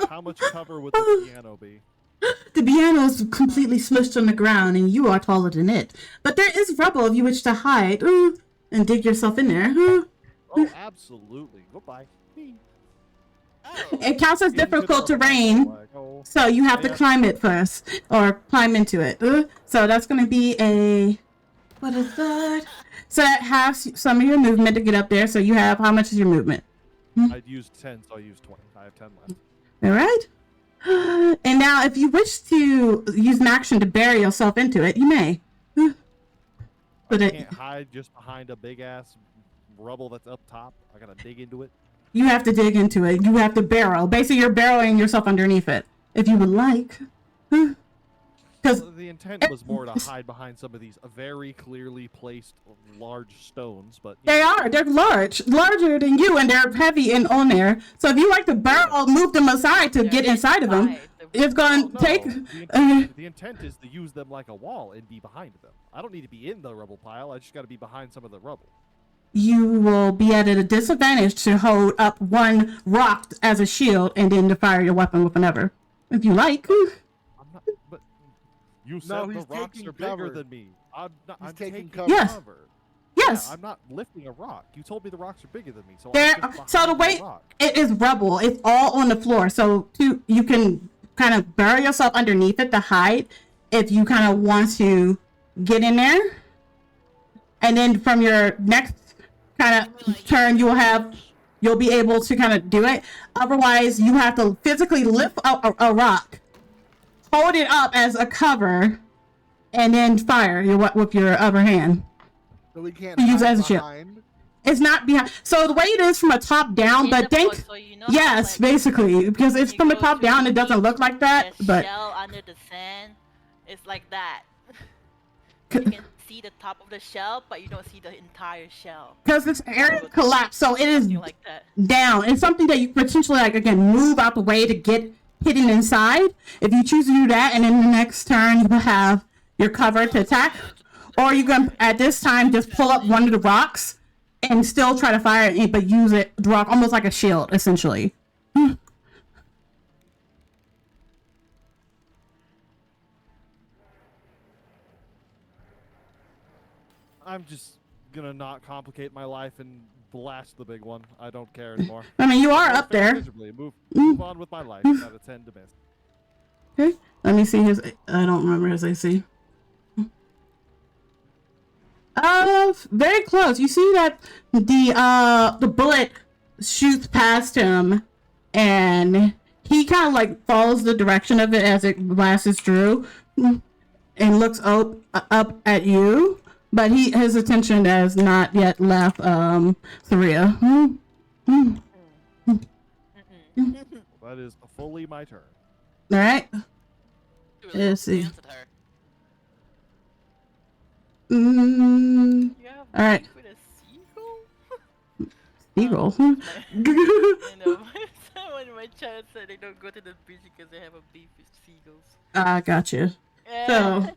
How much cover would the piano be? The piano is completely smushed on the ground, and you are taller than it. But there is rubble if you wish to hide and dig yourself in there. Oh, absolutely. Goodbye. Oh. It counts as Into the difficult rubble, terrain, like, oh. so you have to Yeah. climb it first, or climb into it. So that's going to be a... What is that? So that has some of your movement to get up there. So you have... How much is your movement? I'd use 10, so I'll use 20. I have 10 left. All right. And now, if you wish to use an action to bury yourself into it, you may. But I can't hide just behind a big-ass rubble that's up top. I gotta dig into it. you have to dig into it. You have to burrow. Basically, you're burrowing yourself underneath it. If you would like. Because Well, the intent was more to hide behind some of these very clearly placed large stones, but... you they know, are. They're large. Larger than you, and they're heavy and on there. So if you like to burrow, move them aside to get inside of them. It's going to no, take... the intent is to use them like a wall and be behind them. I don't need to be in the rubble pile. I just got to be behind some of the rubble. You will be at a disadvantage to hold up one rock as a shield and then to fire your weapon with another. If you like. I'm not... But you said he's the rocks taking are bigger cover. than me. I'm taking taking cover. Yes. cover. Yes. Yeah, I'm not lifting a rock. You told me the rocks are bigger than me, so There, I'm just so the behind way rock. it is rubble, it's all on the floor. So you can kind of bury yourself underneath it to hide if you kind of want to get in there. And then from your next kind of turn, you'll be able to kind of do it. Otherwise, you have to physically lift a rock, hold it up as a cover, and then fire with your other hand. So we can't Use hide as a shield. behind. It's not behind. So the way it is from a top down, but think, So you know how, yes, like, basically, because it's you from a go top to down, the it doesn't beach, look like that, the but shell under the sand, it's like that. You can see the top of the shell, but you don't see the entire shell. because this area collapsed, so it is Something like that. down. It's something that you potentially, like, again, move out the way to get hidden inside. If you choose to do that, and then the next turn you will have your cover to attack, or you can at this time just pull up one of the rocks and still try to fire it, but use the rock almost like a shield, essentially. I'm just gonna not complicate my life and blast the big one. I don't care anymore. I mean, you are Move up there. miserably. Move on with my life. Got a 10 to miss. Okay, let me see his. I don't remember his AC. Very close. You see that the bullet shoots past him, and he kind of like follows the direction of it as it blasts through, and looks up at you. But his attention has not yet left Saria. That is fully my turn. All right. Let's see. dance at her. Mm, You have all right. beef with a seagull? Eagle. I know. Someone in my chat said they don't go to the beach because they have a beef with seagulls. I gotcha. Yeah. So,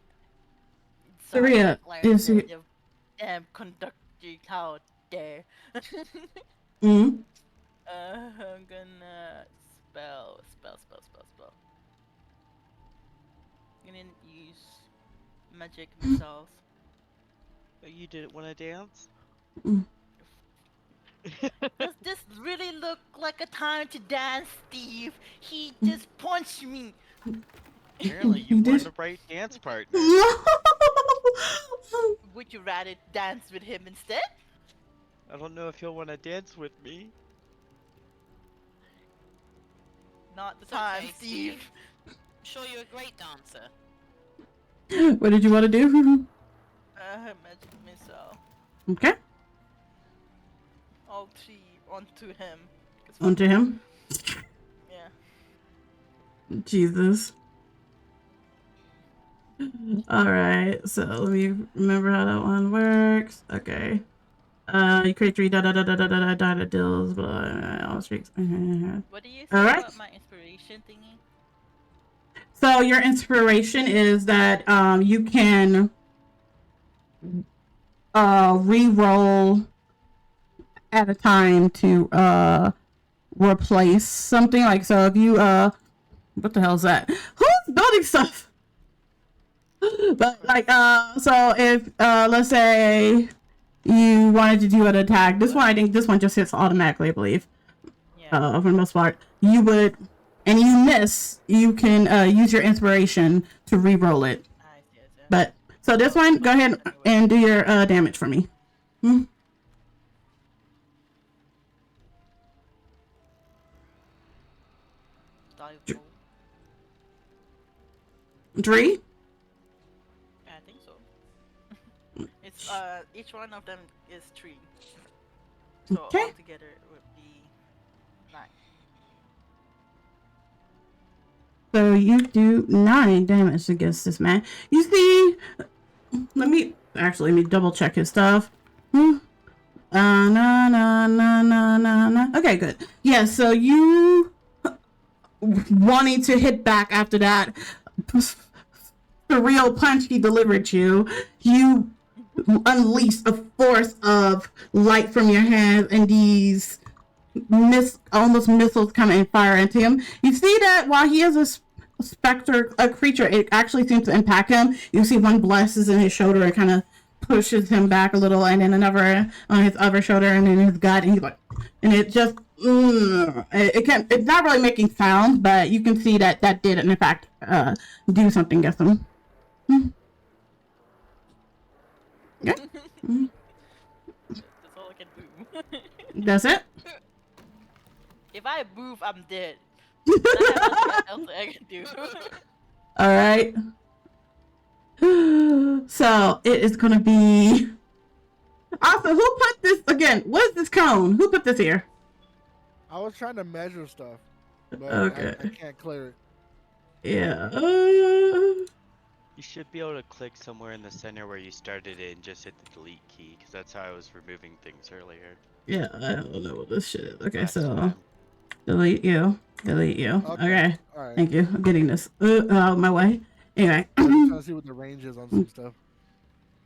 Saria, is it- conducting how there. Mm-hmm. I'm gonna spell. I'm gonna use magic missiles. Oh, you didn't want to dance? Does this really look like a time to dance, Steve? He just punched me. Apparently, You you did? weren't the right dance partner. Would you rather dance with him instead? I don't know if you'll want to dance with me. Not the It's time, okay, Steve. I'm sure you're a great dancer. What did you want to do? Magic missile. Okay. All three onto him. 'Cause Onto him. Yeah. Jesus. Alright, so let me remember how that one works. Okay. You create 3 deals, all streaks. What do you say Alright. about my inspiration thingy? So your inspiration is that you can re-roll at a time to replace something. Like, so if you what the hell is that? Who's building stuff? But like so if let's say you wanted to do an attack, this one, I think this one just hits automatically, I believe. Yeah. For the most part, you would, and you miss, you can use your inspiration to re-roll it. Nice, yes, yeah. But so this one, go ahead and do your damage for me. Dive roll. 3. I think so. It's each one of them is 3. So Okay. altogether it would be 9. So you do 9 damage against this man. You see, let me double check his stuff. Okay, good. Yeah, so you wanting to hit back after that the real punch he delivered you, you unleash a force of light from your hands, and these almost missiles come and fire into him. You see that while he is a creature, it actually seems to impact him. You see one blasts in his shoulder and kind of pushes him back a little, and then another on his other shoulder, and then his gut, and he's like, and it just it's not really making sounds, but you can see that did in fact do something against him. Yeah. That's all I can do. That's it. If I move, I'm dead. I have nothing else I can do. All right. So it is gonna be. Also, who put this again? What is this cone? Who put this here? I was trying to measure stuff, but Okay. I can't clear it. Yeah. You should be able to click somewhere in the center where you started it and just hit the delete key, because that's how I was removing things earlier. Yeah, I don't know what this shit is. Okay, last so time. delete you. Okay. All right. Thank you. I'm getting this out of my way. Anyway. I'm trying to see what the range is on some stuff.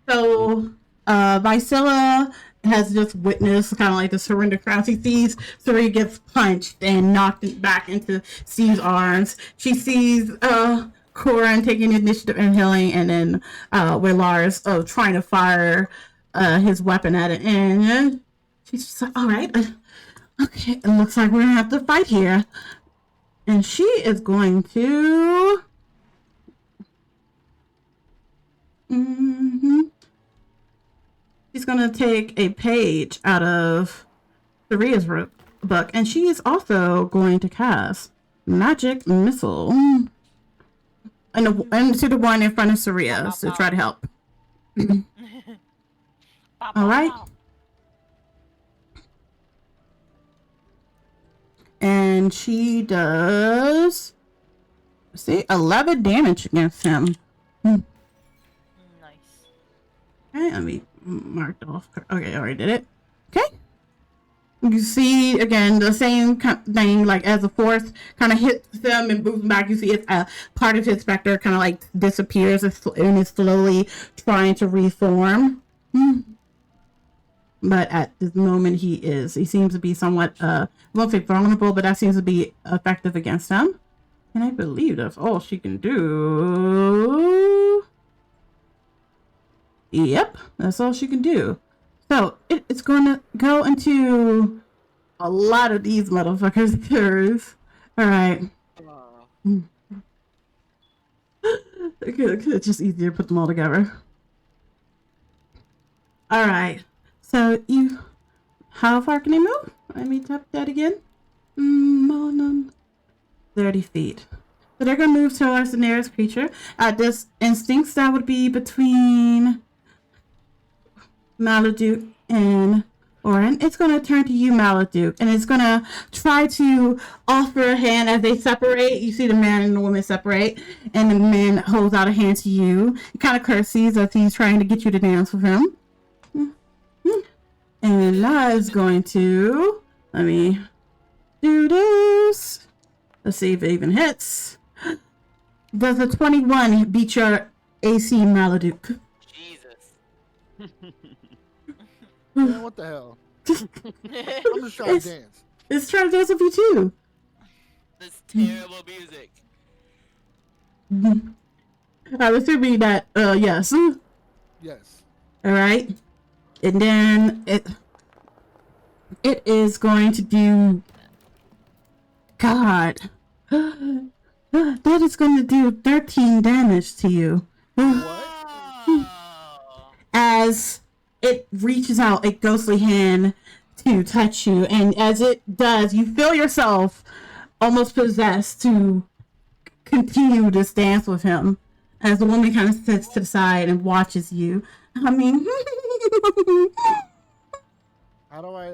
So, Vicilla has just witnessed kind of like the surrender crowd. She sees Saria gets punched and knocked back into Steve's arms. She sees Corin taking initiative and healing, and then Welyaris trying to fire his weapon at it. And she's just like, all right, okay, it looks like we're gonna have to fight here. And she is going to. She's gonna take a page out of Saria's book, and she is also going to cast Magic Missile, and to the one in front of Saria to try to help. All right. And she does, see, 11 damage against him. Nice. Okay, let me mark it off. Okay, I already did it. Okay. You see, again, the same thing, like as the force kind of hits them and moves back, you see it's part of his specter kind of like disappears and is slowly trying to reform. but at this moment he seems to be somewhat I won't say vulnerable, but that seems to be effective against him. And I believe that's all she can do. Yep, that's all she can do. So it's going to go into a lot of these motherfuckers' curves. All right. It's just easier to put them all together. All right. So how far can you move? Let me tap that again. 30 feet. So they're gonna move towards the nearest creature. At this instincts, that would be between Maludark and Corin. It's gonna turn to you, Maludark, and it's gonna try to offer a hand as they separate. You see the man and the woman separate, and the man holds out a hand to you. He kind of curtsies as he's trying to get you to dance with him. And that is going to, let me do this. Let's see if it even hits. Does a 21 beat your AC, Maludark? Jesus. Man, what the hell? I'm just trying to dance. It's trying to dance with you too. This terrible music. I'm assuming that, yes. Yes. Alright. And then it is going to do, God. That is going to do 13 damage to you. Oh. As it reaches out a ghostly hand to touch you, and as it does, you feel yourself almost possessed to continue this dance with him, as the woman kind of sits to the side and watches you. I mean, How do I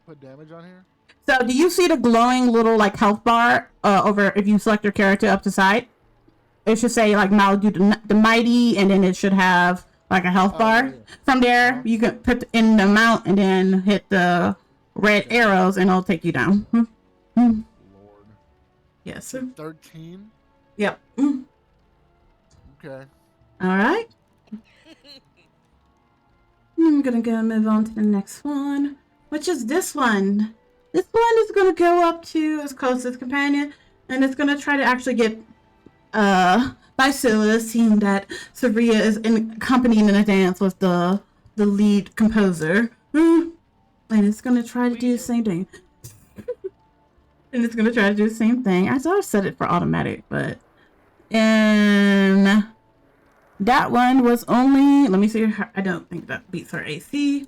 put damage on here? so do you see the glowing little like health bar over if you select your character up the side? It should say like Maludark the Mighty, and then it should have like a health bar. Yeah. From there, you can put in the amount and then hit the red arrows, and it'll take you down. Lord. Yes. 13? Yep. Okay. All right. I'm gonna go move on to the next one, which is this one. This one is gonna go up to its closest companion, and it's gonna try to actually get Bysilla, seeing that Saria is accompanying in a dance with the lead composer. And it's gonna try to do the same thing. And it's gonna try to do the same thing. I thought I set it for automatic, but and that one was only, let me see, I don't think that beats her AC.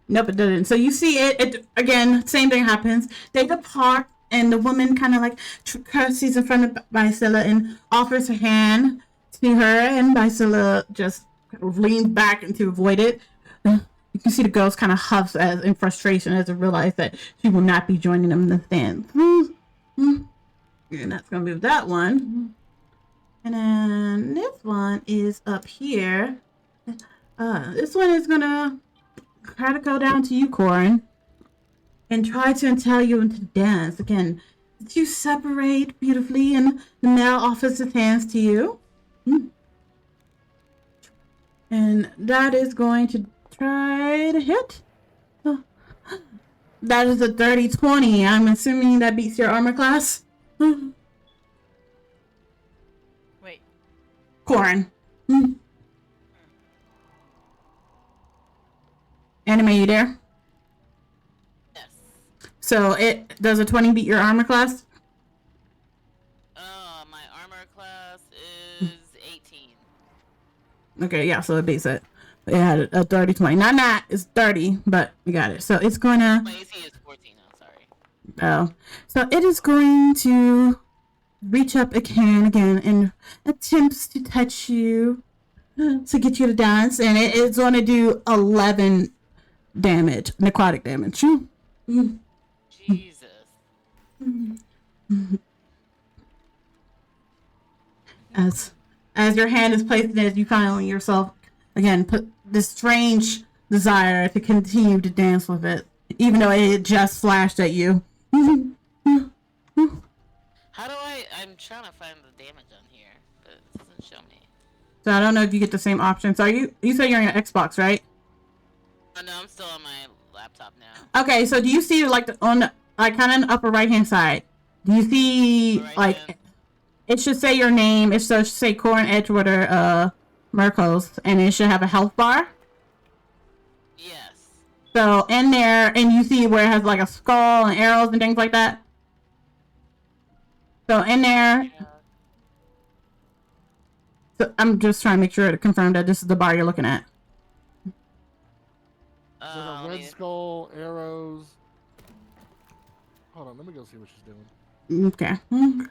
Nope, it didn't. So you see it again, same thing happens. They depart, and the woman kind of like curtsies in front of Bysilla and offers her hand to her, and Bysilla just leans back and to avoid it. You can see the ghost kind of huffs as in frustration as it realizes that she will not be joining them in the dance. And that's gonna move that one. And then this one is up here. This one is gonna try to go down to you, Corin, and try to entail you into the dance. Again, you separate beautifully, and the male offers his hands to you. And that is going to try to hit. That is a dirty 20. I'm assuming that beats your armor class. Wait. Corin. Anime, you there? Yes. So it does a 20 beat your armor class? My armor class is 18. Okay, yeah, so it beats it. It had a 30 20. Not, it's 30, but we got it. So it's gonna. My AC is 14. I'm sorry. Oh. So it is going to reach up again and attempts to touch you to get you to dance, and it is going to do 11 damage, necrotic damage. Jesus. As your hand is placed in it, you find yourself again put this strange desire to continue to dance with it, even though it just flashed at you. How do I'm trying to find the damage on here, but it doesn't show me. So I don't know if you get the same options. You say you're on your Xbox, right? Oh no, I'm still on my laptop now. Okay, so do you see like on the, like kind of in the upper right hand side? Do you see Right like hand. it should say your name? It should say Corin Edgewater Merkos, and it should have a health bar. Yes. So in there, and you see where it has like a skull and arrows and things like that. So in there, Yeah. so I'm just trying to make sure to confirm that this is the bar you're looking at. There's a let red me- skull, arrows. Hold on, let me go see what she's doing. Okay. Mhm.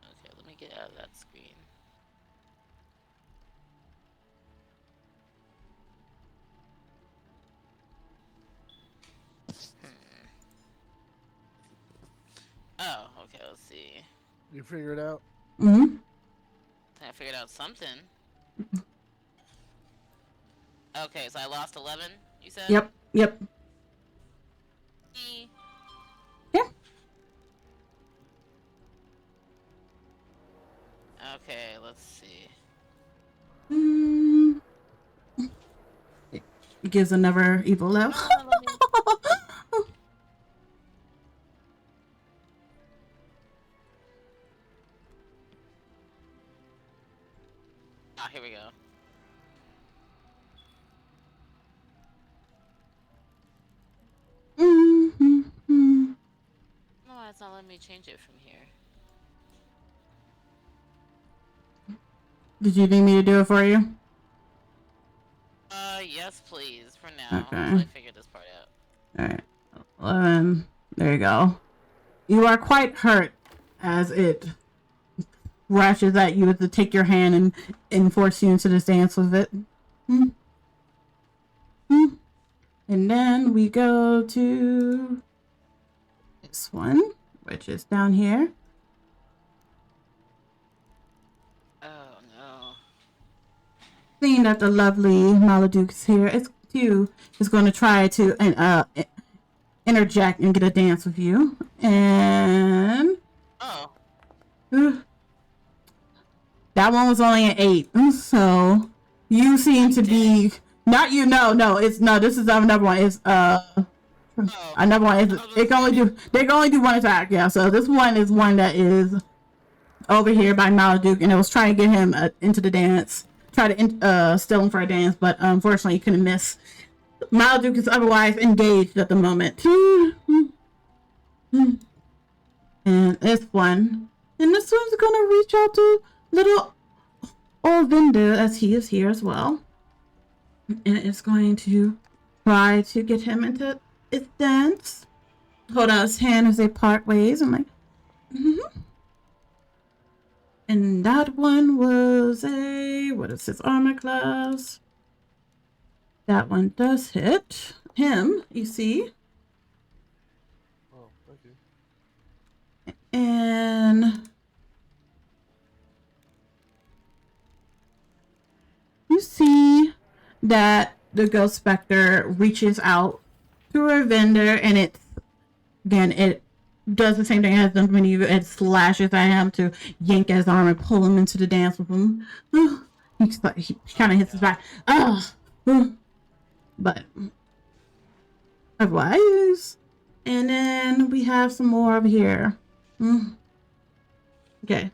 Okay, let me get out of that screen. Oh, okay, let's see. You figure it out? Mm-hmm. I figured out something. Okay, so I lost 11, you said? Yep. Yep. E. Yeah. Okay, let's see. Mm. It gives another evil laugh. Ah, here we go. Mm-hmm. No, it's not letting me change it from here. Did you need me to do it for you? Yes, please, for now. Okay. Until I figure this part out. Alright. 11. There you go. You are quite hurt as it rushes at you to take your hand and force you into this dance with it. Hmm. Hmm. And then we go to this one, which is down here. Oh, no. Seeing that the lovely Maludark is here, it's you is going to try to interject and get a dance with you. And Oh. that one was only an 8. So you seem to be not you. No, it's no. This is another one. It's Oh. another one. Is they can only do one attack. Yeah. So this one is one that is over here by Maludark, and it was trying to get him into the dance. Try to steal him for a dance, but unfortunately he couldn't miss. Maludark is otherwise engaged at the moment. And this one. And this one's gonna reach out to little old Vinda as he is here as well. And it's going to try to get him into its dance. Hold out his hand as they part ways. I'm like, And that one was a, what is his armor class? That one does hit him, you see. Oh, thank you. And you see that the Ghost Spectre reaches out to her vendor, and it does the same thing it has done when it slashes at him to yank at his arm and pull him into the dance with him. He kind of hits his back. But otherwise, and then we have some more over here. Okay.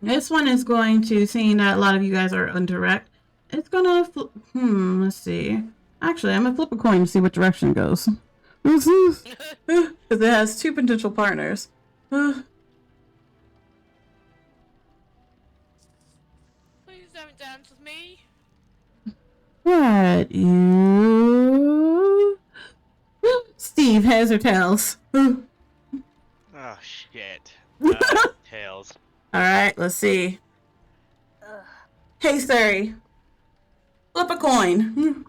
This one is going to, seeing that a lot of you guys are indirect, it's gonna let's see. Actually, I'm gonna flip a coin to see what direction it goes. Because it has 2 potential partners. Please don't dance with me. What you? Steve, heads or tails? Oh shit. Tails. Alright, let's see. Hey, Sari. Flip a coin.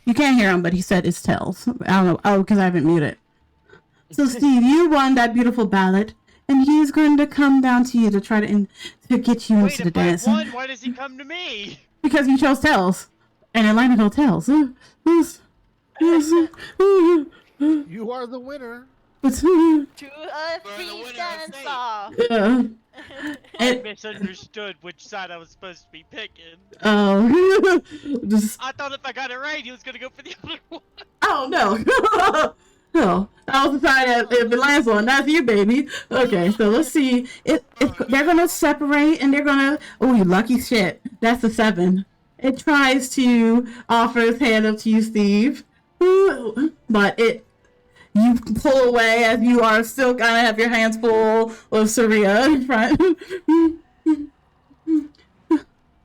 You can't hear him, but he said it's tails. I don't know. Oh, because I haven't muted. So, Steve, you won that beautiful ballad. and he's going to come down to you to try to get you Wait, into the if I dance. won, why does he come to me? Because you chose Tails, and Atlanta chose Tails. Yes. You are the winner. To a We're the free winner of dance state. off. Yeah. I misunderstood which side I was supposed to be picking. Oh, just I thought if I got it right, he was gonna go for the other one. oh no. No, I was decided if it lands on, that's you, baby. Okay, so let's see. They're gonna separate, and they're gonna. Oh, you lucky shit. That's a 7. It tries to offer its hand up to you, Steve, but you pull away as you are still gonna have your hands full of Saria in front.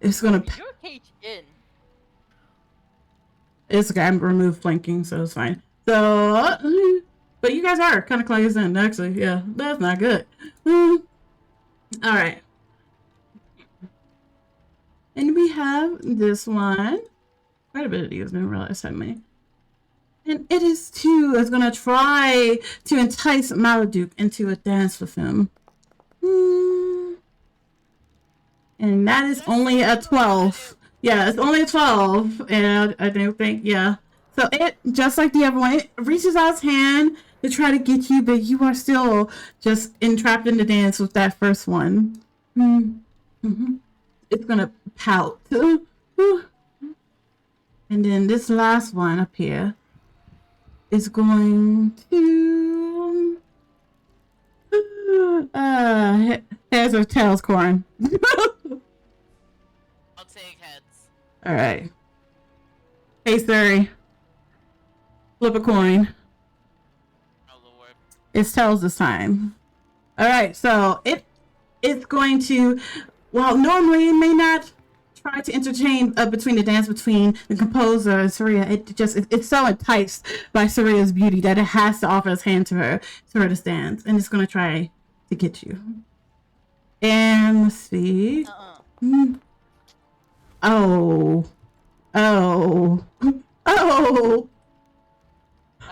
It's gonna. You're caged in. It's okay. I'm remove flanking, so it's fine. So, but you guys are kind of close in, actually. Yeah, that's not good. All right. And we have this one. Quite a bit of these. Didn't realize how many. And it is going to try to entice Maludark into a dance with him. And that is only a 12. Yeah, it's only a 12. And I don't think, yeah. So it, just like the other one, it reaches out its hand to try to get you, but you are still just entrapped in the dance with that first one. It's going to pout. And then this last one up here is going to... heads or tails, Corin? I'll take heads. Alright. Hey, Sari. Flip a coin. Oh lord. It's tails this time. Alright, so it's going to... Well, normally it may not try to interchange between the dance between the composer and Saria. It's so enticed by Saria's beauty that it has to offer its hand to her to dance, and it's gonna try to get you. And let's see. Oh. I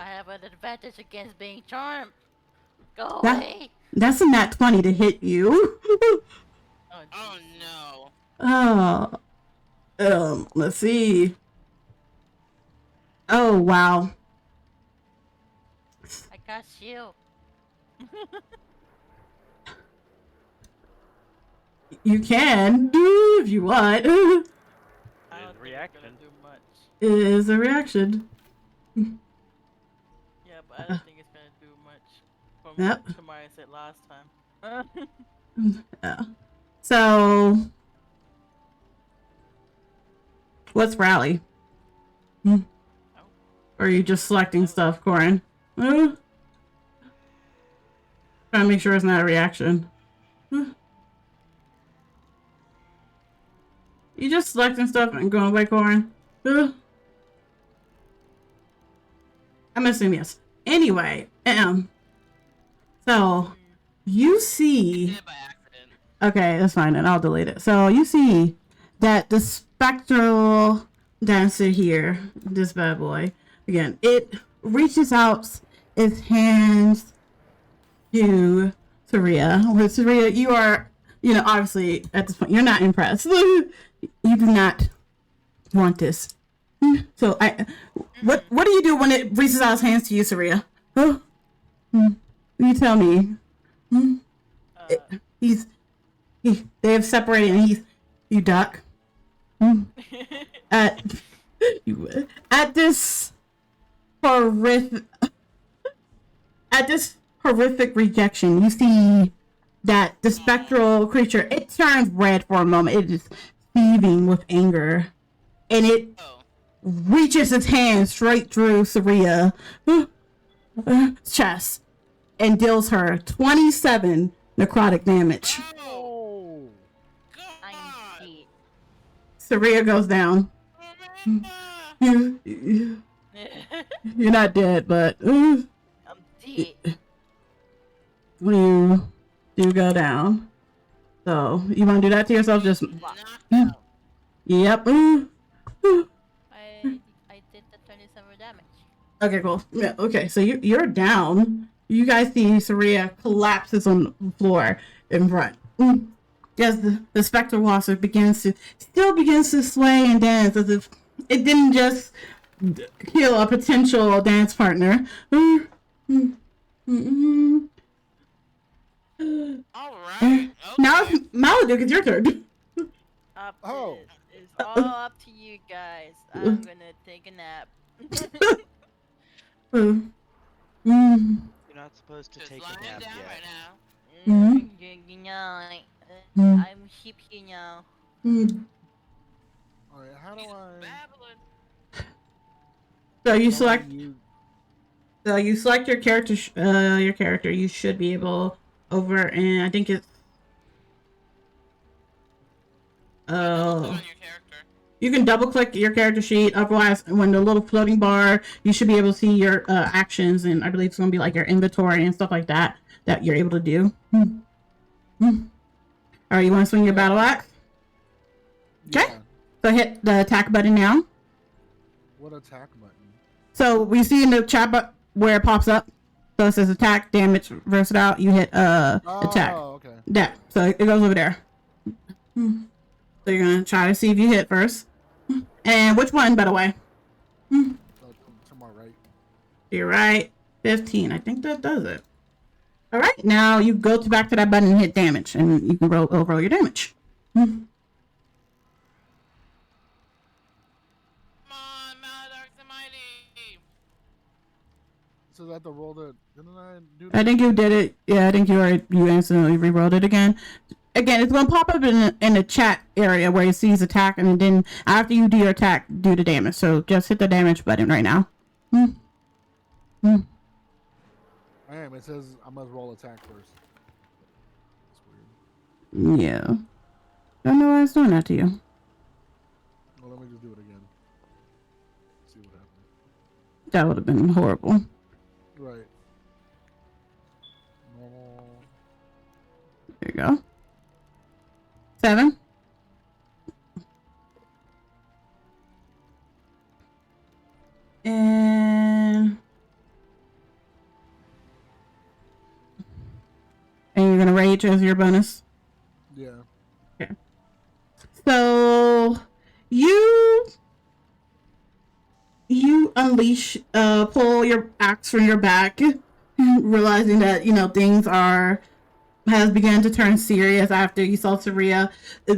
have an advantage against being charmed. Go That- away. That's a nat 20 to hit you. Oh no. Let's see. Oh, wow. I got you. You can do if you want. I don't think it's Reaction. gonna do much. It is a reaction. Yeah, but I don't think it's gonna do much. From Yep. to my said last time. Yeah. So, what's rally? Or are you just selecting stuff, Corin? Trying to make sure it's not a reaction. You just selecting stuff and going away, Corin? I'm assuming yes. Anyway, so you see. Did it by accident. Okay, that's fine, and I'll delete it. So you see that the spectral dancer here, this bad boy, again, it reaches out its hands to Saria. With Saria, you are, obviously at this point, you're not impressed. You do not want this. So what do you do when it reaches out its hands to you, Saria? Oh, you tell me. They have separated, and you duck. At this horrific rejection, you see that the spectral creature, it turns red for a moment. It is seething with anger, and it reaches its hand straight through Saria's chest and deals her 27 necrotic damage. Oh. I'm God. dead. Saria goes down. You're not dead, but I'm dead. you do go down. So you want to do that to yourself? Just Knocked Mm. out. yep. I did the 27 damage. Okay, cool. Yeah. Okay, so you're down, you guys see Saria collapses on the floor in front. As the specter walker begins to sway and dance as if it didn't just kill a potential dance partner. All right. Now Okay. it's Maludark, it's your turn. Oh. It's all up to you guys. I'm gonna take a nap. You're not supposed to Just take lying a nap down yet. right now. You know, I'm hip here now. All right, how do I? Babbling. So you how do I select. use- So you select your character. Your character. You should be able over, and I think it's. Click on your character. You can double click your character sheet. Otherwise, when the little floating bar, you should be able to see your actions, and I believe it's going to be like your inventory and stuff like that that you're able to do. All right, you want to swing your battle axe? Okay. Yeah. So hit the attack button now. What attack button? So we see in the chat where it pops up. So it says attack, damage, versatile. You hit attack. Oh, okay. That. So it goes over there. So you're gonna try to see if you hit first. And which one, by the way? To my right. You're right. 15. I think that does it. All right. Now you go back to that button and hit damage, and you can roll your damage. Come on, Maludark the Mighty. So that the roll that didn't I do? I think you did it. Yeah, I think you instantly re-rolled it again. Again, it's gonna pop up in the chat area where it sees attack, and then after you do your attack, do the damage. So just hit the damage button right now. I am. It says I must roll attack first. That's weird. Yeah. Don't know why it's doing that to you. Well, let me just do it again. See what happens. That would have been horrible. Right. Normal. There you go. 7. And you're gonna rage as your bonus. Yeah. Okay. So you unleash, pull your axe from your back, realizing that things has begun to turn serious after you saw Saria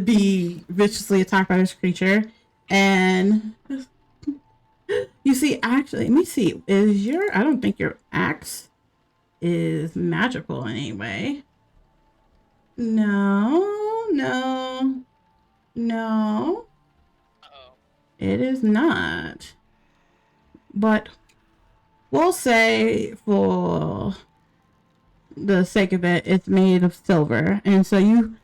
be viciously attacked by this creature. And you see, actually, let me see, I don't think your axe is magical in any way. No. Uh-oh. It is not. But we'll say for the sake of it, it's made of silver. And so you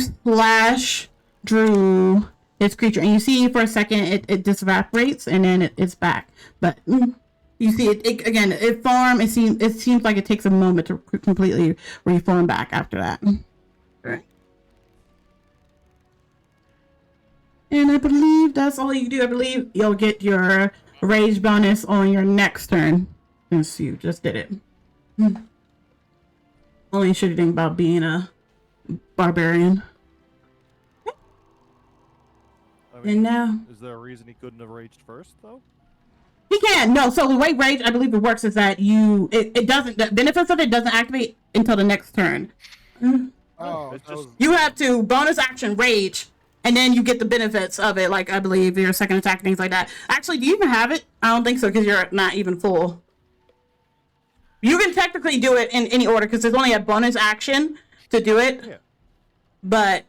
splash through its creature, and you see for a second it just evaporates, and then it's back. But you see it again. It seems like it takes a moment to completely reform back after that. Right. And I believe that's all you do. I believe you'll get your rage bonus on your next turn, since you just did it. Only shitty thing about being a barbarian. I And now is there a reason he couldn't have raged first, though? he can. No, so the way rage, I believe it works, is that it doesn't, the benefits of it doesn't activate until the next turn. Oh, It's that just- was- You have to bonus action rage, and then you get the benefits of it, like I believe your second attack, things like that. Actually, do you even have it? I don't think so, because you're not even full. You can technically do it in any order, because there's only a bonus action to do it. Yeah. But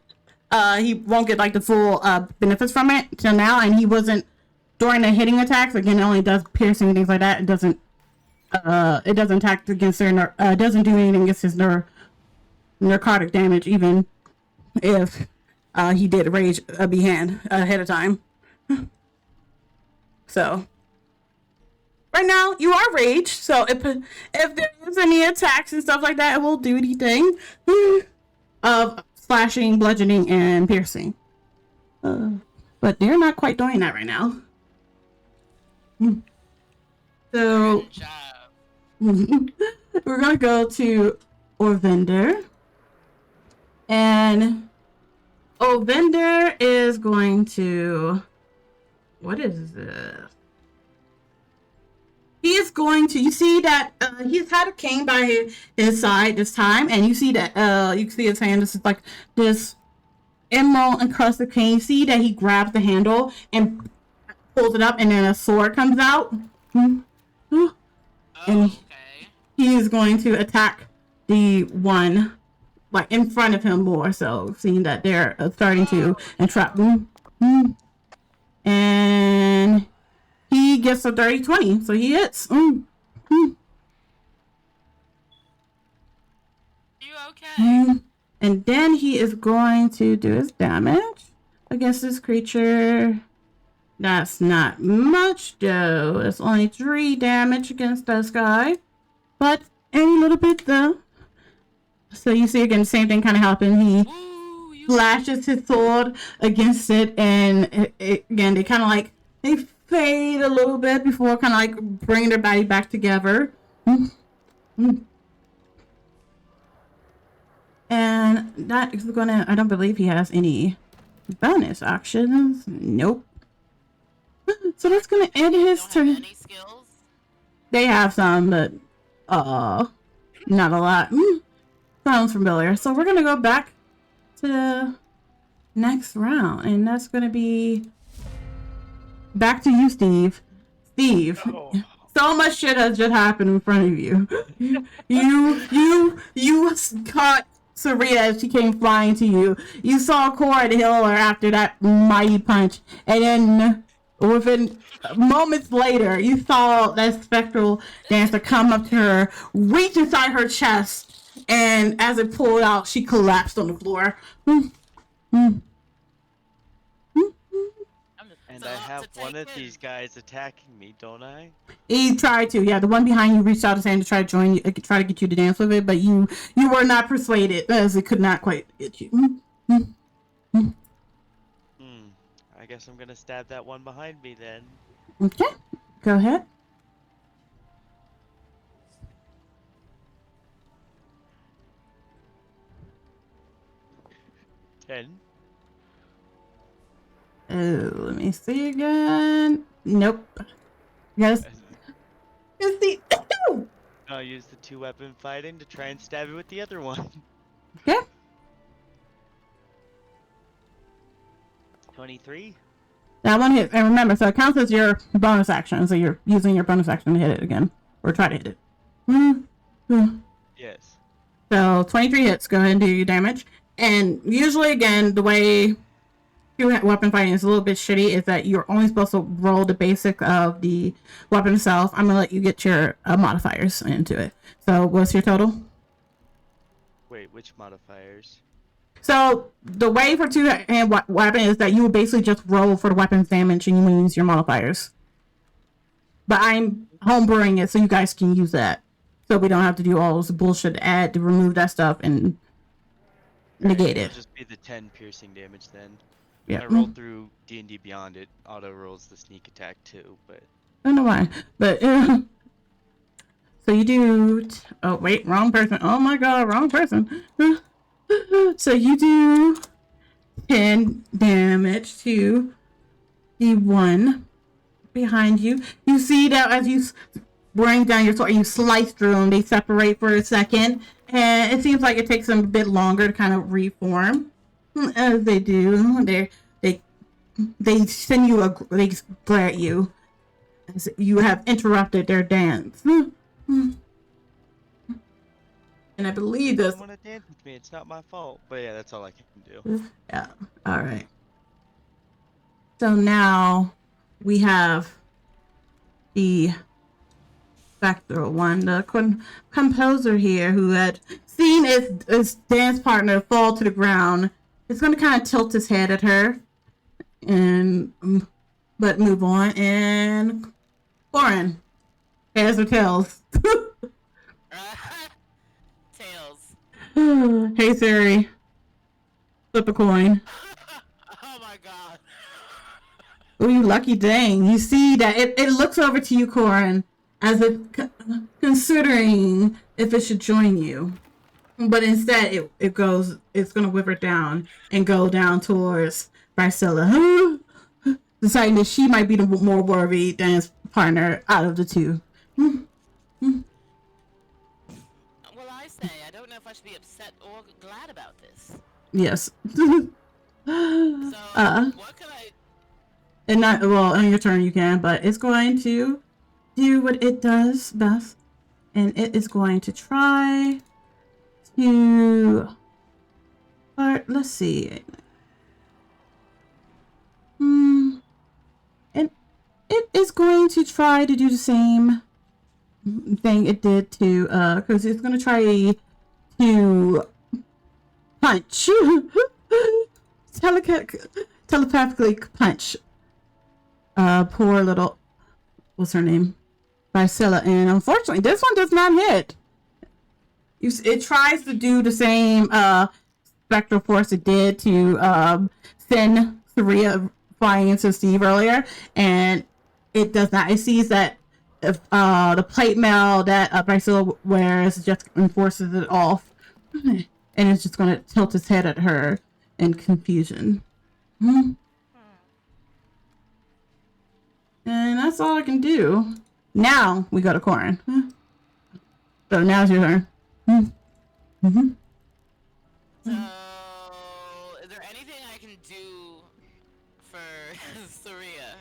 he won't get like the full benefits from it till now, and he wasn't during the hitting attacks. Again, it only does piercing, things like that. It doesn't attack against their doesn't do anything against his narcotic damage, even if he did rage beforehand ahead of time. So right now you are raged, so if there is any attacks and stuff like that, it will do the thing of slashing, bludgeoning, and piercing. But they're not quite doing that right now. So Good job. we're gonna go to Orvender. And Orvender is going to... What is this? He is going to... You see that he's had a cane by his side this time. And you see that you can see his hand. This is like this emerald encrusted cane. You see that he grabs the handle and pulls it up. And then a sword comes out. And he is going to attack the one like in front of him more, so seeing that they're starting to entrap them. And he gets a 30-20, so he hits. You okay? And then he is going to do his damage against this creature. That's not much though. It's only 3 damage against this guy, but any little bit though. So you see again the same thing kind of happen. He flashes his sword against it, and again they kind of like they fade a little bit before kind of like bringing their body back together. And that is gonna... I don't believe he has any bonus actions. Nope. So that's gonna end his turn. Any skills? They have some, but not a lot. Sounds familiar. So we're gonna go back to the next round, and that's gonna be back to you, Steve. Steve, so much shit has just happened in front of you. You caught Saria as she came flying to you. You saw Corin heal her after that mighty punch, and then within moments later, you saw that spectral dancer come up to her, reach inside her chest, and as it pulled out, she collapsed on the floor. And I have one of these guys attacking me, don't I? He tried to, yeah. The one behind you reached out his hand to try to join you, try to get you to dance with it, but you were not persuaded, as it could not quite get you. I guess I'm gonna stab that one behind me then. Okay, go ahead. Oh, let me see again. Nope. Yes. See. I'll use the 2-weapon fighting to try and stab it with the other one. Okay. 23. That one hits, and remember, so it counts as your bonus action, so you're using your bonus action to hit it again, or try to hit it. Yes. So 23 hits. Go ahead and do your damage. And usually, again, the way weapon fighting is a little bit shitty is that you're only supposed to roll the basic of the weapon itself. I'm gonna let you get your modifiers into it. So what's your total? Wait, which modifiers? So the way for two-hand weapon is that you will basically just roll for the weapon's damage and you will use your modifiers. But I'm homebrewing it so you guys can use that. So we don't have to do all this bullshit to add to remove that stuff and negate it. It'll just be the 10 piercing damage then. Yeah. I rolled through D&D Beyond, it auto rolls the sneak attack too, but... I don't know why, but so you do oh wait, wrong person. Oh my god, wrong person. So you do 10 damage to the one behind you. You see that as you bring down your sword, you slice through them, they separate for a second, and it seems like it takes them a bit longer to kind of reform. As they do, they send you they glare at you as you have interrupted their dance. And I believe this. You want to dance with me? It's not my fault. But yeah, that's all I can do. Yeah. All right. So now we have the spectral one, the composer here, who had seen his dance partner fall to the ground. It's going to kind of tilt his head at her, and but move on. And Corin, heads or tails? Tails. Hey Siri, flip a coin. Oh my god. Oh, you lucky dang! You see that it looks over to you, Corin, as if considering if it should join you. But instead, it's going to whip her down and go down towards Marcella, deciding that she might be the more worthy dance partner out of the two. Well, I say, I don't know if I should be upset or glad about this. Yes. So, what could I... And not, well, on your turn you can, but it's going to do what it does best. And it is going to try to... let's see. And it is going to try to do the same thing it did to, because it's going to try to punch. Telepathically punch. Poor little, what's her name? Marcella. And unfortunately, this one does not hit. It tries to do the same spectral force it did to send Saria flying into Steve earlier, and it does not. It sees that if the plate mail that Marcella wears just enforces it off, and it's just going to tilt its head at her in confusion. And that's all I can do. Now we go to Corin. So now it's your turn. So, is there anything I can do for Saria?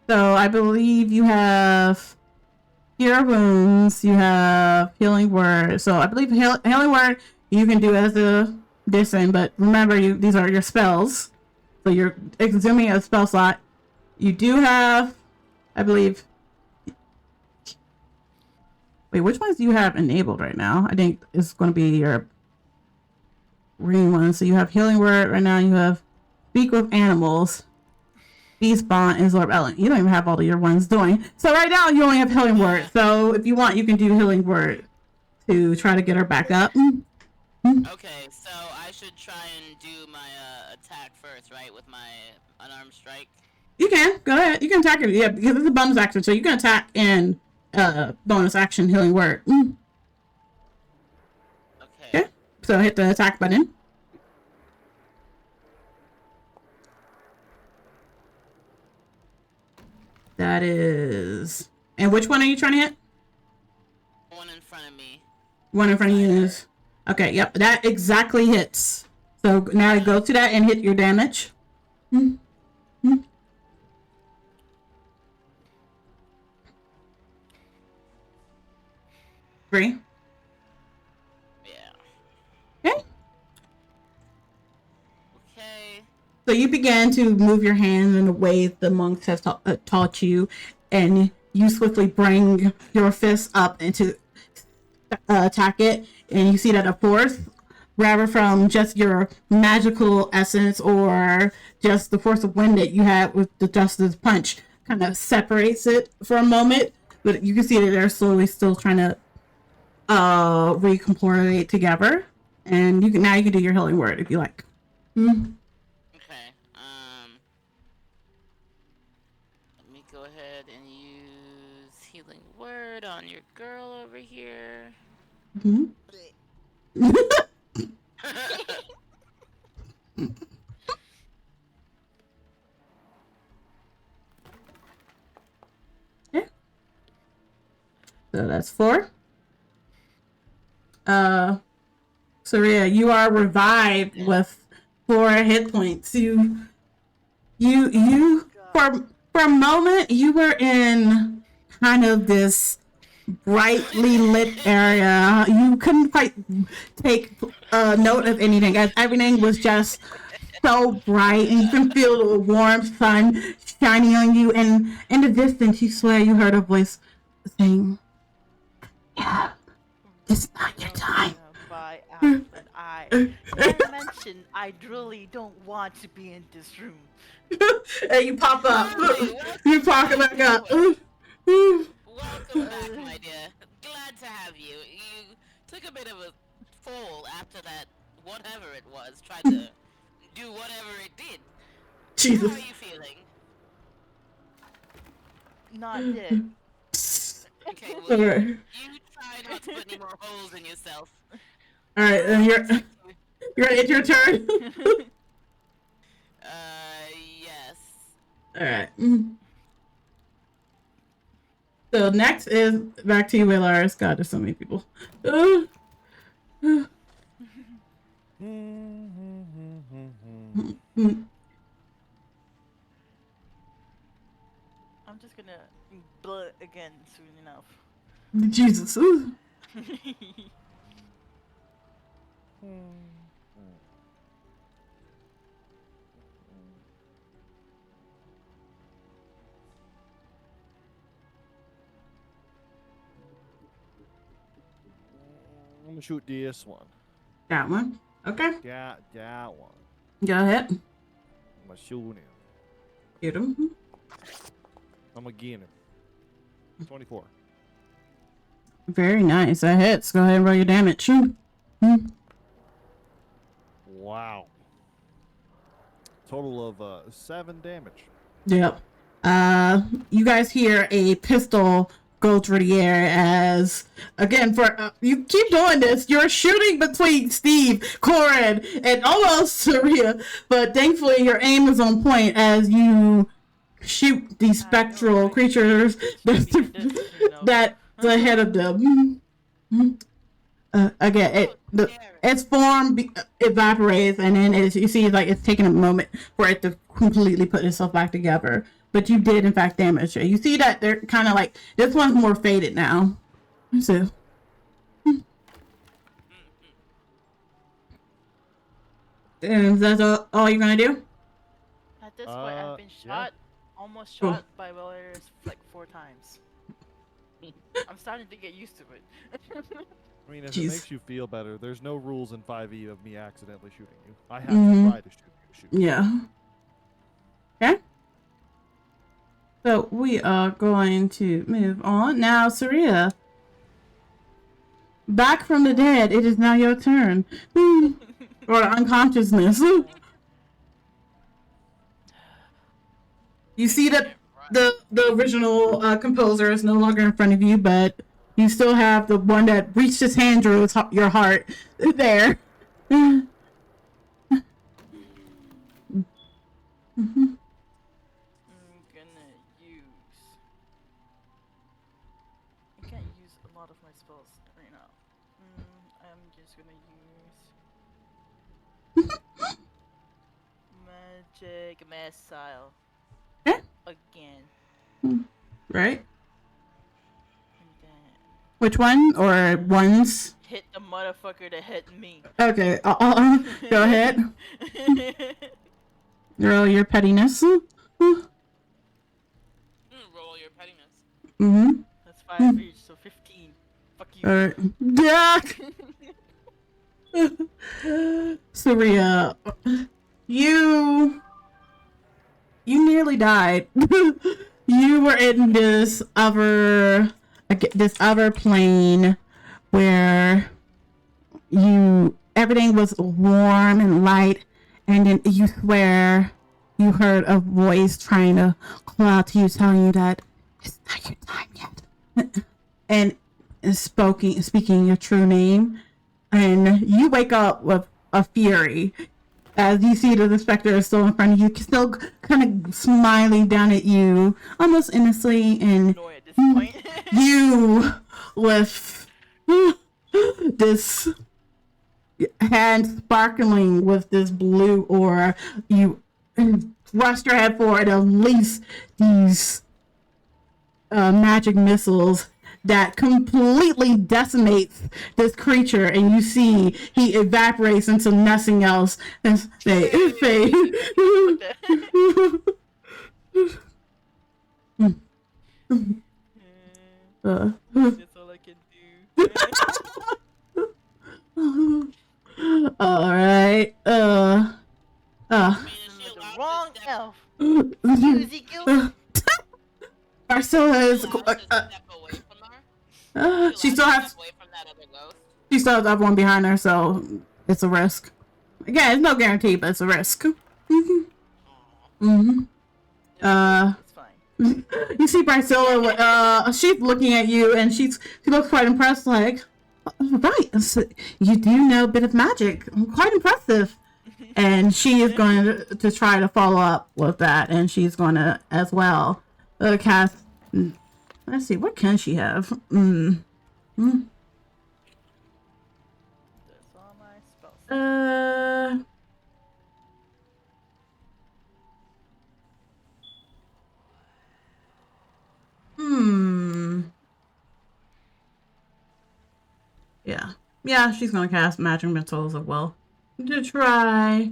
So I believe you have Cure Wounds, you have Healing Word. So I believe Healing Word you can do as a addition, but remember these are your spells. So you're consuming a spell slot. You do have, I believe... Wait, which ones do you have enabled right now? I think it's going to be your green one. So you have Healing Word right now. You have Speak with Animals, Beast Bond, and Absorb Element. You don't even have all of your ones doing. So right now you only have Healing Word. So if you want, you can do Healing Word to try to get her back up. Okay, so I should try and do my attack first, right? With my unarmed strike? You can. Go ahead. You can attack her. Yeah, because it's a bonus action. So you can attack and bonus action Healing Word. Okay. So hit the attack button. That is... And which one are you trying to hit? One in front of me. One in front of you is... Okay, yep. That exactly hits. So now go to that and hit your damage. 3. Yeah. Okay. Okay. So you began to move your hands in the way the monks have taught you, and you swiftly bring your fist up into attack it, and you see that a force, rather from just your magical essence or just the force of wind that you had with the Justice Punch, kind of separates it for a moment, but you can see that they're slowly still trying to recomport together, and you can do your Healing Word if you like. Okay. Let me go ahead and use Healing Word on your girl over here. Yeah. So that's 4. Saria, you are revived with 4 hit points. You for a moment you were in kind of this brightly lit area. You couldn't quite take note of anything, as everything was just so bright, and you can feel the warm sun shining on you. And in the distance, you swear you heard a voice saying, "Yeah, it's not your time." By Alf and I. Did I mention I really don't want to be in this room? And you pop up. You pop back up. Welcome back, my dear. Glad to have you. You took a bit of a fall after that, whatever it was, tried to do whatever it did. Jesus. How are you feeling? Not dead. Okay, well, Alright. you try not to put any more holes in yourself. Alright, then it's your turn. Yes. Alright. So next is back to you, Welyaris. God, there's so many people. I'm just gonna blood again soon enough. Jesus. I'm gonna shoot this one. That one. Okay. Yeah, that one. Go ahead. I'm gonna shoot him. Get him. I'm gonna get him. 24. Very nice. That hits. Go ahead and roll your damage. Shoot. Wow. Total of 7 damage. Yep. You guys hear a pistol go through the air as, again, for you keep doing this. You're shooting between Steve, Corin, and almost Saria, but thankfully your aim is on point as you shoot these spectral creatures that's ahead of them. Again, its form evaporates, and then you see like it's taking a moment for it to completely put itself back together. But you did, in fact, damage it. You see that they're kind of like, this one's more faded now. So. And that's all you're gonna do? At this point, I've been yeah. shot, almost shot by Welyaris like 4 times. I'm starting to get used to it. I mean, if Jeez. it makes you feel better, there's no rules in 5e of me accidentally shooting you. I have to try to shoot you. Yeah. Okay. So we are going to move on. Now, Saria. Back from the dead, it is now your turn. Or unconsciousness. You see that the original composer is no longer in front of you, but you still have the one that reached his hand through your heart there. I can't use a lot of my spells right now. I'm just gonna use magic missile again. Right? And then Which one? Or ones? hit the motherfucker that hit me. Okay, go ahead. Roll your pettiness. Roll your pettiness. That's 5 each, so 15. Fuck you. Saria, you nearly died. You were in this other plane where everything was warm and light, and then you swear you heard a voice trying to call out to you, telling you that it's not your time yet, and speaking your true name, and you wake up with a fury as you see that the specter is still in front of you, still kind of smiling down at you, almost innocently, and At this point. you with this hand sparkling with this blue aura, you thrust your head forward and release these magic missiles that completely decimates this creature, and you see he evaporates into nothing else and they fade. That's all I can do. Alright, The wrong elf. Ezekiel. Marcella is Step away from her. she still has Step away from that other ghost. she still has the other one behind her, so it's a risk. Again, it's no guarantee, but it's a risk. It's fine. You see Priscilla, she's looking at you and she looks quite impressed, like, right, so you do know a bit of magic. Quite impressive. And she is going to try to follow up with that, and she's going to as well cast. Let's see, what can she have? That's all my spells. Yeah, she's gonna cast Magic Missiles as well to try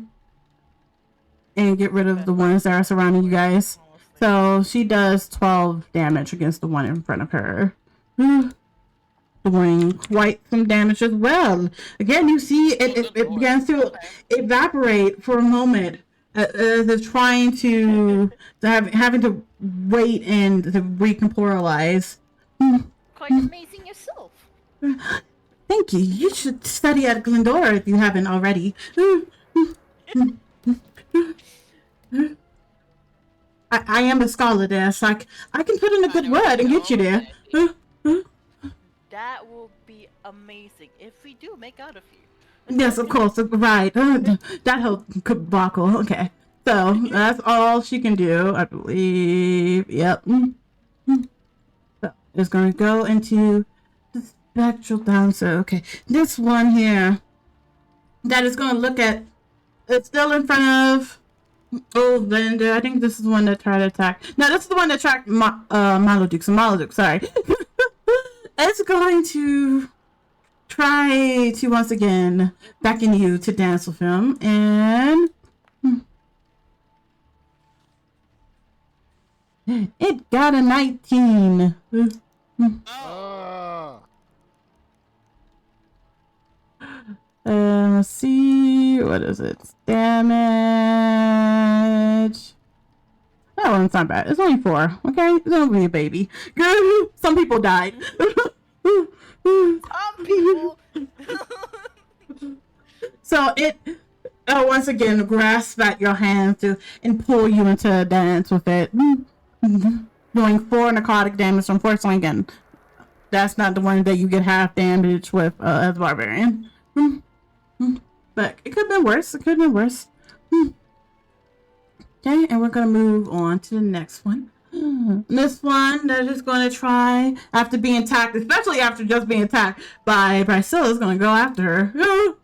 and get rid of the ones that are surrounding you guys. So she does 12 damage against the one in front of her. Doing quite some damage as well. Again, you see it begins to evaporate for a moment. They're trying to having to wait and to recorporalize. Quite amazing yourself. Thank you. You should study at Glendora if you haven't already. I am a scholar there, so I can put in a good word and get you there. That will be amazing if we do make out of you. Yes, of course. Right. That whole debacle. Okay. So that's all she can do, I believe. Yep. So it's going to go into the spectral dancer. Okay. This one here that is going to look at. It's still in front of. Oh, Linda. I think this is the one that tried to attack. No, this is the one that attacked Maludark. So Maludark, sorry. It's going to try to once again beckon you to dance with him, and it got a 19. Let's see, what is it? Damage. That one's not bad. It's only 4. Okay, it's only a baby. Some people died. Some people. So it once again grasps at your hand and pull you into a dance with it, doing 4 necrotic damage. Unfortunately, again, that's not the one that you get half damage with as barbarian. But it could have been worse. It could have been worse. Okay, and we're gonna move on to the next one. This one, they're just going to try, after being attacked, especially after just being attacked by Priscilla, is going to go after her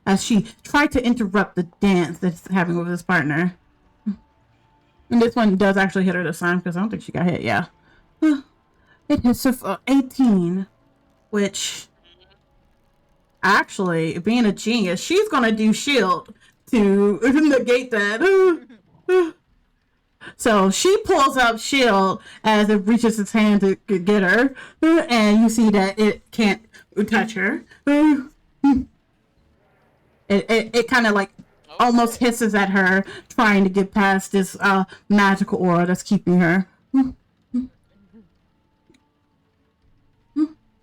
as she tried to interrupt the dance that's having with his partner. And this one does actually hit her this time because I don't think she got hit. Yeah, it hits her for 18, which actually, being a genius, she's going to do shield to negate that. So she pulls up shield as it reaches its hand to get her, and you see that it can't touch her. It kind of like almost hisses at her, trying to get past this magical aura that's keeping her. And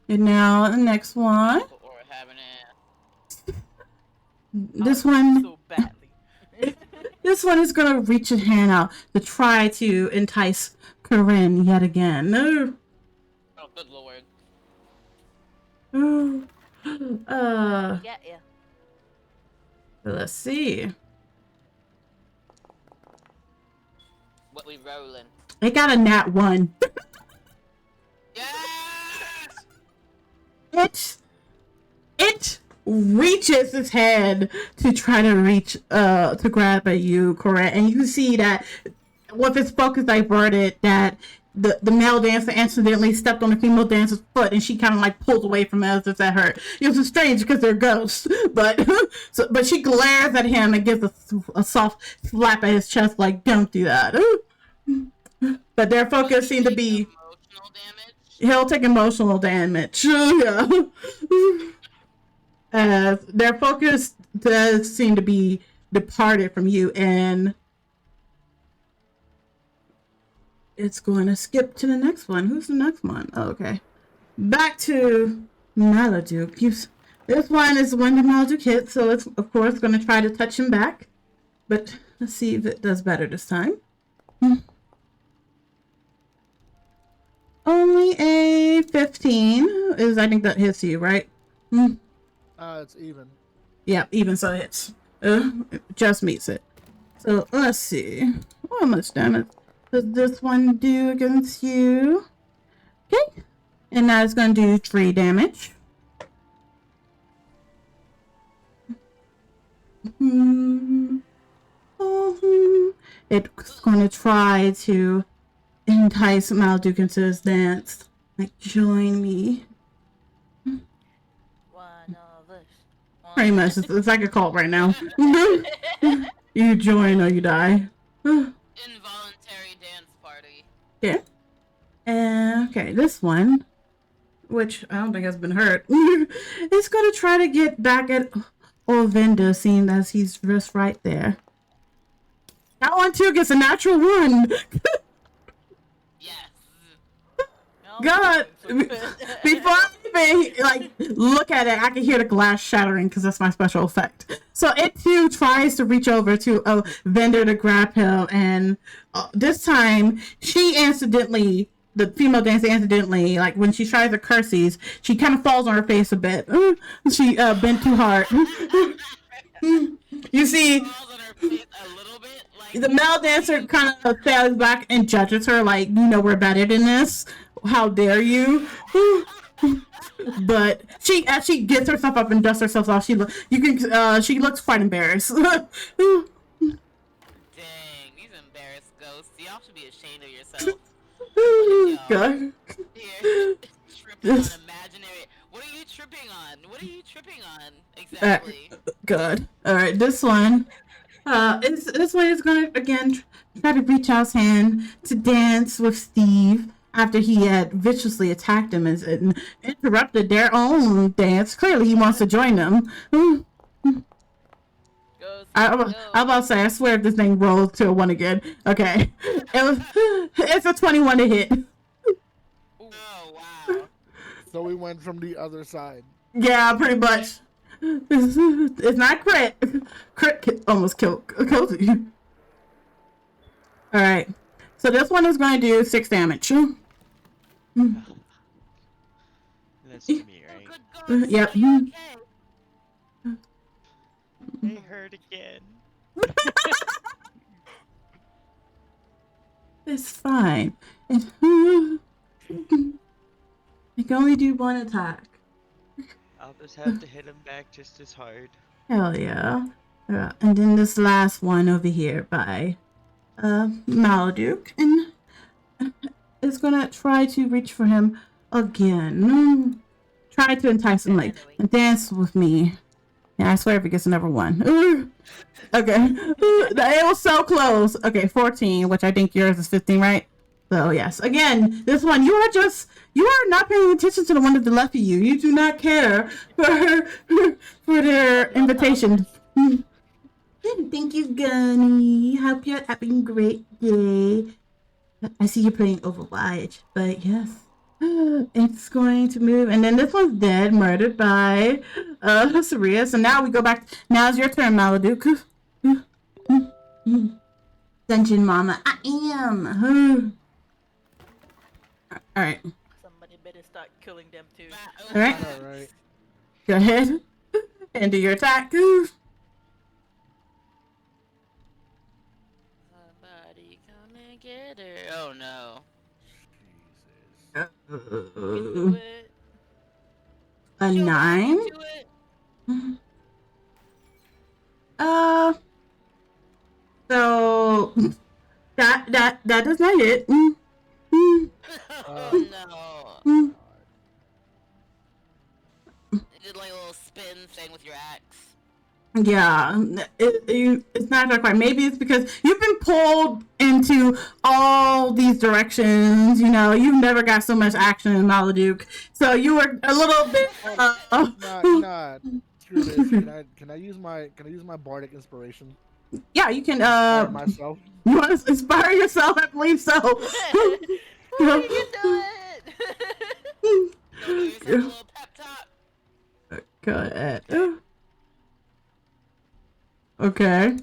now the next one. This one. So badly. This one is gonna reach its hand out to try to entice Corinne yet again. Oh, good lord. Yeah. Let's see. What we rolling? It got a nat 1. Yes! It reaches its head to try to reach to grab at you, Corinne, and you see that with its focus diverted, that the male dancer accidentally stepped on the female dancer's foot, and she kind of like pulls away from it as if that hurt. It was strange because they're ghosts, but but she glares at him and gives a soft slap at his chest like, "Don't do that." But their focus seemed to be Emotional damage? he'll take emotional damage. Yeah. Their focus does seem to be departed from you, and it's going to skip to the next one. Who's the next one? Oh, okay. Back to Maludark. This one is the one that Maludark hit, so it's of course going to try to touch him back. But let's see if it does better this time. DC 15 is, I think that hits you, right? It's even. Yeah, even so it hits. It just meets it. So let's see. How much damage does this one do against you? Okay. And now it's going to do 3 damage. It's going to try to entice Maludark into his dance. Like, join me. One of us. Pretty much. It's like a cult right now. You join or you die. Involuntary dance party. Yeah. And okay, this one, which I don't think has been hurt, it's going to try to get back at Olvinda, seeing as he's just right there. That one too gets a natural 1. Yes. God, before I even like look at it, I can hear the glass shattering because that's my special effect. So it too tries to reach over to a vendor to grab him, and this time the female dancer accidentally, like when she tries to curses, she kind of falls on her face a bit. She bent too hard. You see, Falls on her face a little bit, like the male dancer kind of falls back and judges her, like, you know, we're better than this. How dare you? But she actually gets herself up and dusts herself off. She looks quite embarrassed. dang, these embarrassed ghosts. Y'all should be ashamed of yourself. Good. Here, tripping on imaginary. What are you tripping on? What are you tripping on exactly? Good. All right, this one. This one is gonna again try to reach out his hand to dance with Steve after he had viciously attacked him and interrupted their own dance. Clearly, he wants to join them. I'm about to say, I swear if this thing rolls to a 1 again. Okay. It's a 21 to hit. Oh, wow. So we went from the other side. Yeah, pretty much. It's not crit. Crit almost kills you. Alright. So this one is going to do 6 damage. That's to me, Oh, right? good God, Yep. are you okay? They hurt again. It's fine. I can only do 1 attack. I'll just have to hit him back just as hard. Hell yeah. And then this last one over here by Maludark, and is gonna try to reach for him again. Try to entice him, like, dance with me. Yeah, I swear if it gets another 1. Okay. It was so close. Okay, 14, which I think yours is 15, right? So yes, again, this one, you are not paying attention to the one to the left of you. You do not care for their invitation. Thank you, Gunny. Hope you're having a great day. I see you're playing Overwatch, but yes. It's going to move, and then this one's dead, murdered by Saria. So now we go back. Now it's your turn, Maludark. Dungeon Mama, I am. All right. Somebody better start killing them too. All right. All right. Go ahead and do your attack. Somebody come and get her. Oh no. Do it. A 9. Do it. So that does not hit. Oh no. You did like a little spin thing with your axe. Yeah, it's not that quite. Maybe it's because you've been pulled into all these directions. You know, you've never got so much action in Maludark, so you were a little bit. Nah. Screw this. Can I use my bardic inspiration? Yeah, you can. Myself. You want to inspire yourself? I believe so. You can do it. So you said a little pep talk. Go ahead. Okay.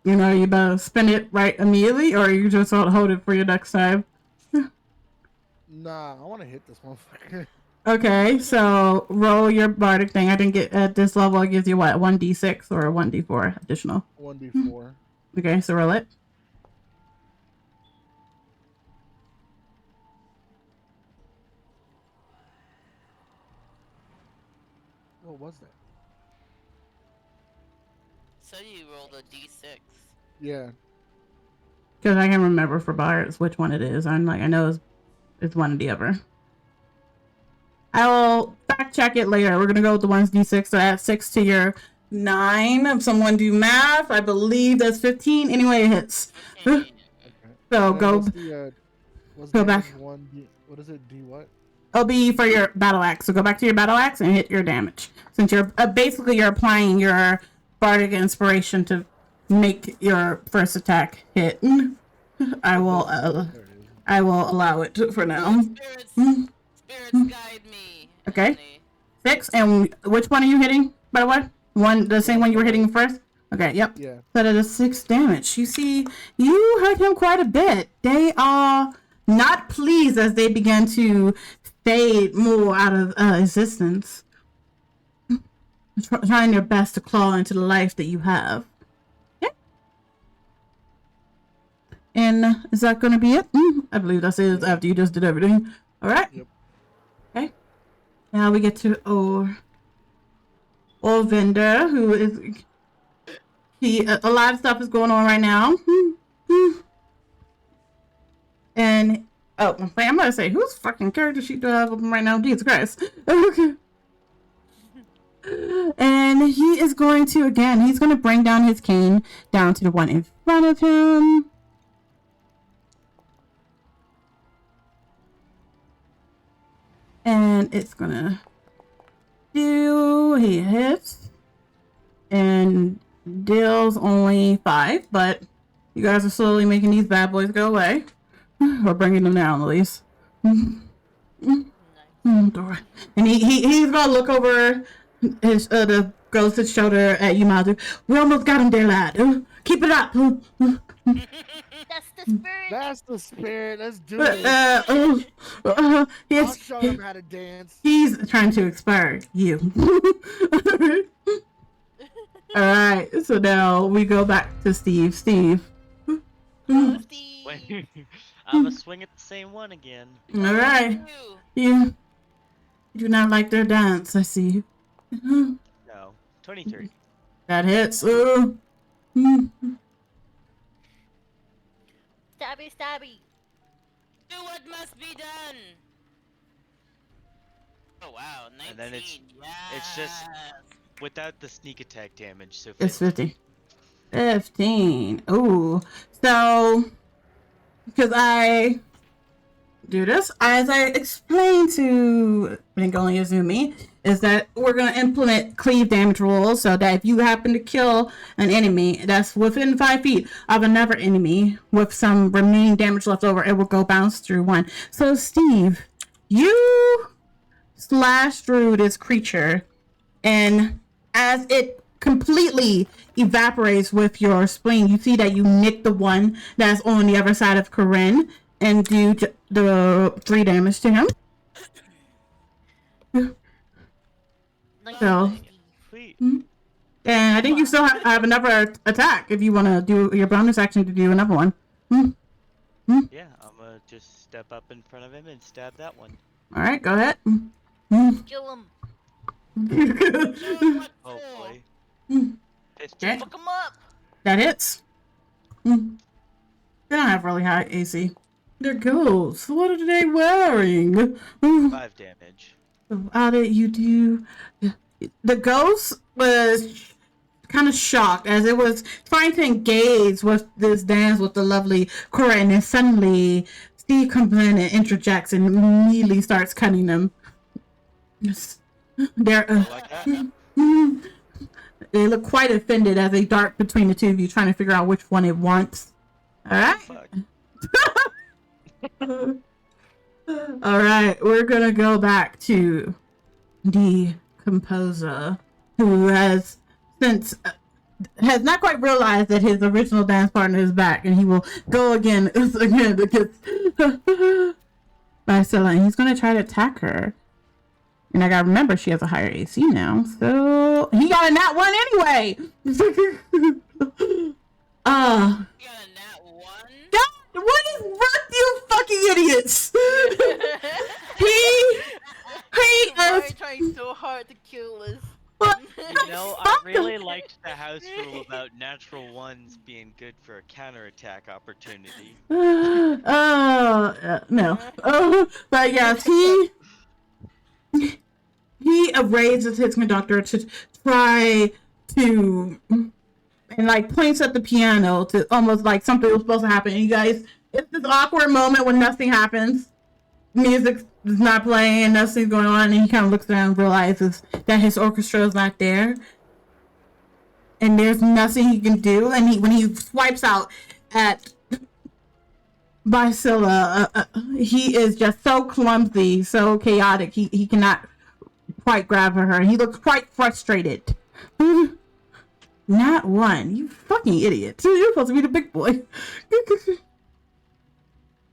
You know, you better spend it right immediately, or you just hold it for your next time. Nah, I want to hit this motherfucker. Okay, so roll your bardic thing. I didn't get at this level. It gives you what, 1d6 or 1d4 additional. 1d4. Okay, so roll it. What was that? So you rolled a d6. Yeah. Because I can remember for bards which one it is. I know it's one or the other. I will fact check it later. We're gonna go with the 1d6. So add 6 to your 9. If someone do math, I believe that's 15. Anyway, it hits. 15. So And go. what's the, what's go damage back. 1D, what is it? D what? It'll be for your battle axe. So go back to your battle axe and hit your damage. Since you're basically you're applying your bardic inspiration to make your first attack hit. I will allow it for now. Spirits guide me. Okay. honey. 6. And which one are you hitting? By the way, the same one you were hitting first. Okay. Yep. Yeah. So that is 6 damage. You see, you hurt him quite a bit. They are not pleased as they begin to fade more out of existence. Trying their best to claw into the life that you have. Okay. And is that going to be it? I believe that's it after you just did everything. All right. Yep. Okay. Now we get to our vendor, who is a lot of stuff is going on right now. And I'm gonna say, whose fucking character sheet do I have open right now? Jesus Christ. Okay. And he is going to, again, he's going to bring down his cane down to the one in front of him. And it's going to he hits and deals only 5, but you guys are slowly making these bad boys go away. Or bringing them down, at least. Dora. And he's going to look over his the ghost's shoulder at you, Maludark. We almost got him there, lad. Keep it up. That's the spirit. That's the spirit. Let's do it. I'll show him how to dance. He's trying to inspire you. Alright, so now we go back to Steve. Steve. Oh, Steve. Wait, I'm gonna swing at the same one again. Alright. You do not like their dance, I see. No, 23. That hits. Stabby, stabby. Do what must be done. Oh wow, 19. And then it's just without the sneak attack damage. So It's 50. 15. Ooh. So, because I do this, as I explained to Bengoli Izumi, is that we're going to implement cleave damage rules so that if you happen to kill an enemy that's within 5 feet of another enemy with some remaining damage left over, it will go bounce through 1. So, Steve, you slash through this creature, and as it completely evaporates with your spleen, you see that you nick the one that's on the other side of Corin and do the 3 damage to him. So, Sweet. and I think you still have another attack if you want to do your bonus action to do another one. Yeah, I'm gonna just step up in front of him and stab that one. Alright, go ahead. Kill him. Hopefully. 15. Okay. Fuck him up. That hits. They don't have really high AC. They're ghosts. What are they wearing? 5 damage. How did you do? The ghost was kind of shocked as it was trying to engage with this dance with the lovely Corin, and then suddenly Steve comes in and interjects and immediately starts cutting them. They're Like that? they look quite offended as they dart between the two of you, trying to figure out which one it wants. All right. Fuck. All right, we're gonna go back to the composer, who has since has not quite realized that his original dance partner is back, and he will go again because Bicilla, and he's gonna try to attack her. And I gotta remember she has a higher AC now, so he got a nat 1 anyway. You got a nat 1? God, what is wrong, you fucking idiots? he Why is. trying so hard to kill us? What? You know, I really liked the house rule about natural ones being good for a counterattack opportunity. No. But yes, he raises his conductor to try to, and like points at the piano to almost like something was supposed to happen. And you guys, it's this awkward moment when nothing happens. Music is not playing, nothing's going on, and he kind of looks around and realizes that his orchestra is not there. And there's nothing he can do. And when he swipes out at Bicilla, he is just so clumsy, so chaotic. He cannot quite grab her. He looks quite frustrated. Not 1. You fucking idiot. You're supposed to be the big boy.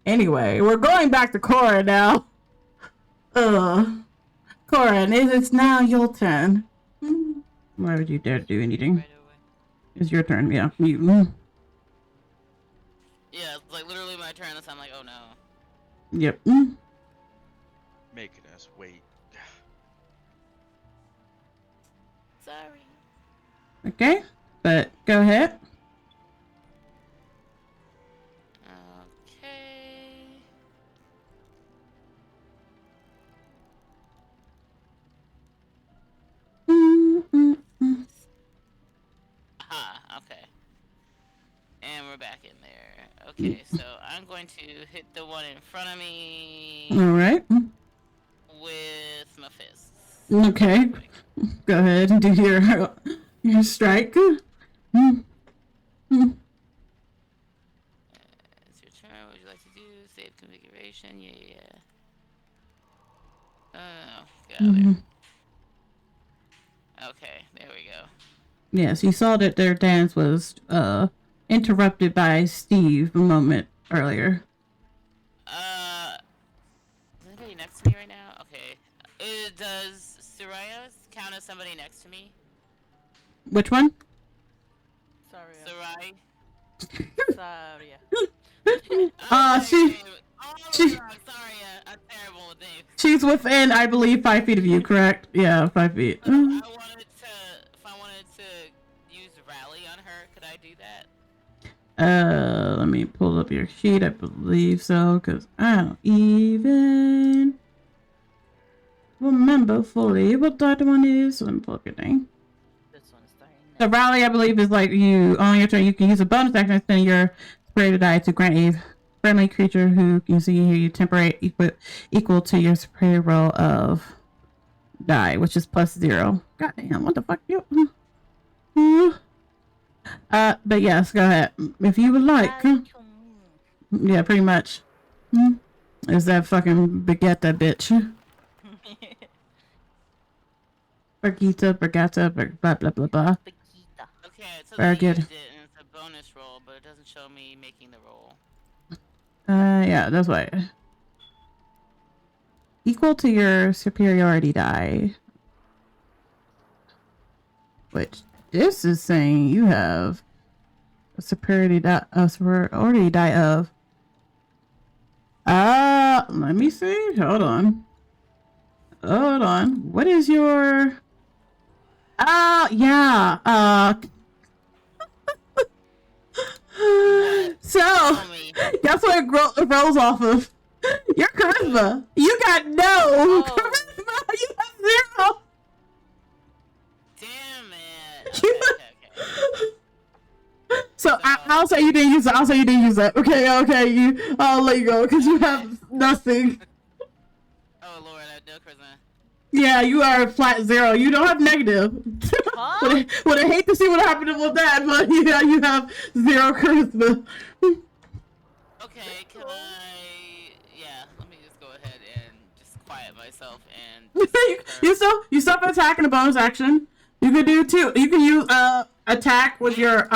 Anyway, we're going back to Corin now. Corin, it's now your turn. Why would you dare do anything? Right away. It's your turn, yeah. You. Yeah, it's like literally my turn. So I'm like, oh no. Yep. Making us wait. Sorry. Okay, but go ahead. Okay. Aha, okay. And we're back in there. Okay, so I'm going to hit the one in front of me All right. with my fists. Okay. Go ahead and do your strike. It's your turn. What would you like to do? Save configuration. Yeah. Get out of there. Okay, there we go. Yes, you saw that their dance was interrupted by Steve a moment earlier. Is anybody next to me right now? Okay. Does Saria count as somebody next to me? Which one? Sorry. Saria. She- Sorry, I'm terrible with names. She's within, I believe, 5 feet of you, correct? Yeah, 5 feet. If I wanted to use rally on her, could I do that? Let me pull up your sheet. I believe so, because I don't even remember fully what that one is. Let me pull up your name. This one's starting The rally, I believe, is like you on your turn. You can use a bonus action to spend your superior die to grant a friendly creature who you see here you temporary equal to your superior roll of die, which is +0. God damn, what the fuck you? But yes, go ahead if you would like. Yeah, pretty much. Is that fucking Baguette bitch? Baguette, blah blah blah blah. Okay, so Very they good. used it and it's a bonus roll, but it doesn't show me making the roll. Yeah, that's why. Equal to your superiority die. Which this is saying you have a superiority die of. Let me see. Hold on. What is your? Yeah. So Tell me. that's what it rolls off of. Your charisma. You got no charisma. You have 0. Damn it. Okay. So I'll say you didn't use it. Okay. I'll let you go because you have nothing. Oh lord, I have no charisma. Yeah, you are flat 0. You don't have negative. Huh? Would I hate to see what happened with that, but yeah, you have 0 charisma. Okay, can I... Yeah, let me just go ahead and just quiet myself and... you stop attacking a bonus action. You could do 2. You can use attack with your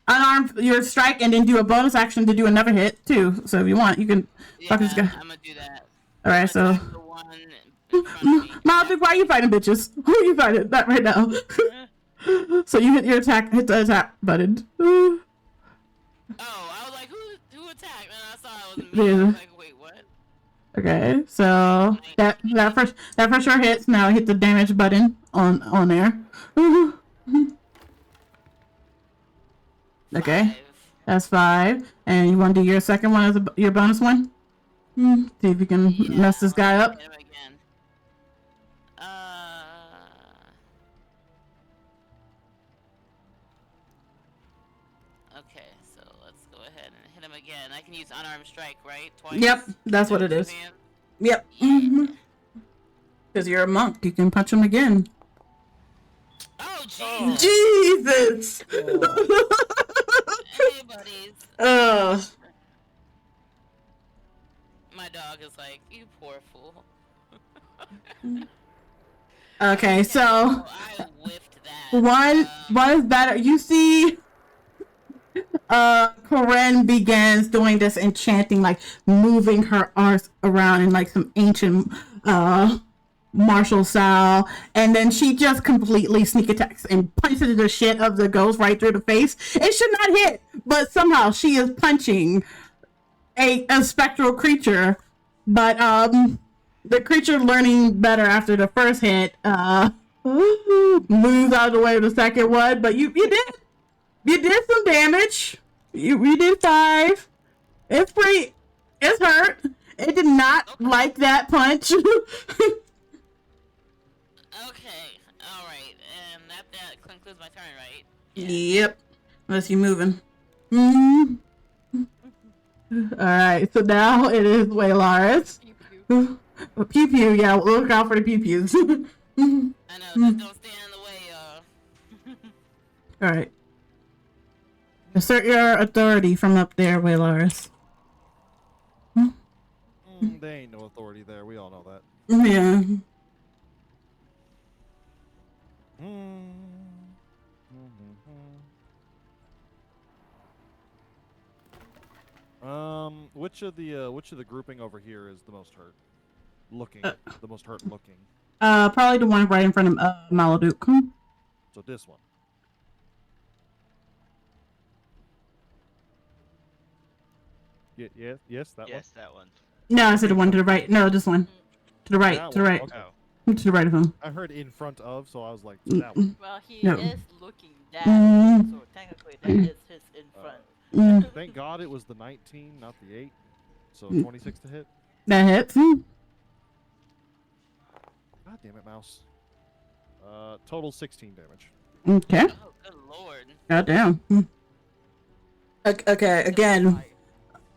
unarmed your strike, and then do a bonus action to do another hit too. So if you want, you can. Yeah, Fuck this guy. I'm gonna do that. All right, so Attack the one in front of me. Maludark, why are you fighting bitches? Who are you fighting? Not right now. So you hit your attack, hit the attack button. Oh, I was like, who attacked? And I saw it was me. I was like, wait, what? Okay, so that first shot hits. Now hit the damage button on there. Okay, 5. that's 5. And you want to do your second one as your bonus one? See if you can mess this guy up. Hit him again. Okay, so let's go ahead and hit him again. I can use unarmed strike, right? Twice? Yep, that's what it is. Yep. Because you're a monk, you can punch him again. Oh, Jesus! Jesus! Hey, buddies. My dog is like, you poor fool. Okay, so I whiffed that. one is better. You see, Corin begins doing this enchanting, like moving her arms around in like some ancient martial style, and then she just completely sneak attacks and punches the shit of the ghost right through the face. It should not hit, but somehow she is punching a spectral creature. But the creature, learning better after the first hit, moves out of the way of the second one. But you did some damage. You did 5. It's hurt. It did not like that punch. Okay, alright, and that concludes my turn, right? Yep. Unless you moving. Alright, so now it is Welyaris. Pew pew, yeah, look out for the pew pews. I know, just don't stand in the way, y'all. Alright. Assert your authority from up there, Welyaris. There ain't no authority there. We all know that. Yeah. Which of the grouping over here is the most hurt? Looking, the most hurt looking. Probably the one right in front of Maludark. So this one. Yes, that one. Yes, that one. No, I said the one to the right. No, this one. To the right. That To the one, right. okay. Oh. To the right of him. I heard in front of, so I was like, that one. Well, he No. is looking down, so technically that is his in front. Thank God it was the 19, not the 8. So 26 to hit. That hits. God damn it, mouse. Total 16 damage. Okay. Oh, good lord. Goddamn. Okay, again.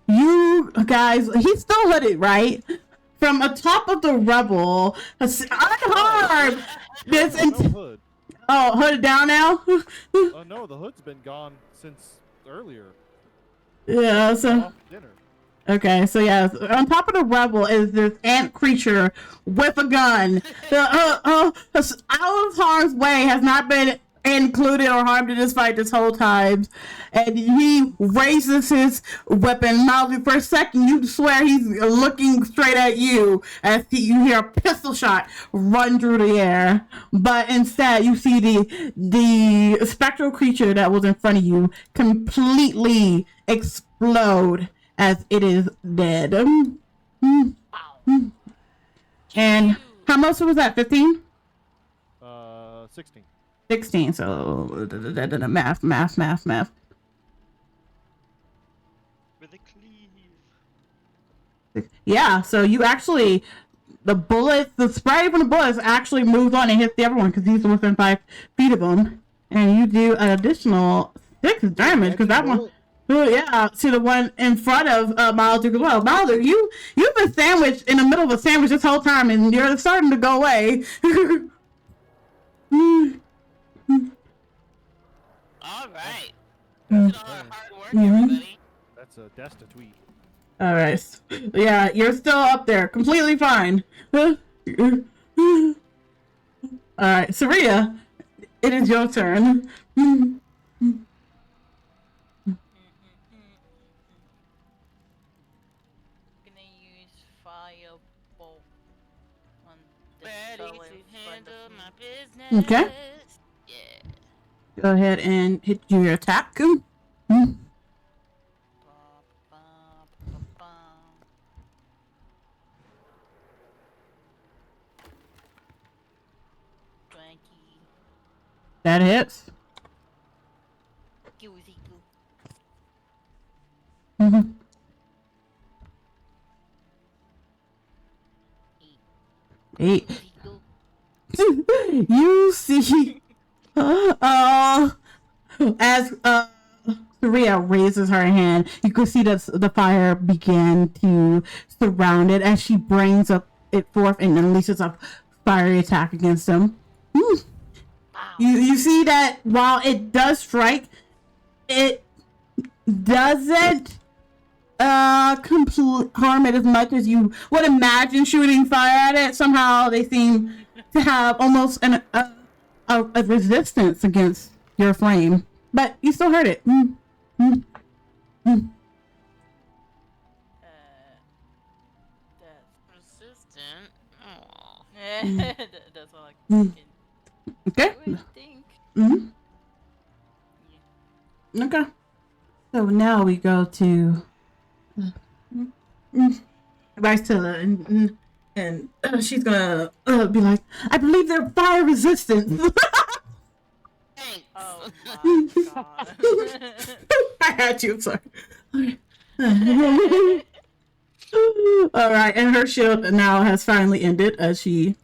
You guys, he's still hooded, right? From atop of the rubble, unharmed. This No hood. hooded down now. No, the hood's been gone since earlier. Yeah. So Off dinner. okay, so yeah, on top of the rubble is this ant creature with a gun. Out of harm's way, has not been included or harmed in this fight this whole time, and he raises his weapon mildly. For a second, you swear he's looking straight at you as you hear a pistol shot run through the air, but instead you see the spectral creature that was in front of you completely explode as it is dead. And how much was that? 15? 16. 16. So math. With a cleave. Yeah. So you actually, the spray from the bullets actually moves on and hits the other one because he's within 5 feet of him, and you do an additional 6 damage because that one. Oh yeah, to the one in front of Maludark as well. Maludark, you've been sandwiched in the middle of a sandwich this whole time, and you're starting to go away. All right. Good hard work, everybody. That's a destitute. All right, yeah, you're still up there, completely fine. All right, Saria, it is your turn. Gonna use bowl on this Ready fella to in front handle of me. my business. Okay. Yeah. Go ahead and hit your attack. Mm. Bum, bum, bum, bum. That hits. Goozy goo. Mm-hmm. Eight. Goozy goo. You see, as Saria raises her hand, you can see that the fire began to surround it as she brings up it forth and unleashes a fiery attack against them. Wow. You see that while it does strike, it doesn't harm it as much as you would imagine shooting fire at it. Somehow they seem to have almost a resistance against your flame, but you still hurt it. That's Resistant. Aw. that's all I Mm. can Okay. think. Mm-hmm. Okay. So now we go to Ricella, and she's gonna be like, I believe they're fire resistant. Thanks. Oh my god. I had you, sorry. Alright, and her shield now has finally ended as she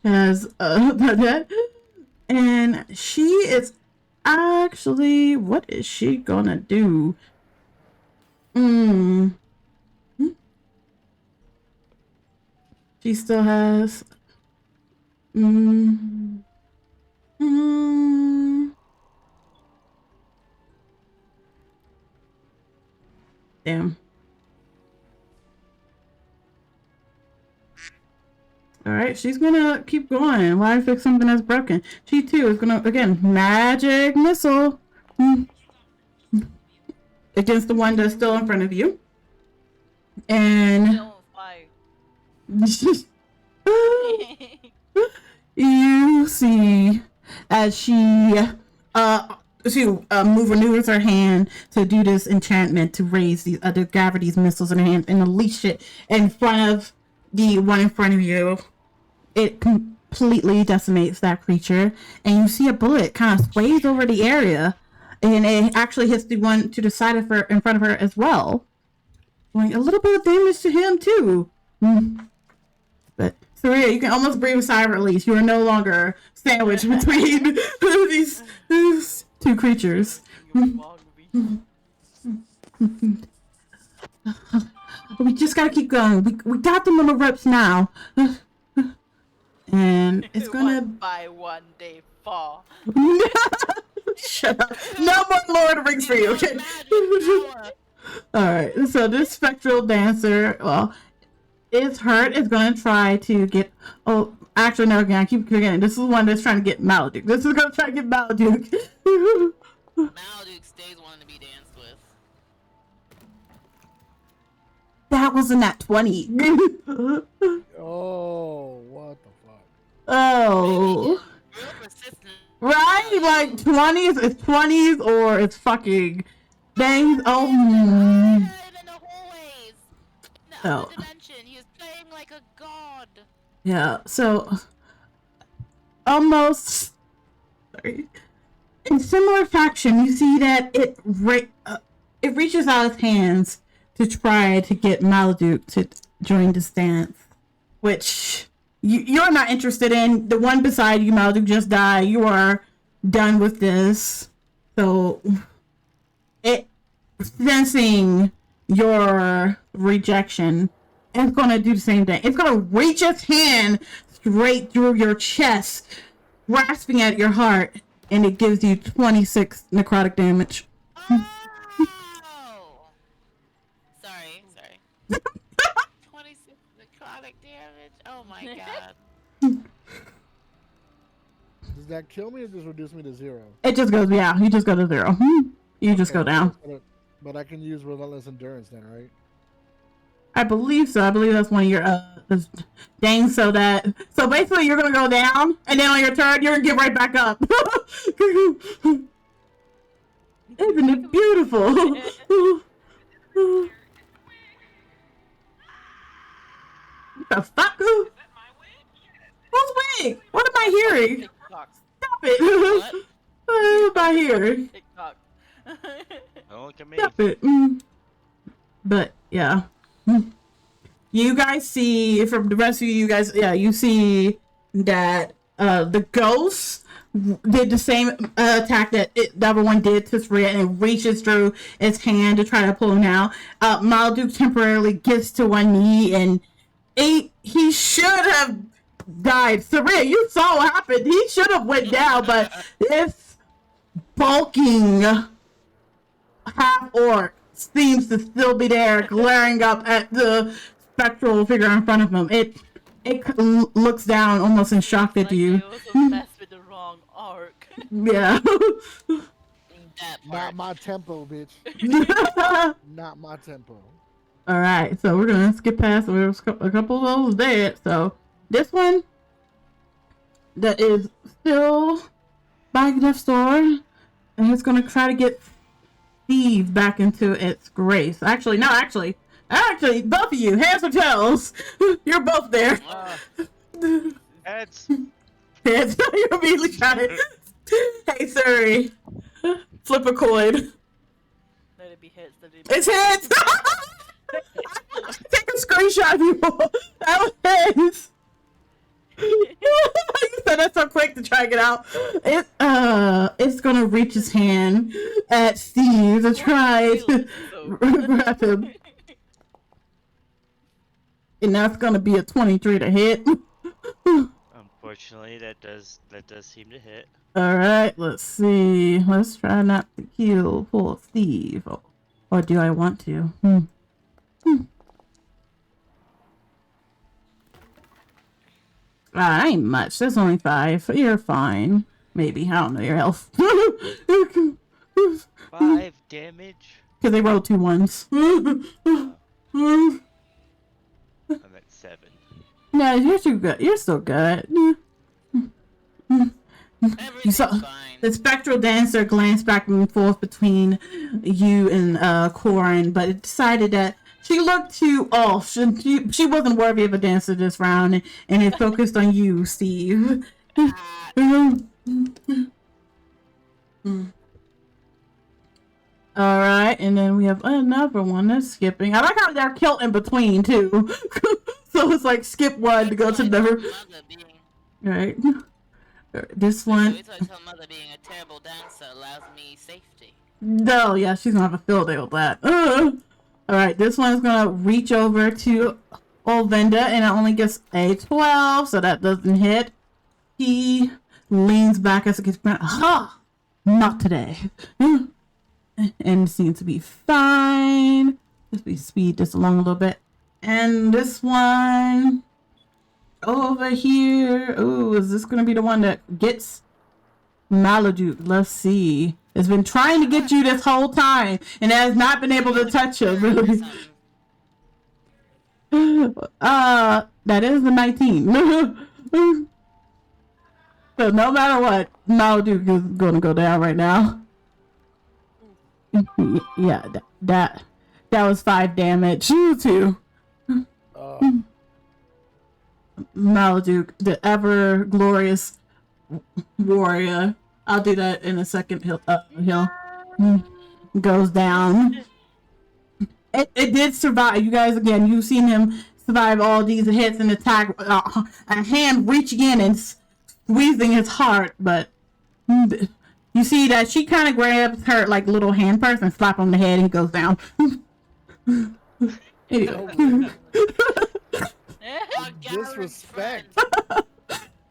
has done that. And she is actually, what is she gonna do? She still has damn. Alright, she's gonna keep going. Why fix something that's broken? She too is gonna, again, magic missile against the one that's still in front of you. And Don't fly. you see as she maneuvers her hand to do this enchantment to raise the other gravity's missiles in her hand and unleash it in front of the one in front of you. It completely decimates that creature, and you see a bullet kind of sways over the area, and it actually hits the one to the side of her, in front of her as well, doing a little bit of damage to him too. But Saria, you can almost breathe a sigh of relief. You are no longer sandwiched between these two creatures. We just gotta keep going. We got them on the ropes now. And it's gonna One by one they fall. shut up. No more Lord of the Rings for you, okay? Alright, so this spectral dancer, well, is hurt. Is gonna try to get. Oh, actually, no, again, I keep forgetting. This is one that's trying to get Maludark. This is gonna try to get Maludark. Maludark stays wanting to be danced with. That was in that 20. Oh, what the fuck? Oh. Real persistent. Right? Like 20s, it's 20s or it's fucking things. Oh. In the hallways. In the Oh. other dimension. He is playing like a god. Yeah, so almost. Sorry. In similar faction, you see that it reaches out its hands to try to get Maludark to join this dance, which you're not interested in. The one beside you, Maludark, just died. You are done with this. So, it sensing your rejection, it's gonna do the same thing. It's gonna reach its hand straight through your chest, grasping at your heart, and it gives you 26 necrotic damage. Oh! Sorry. 26 necrotic damage? Oh my god. Does that kill me or just reduce me to 0? It just goes, yeah, you just go to 0. You just go down. But I can use Relentless Endurance then, right? I believe so. I believe that's one of your dang. So basically you're gonna go down, and then on your turn you're gonna get right back up. Isn't it beautiful? The fuck? Who's wig? What am I hearing? TikTok. Stop it! What? What am I hearing? TikTok. Don't look at me. Stop it. But yeah. You guys see, from the rest of you guys, yeah, you see that the ghost did the same attack that the other one did to Saria, and it reaches through its hand to try to pull him out. Maludark temporarily gets to one knee, and he should have died. Saria, you saw what happened. He should have went down, but this bulking half-orc seems to still be there, glaring up at the spectral figure in front of him. It looks down almost in shock at you. It was a mess with the wrong arc. Yeah. That Not part. my tempo, bitch. Not my tempo. All right, so we're gonna skip past. There's a couple of those dead. So this one that is still by death's door, and it's gonna try to get Steve back into its grace. Actually, both of you, hands or tails. You're both there. Heads. Heads. You're immediately shouting. Hey, sorry. Flip a coin. Let it be heads. Let it be It's heads. Take a screenshot of you. That was heads. You said that so quick to try and get out. It's gonna reach his hand at Steve to try to grab him. And that's gonna be a 23 to hit. Unfortunately, that does seem to hit. Alright, let's see. Let's try not to kill poor Steve. Or do I want to? Ain't much. That's only 5. You're fine. Maybe. I don't know your health. 5 damage. Because they rolled 2 1s. I'm at 7. No, you're too good. You're still good. Everything's saw- fine. The spectral dancer glanced back and forth between you and Corin, but it decided that she looked too off. She wasn't worthy of a dancer this round, and it focused on you, Steve. Alright, and then we have another one that's skipping. I like how they're killed in between, too. So it's like skip one to go to another. Right. This one. Wait till I tell Mother being a terrible dancer allows me safety. No, yeah, she's gonna have a field day with that. Alright, this one's gonna reach over to Olvinda, and it only gets a 12, so that doesn't hit. He leans back as it gets back. Ha! Not today. And seems to be fine. Let's speed this along a little bit. And this one over here. Oh, is this gonna be the one that gets Maludark? Let's see. It's been trying to get you this whole time and has not been able to touch you, really. That is the 19. So no matter what, Maludark is gonna go down right now. Yeah, that was 5 damage. You too. Maludark, the ever glorious warrior. I'll do that in a second. Hill goes down. It did survive. You guys, again, you've seen him survive all these hits and attack. A hand reaching in and squeezing his heart, but you see that she kind of grabs her like little hand purse and slap on the head and he goes down. Anyway. Disrespect.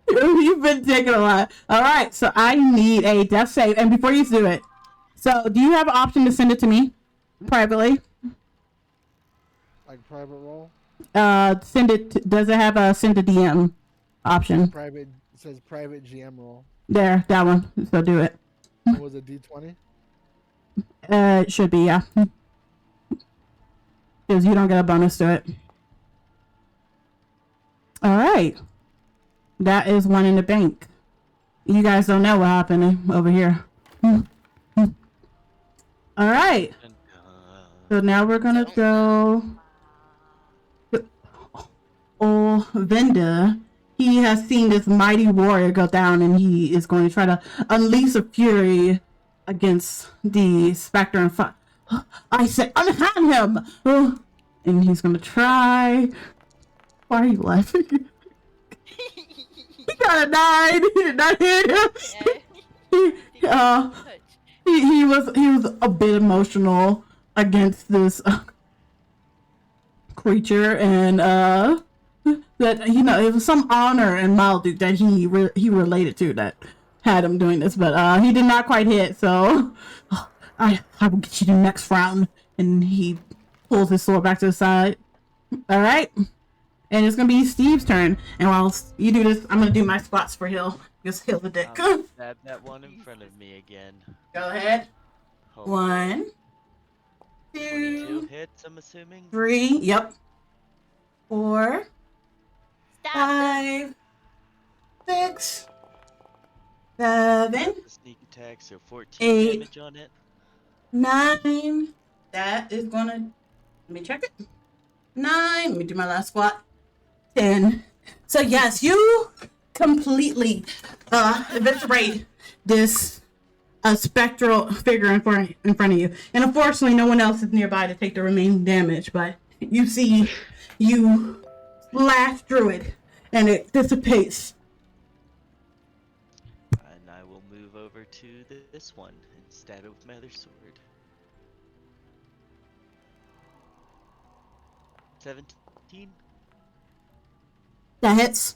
You've been taking a lot. Alright, so I need a death save. And before you do it, so do you have an option to send it to me privately? Like private roll? Send it. Does it have a send to DM option? Private, it says private GM roll. There, that one. So do it. What was it, D20? It should be, yeah. because you don't get a bonus to it. All right, that is one in the bank. You guys don't know what happened over here. All right, so now we're gonna go. Old Venda, he has seen this mighty warrior go down, and he is going to try to unleash a fury against the specter and fight. I said, unhand him! And he's going to try. Why are you laughing? He got a 9. Not hit him. He was a bit emotional against this creature, and that it was some honor and Maludark that he related to that had him doing this, but he did not quite hit. So I will get you the next round. And he pulls his sword back to the side. All right, and it's gonna be Steve's turn. And while you do this, I'm gonna do my squats for Hill. Just heal the dick. Stab that one in front of me again. Go ahead. Hope 1, 22 2, hits, I'm assuming. 3. Yep. 4, Stop 5, 6, 7, The sneak attack, so 14 8. damage on it. 9. That is gonna. Let me check it. 9. Let me do my last squat. 10. So yes, you completely eviscerate this spectral figure in front of you, and unfortunately, no one else is nearby to take the remaining damage. But you see, you slash through it, and it dissipates. And I will move over to this one and stab it with my other sword. 17. That hits.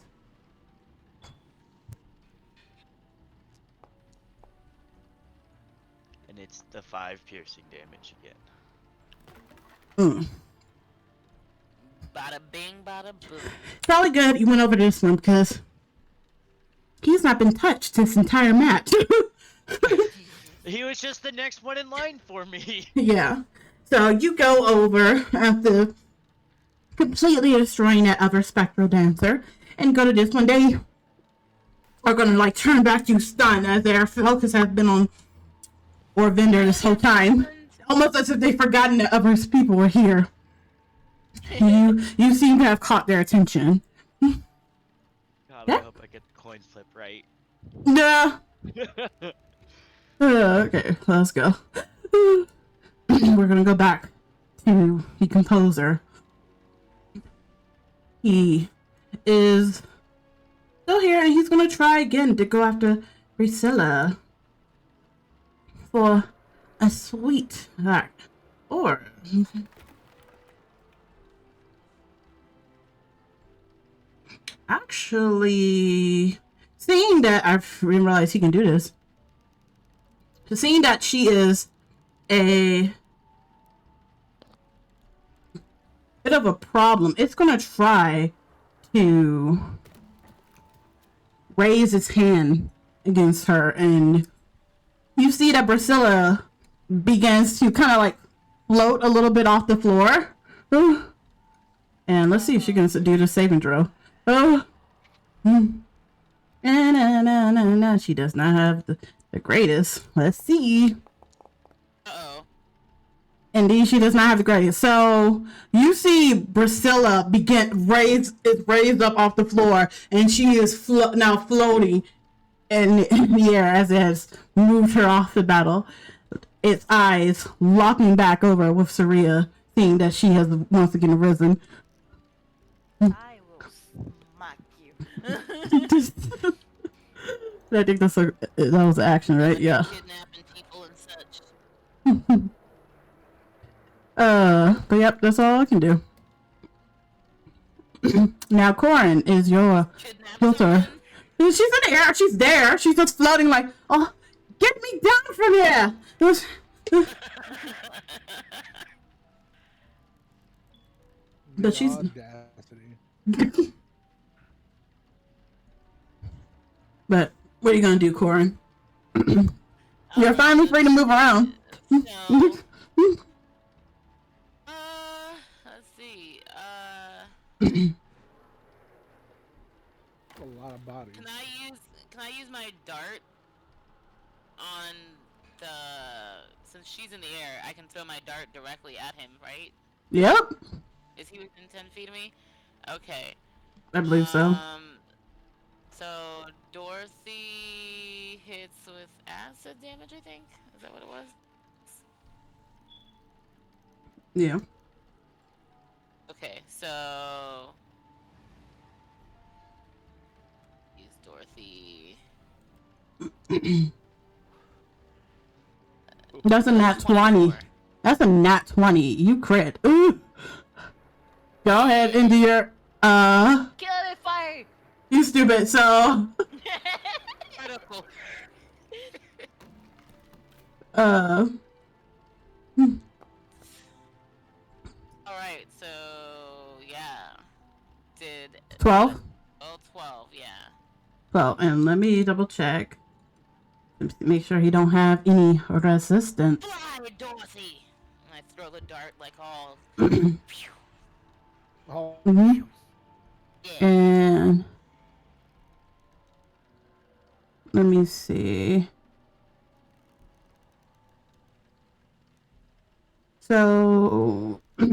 And it's the 5 piercing damage again. Bada bing, bada boom. Probably good you went over this one because he's not been touched this entire match. He was just the next one in line for me. Yeah. So you go over after completely destroying that other spectral dancer and go to this one. They are going to like turn back to you stunned as their focus has been on Orvinder this whole time. Almost as if they've forgotten that other people were here. You seem to have caught their attention. God, Yeah. I hope I get the coin flip right. Nah. Okay, let's go. We're gonna go back to the composer. He is still here, and he's gonna try again to go after Priscilla for a sweet act. Or actually, seeing that I didn't realize he can do this. So seeing that she is a bit of a problem, it's gonna try to raise its hand against her, and you see that Priscilla begins to kind of like float a little bit off the floor. And let's see if she can do the saving throw. No, she does not have the greatest. Let's see. Uh-oh. Indeed, she does not have the greatest. So you see Priscilla raised up off the floor, and she is now floating in the air as it has moved her off the battle. Its eyes locking back over with Saria, seeing that she has once again arisen. I will smack you. I think that was the action, right? Yeah. Kidnapping people and such. But yep, that's all I can do. Now, Corin is your filter. She's in the air. She's there. She's just floating like, oh, get me down from here. But she's. Audacity. But what are you gonna do, Corin? You're finally free to move around. No. A lot of bodies. Can I use my dart on the since she's in the air, I can throw my dart directly at him, right? Yep. Is he within 10 feet of me? Okay. I believe so. So Dorothy hits with acid damage, I think. Is that what it was? Yeah. Okay, so use Dorothy. That's a nat 20. That's a nat 20. You crit. Ooh. Go ahead into your Kill it, fire! you stupid. So Critical. Alright, so yeah. Did 12. Oh, 12, yeah. 12, and let me double check. Make sure he don't have any resistance. Fly, Dorothy! And I throw the dart like all. Oh, Mhm. Yeah. And let me see. So let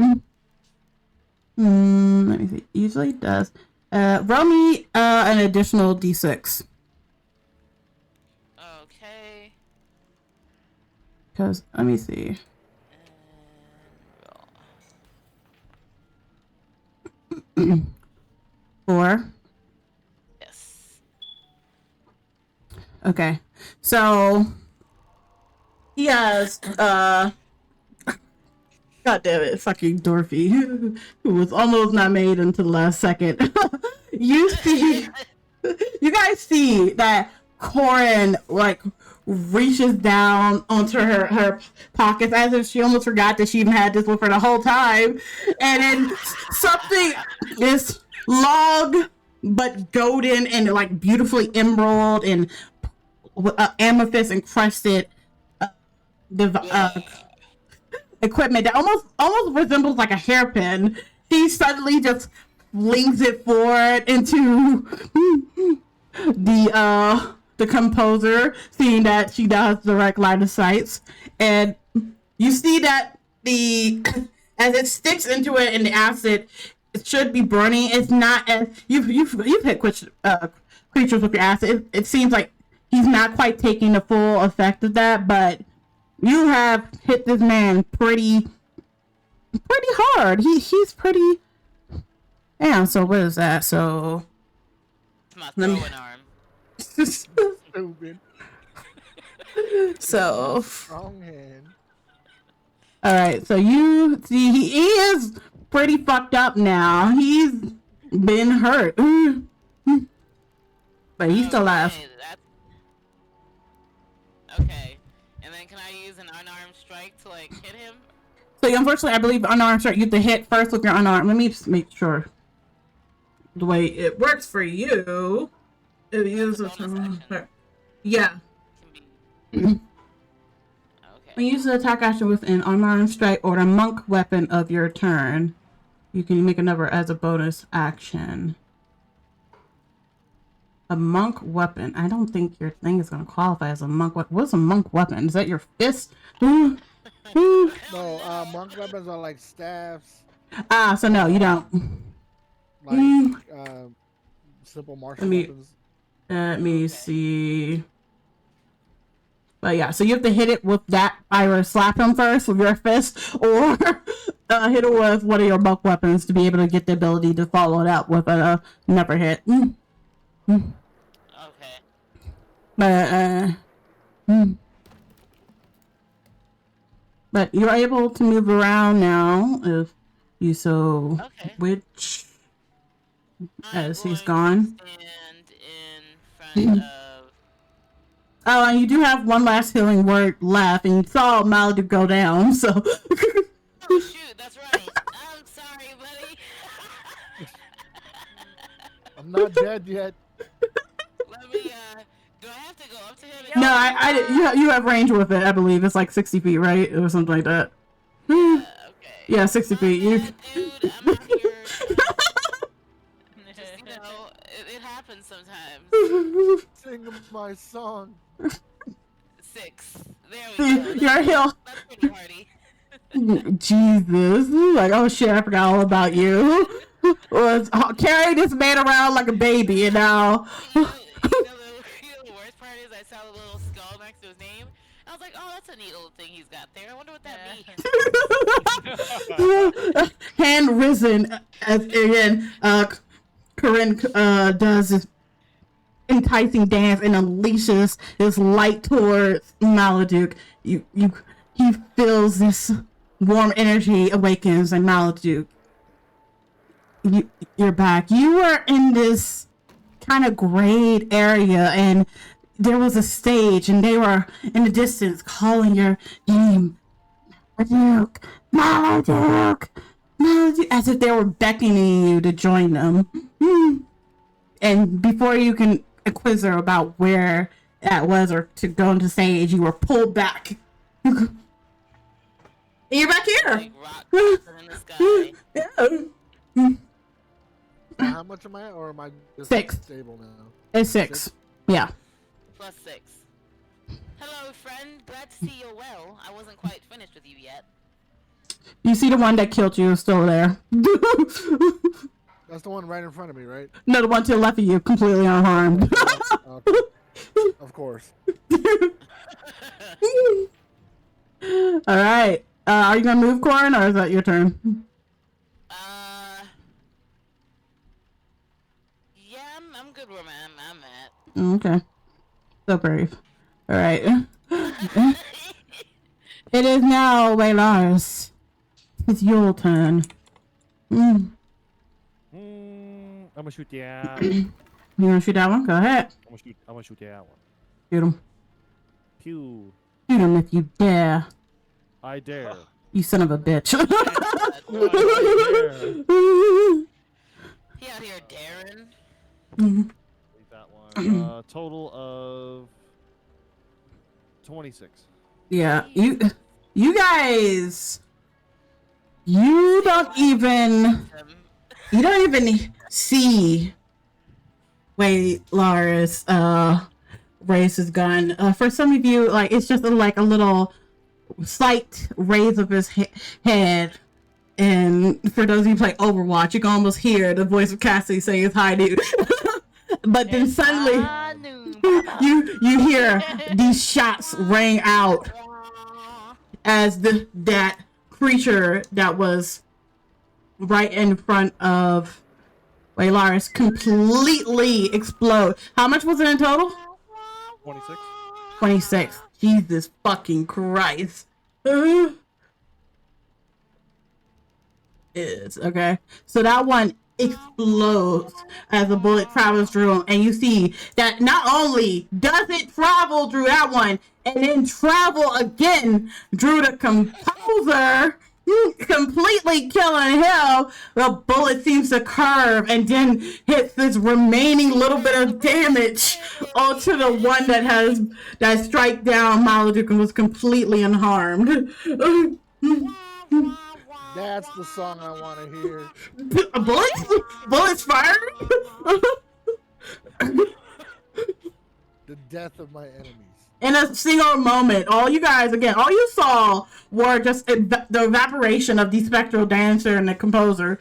me see. Usually does. Roll me an additional d6. Okay. Because let me see. And roll. 4. Yes. Okay. So he has God damn it, fucking Dorothy, who was almost not made until the last second. You see, you guys see that Corin like reaches down onto her pockets as if she almost forgot that she even had this with her the whole time, and then something is long but golden and like beautifully emerald and amethyst encrusted equipment that almost resembles like a hairpin. He suddenly just flings it forward into the composer, seeing that she now has direct line of sight, and you see that as it sticks into it in the acid, it should be burning. It's not as you've hit creatures with your acid. It seems like he's not quite taking the full effect of that, but you have hit this man pretty hard. He's pretty. Yeah. So what is that? So It's my throwing arm. stupid. So Strong hand. all right. So you see, he is pretty fucked up now. He's been hurt, but he's still alive. Okay, okay. And then can I use an unarmed strike to like hit him? So unfortunately, I believe unarmed strike. You have to hit first with your unarmed. Let me just make sure the way it works for you. It uses yeah. Can be... Okay. When you use the attack action with an unarmed strike or a monk weapon of your turn, you can make another as a bonus action. A monk weapon. I don't think your thing is going to qualify as a monk weapon. What's a monk weapon? Is that your fist? No, monk weapons are like staffs. So no, you don't. Like simple martial weapons. Let me see. But yeah, so you have to hit it with that. Either slap him first with your fist, or hit it with one of your monk weapons to be able to get the ability to follow it up with another hit. Okay. But you're able to move around now if you so which as he's gone. Stand in front of. Oh, and you do have one last healing word left, and you saw Maludark go down, so. Oh shoot, that's right. I'm sorry, buddy. I'm not dead yet. Let me. Do I have to go up to him? No, you have range with it. I believe it's like 60 feet, right, or something like that. Okay. Yeah, 60 feet. You. Dude, I'm out here. happens sometimes. Sing my song. 6. There we go. Your hill. That's pretty hearty. Jesus. Like, oh shit, I forgot all about you. Was carrying this man around like a baby, and now. You know the worst part is I saw the little skull next to his name. I was like, oh, that's a neat little thing he's got there. I wonder what that means. Hand risen as again. Corin does this enticing dance and unleashes his light towards Maludark. He feels this warm energy awakens, and Maludark, you're back. You were in this kind of grayed area, and there was a stage, and they were in the distance calling your name, Maludark, Maludark, Maludark, as if they were beckoning you to join them. And before you can inquire about where that was or to go into stage, you were pulled back. And you're back here. Like rock in the sky. Yeah. How much am I, or am I just 6. stable now? It's 6. Yeah. Plus 6. Hello, friend. Glad to see you're well. I wasn't quite finished with you yet. You see the one that killed you is still there. That's the one right in front of me, right? No, the one to the left of you, completely unharmed. Okay. Of course. Alright. Are you gonna move, Corin, or is that your turn? Yeah, I'm good where I'm at. Okay. So brave. Alright. It is now Welyaris. It's your turn. I'm gonna shoot that. You wanna shoot that one? Go ahead. I'm gonna shoot that one. Shoot him. Pew. Shoot him if you dare. I dare. You son of a bitch. I dare. He out here daring. Leave that one. Total of 26. Yeah, you guys, you don't even see Welyaris raise his gun. For some of you, like, it's just like a little slight raise of his head. And for those of you who play Overwatch, you can almost hear the voice of Cassie saying it's high dude. But then suddenly you hear these shots ring out as that creature that was right in front of Welyaris completely explode. How much was it in total? 26. 26. Jesus fucking Christ. Is okay. So that one explodes as the bullet travels through him, and you see that not only does it travel through that one, and then travel again through the composer, completely killing him. The bullet seems to curve and then hits this remaining little bit of damage onto the one that strike down Maludark and was completely unharmed. That's the song I want to hear. Bullets fired. The death of my enemies. In a single moment, all you saw were just the evaporation of the spectral dancer and the composer,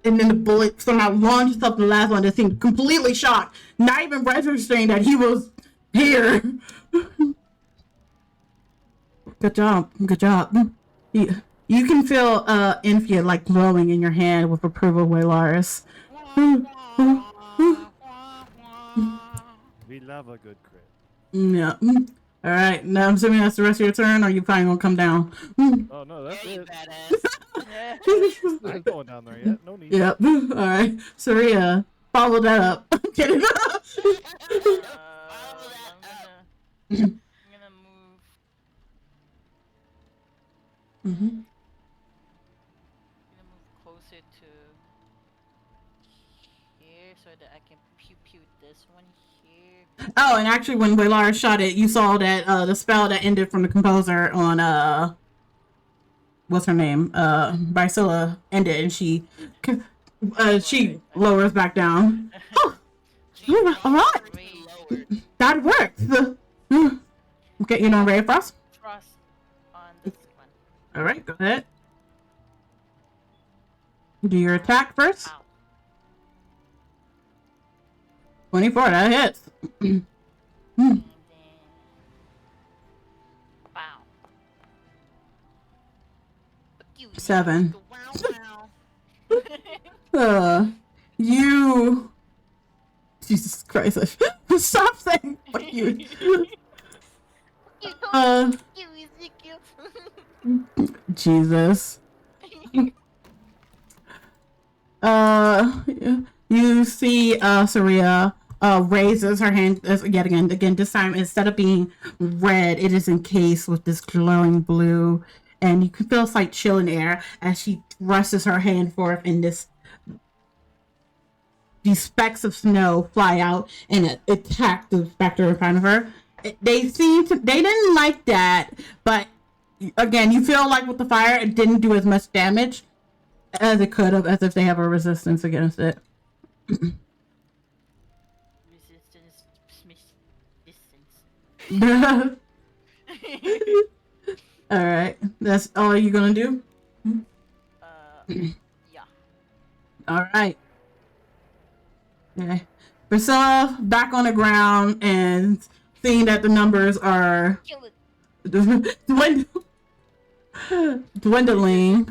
and then the bullet somehow launched up the last one that seemed completely shocked, not even registering that he was here. Good job. You can feel Infia like glowing in your hand with approval, Welyaris. We love a good crit. Yeah. Alright, now I'm assuming that's the rest of your turn, or you probably gonna come down. Oh no, that's Yeah, you it. badass. I ain't going down there yet. No need. Yep. Alright. Saria, follow that up. I'm kidding. Follow that up. I'm gonna move. Mm-hmm. I'm gonna move closer to here so that I can pew this one here. Oh, and actually, when Welyaris shot it, you saw that the spell that ended from the composer on what's her name? Brycilla ended, and she lowers back down. All right. Lowered. That works. Okay, you know, Ray of Frost? Frost on this one. Alright, go ahead. Do your attack first. Ow. 24, that hits. And then... Wow. Fuck you, 7. Wow, wow. You... Jesus Christ. Stop saying fuck you. Jesus. You see, Saria raises her hand yet again. This time, instead of being red, it is encased with this glowing blue, and you can feel a slight chill in the air as she thrusts her hand forth, and these specks of snow fly out and attack the specter in front of her. They didn't like that, but again, you feel like with the fire, it didn't do as much damage as it could have, as if they have a resistance against it. Resistance. Alright, that's all you're gonna do? Yeah. Alright. Okay. Priscilla back on the ground and seeing that the numbers are Kill it. dwindling.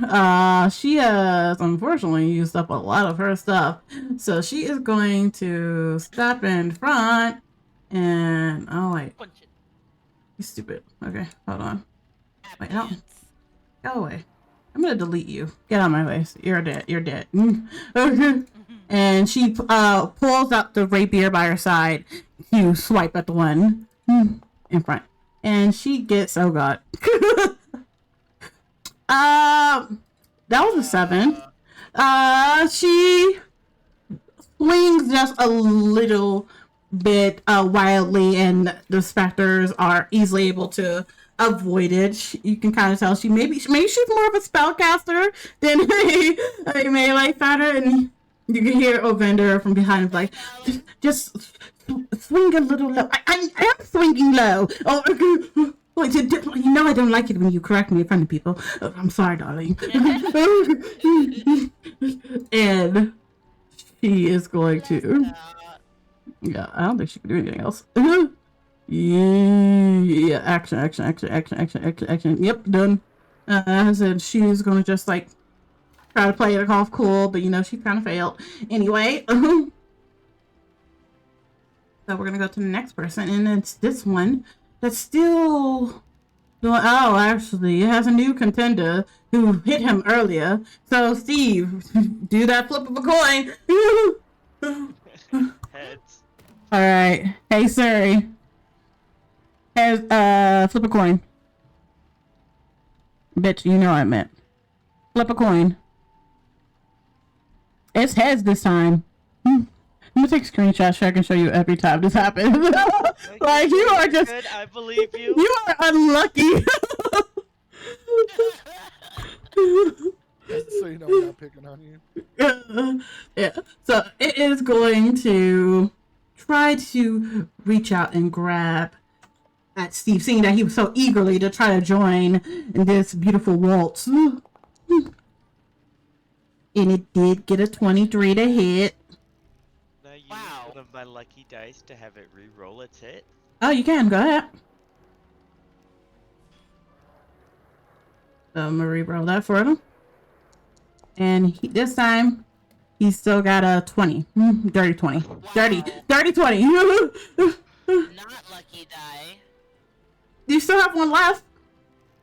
She has unfortunately used up a lot of her stuff. So she is going to step in front and wait. Punch it. You stupid. Okay, hold on. Wait, no. Ambience. Go away. I'm gonna delete you. Get out of my face. You're dead. You're dead. Okay. And she pulls out the rapier by her side to swipe at the one in front. And she gets, oh god. That was a 7. She swings just a little bit wildly, and the specters are easily able to avoid it. You can kind of tell maybe she's more of a spellcaster than a melee fighter, and you can hear Ovender from behind like, just swing a little low. I am swinging low. Oh, you know I don't like it when you correct me in front of people. Oh, I'm sorry, darling. And she is going to... Yeah, I don't think she can do anything else. Yeah, action. Yep, done. I said she's gonna just like try to play it off cool, but you know she kind of failed. Anyway, so we're gonna go to the next person, and it's this one that's still doing. Oh, actually, it has a new contender who hit him earlier. So Steve, do that flip of a coin. Heads. All right, hey Siri. Flip a coin. Bitch, you know what I meant. Flip a coin. It's heads this time. I'm gonna take screenshots so I can show you every time this happens. Like, you are just... Good, I believe you. You are unlucky. So you know we're not picking on you. Yeah. So it is going to try to reach out and grab at Steve, seeing that he was so eagerly to try to join in this beautiful waltz. And it did get a 23 to hit. Now use Wow. one of my lucky dice to have it re-roll its hit. Oh, you can. Go ahead. So I'm going to re-roll that for him. And this time, he's still got a 20. Dirty 20. Wow. Dirty 20. Not lucky die. You still have one left.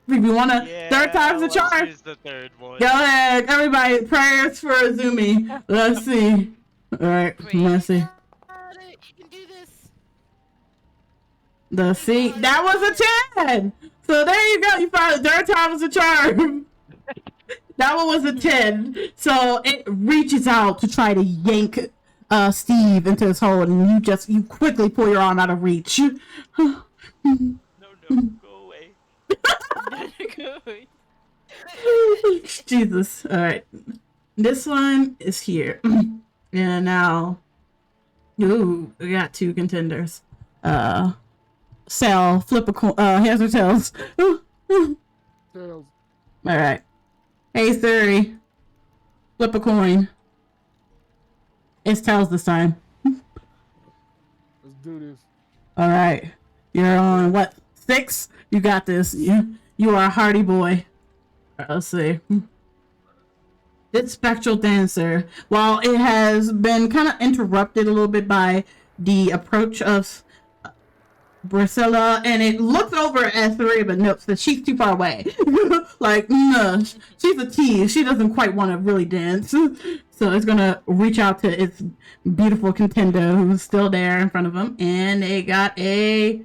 If you want to, third time's the let's charm. use the third one. Go ahead, everybody. Prayers for Azumi. Let's see. All right, let's see. You can do this. Let's see. That was a 10. So there you go. You found it. Third time was a charm. That one was a 10. So it reaches out to try to yank Steve into his hole, and you quickly pull your arm out of reach. No, go away. Jesus. All right. This one is here. And now Ooh, we got 2 contenders. Sal, flip a coin. Heads or tails. Tails. All right. Hey Siri, flip a coin. It's tails this time. Let's do this. All right. You're on what? 6? You got this. You are a hardy boy. All right, let's see. This spectral dancer, while it has been kind of interrupted a little bit by the approach of Priscilla, and it looks over at Saria, but notes that she's too far away. Like, no, she's a tease. She doesn't quite want to really dance. So it's gonna reach out to its beautiful contender who's still there in front of him, and they got a.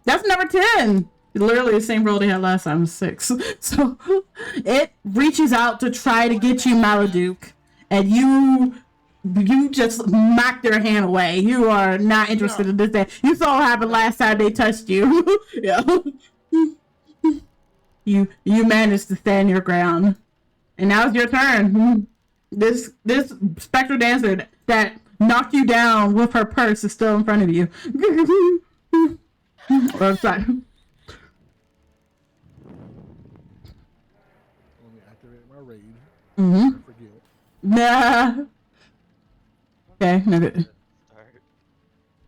That's number 10. Literally the same roll they had last time, 6. So it reaches out to try to get you, Maludark, and you just knock their hand away. You are not interested in this day. You saw what happened last time they touched you. Yeah. You managed to stand your ground. And now it's your turn. This spectral dancer that knocked you down with her purse is still in front of you. Oh, sorry. Let me activate my raid. Mm-hmm. I forget. Nah. Okay, no good. Start.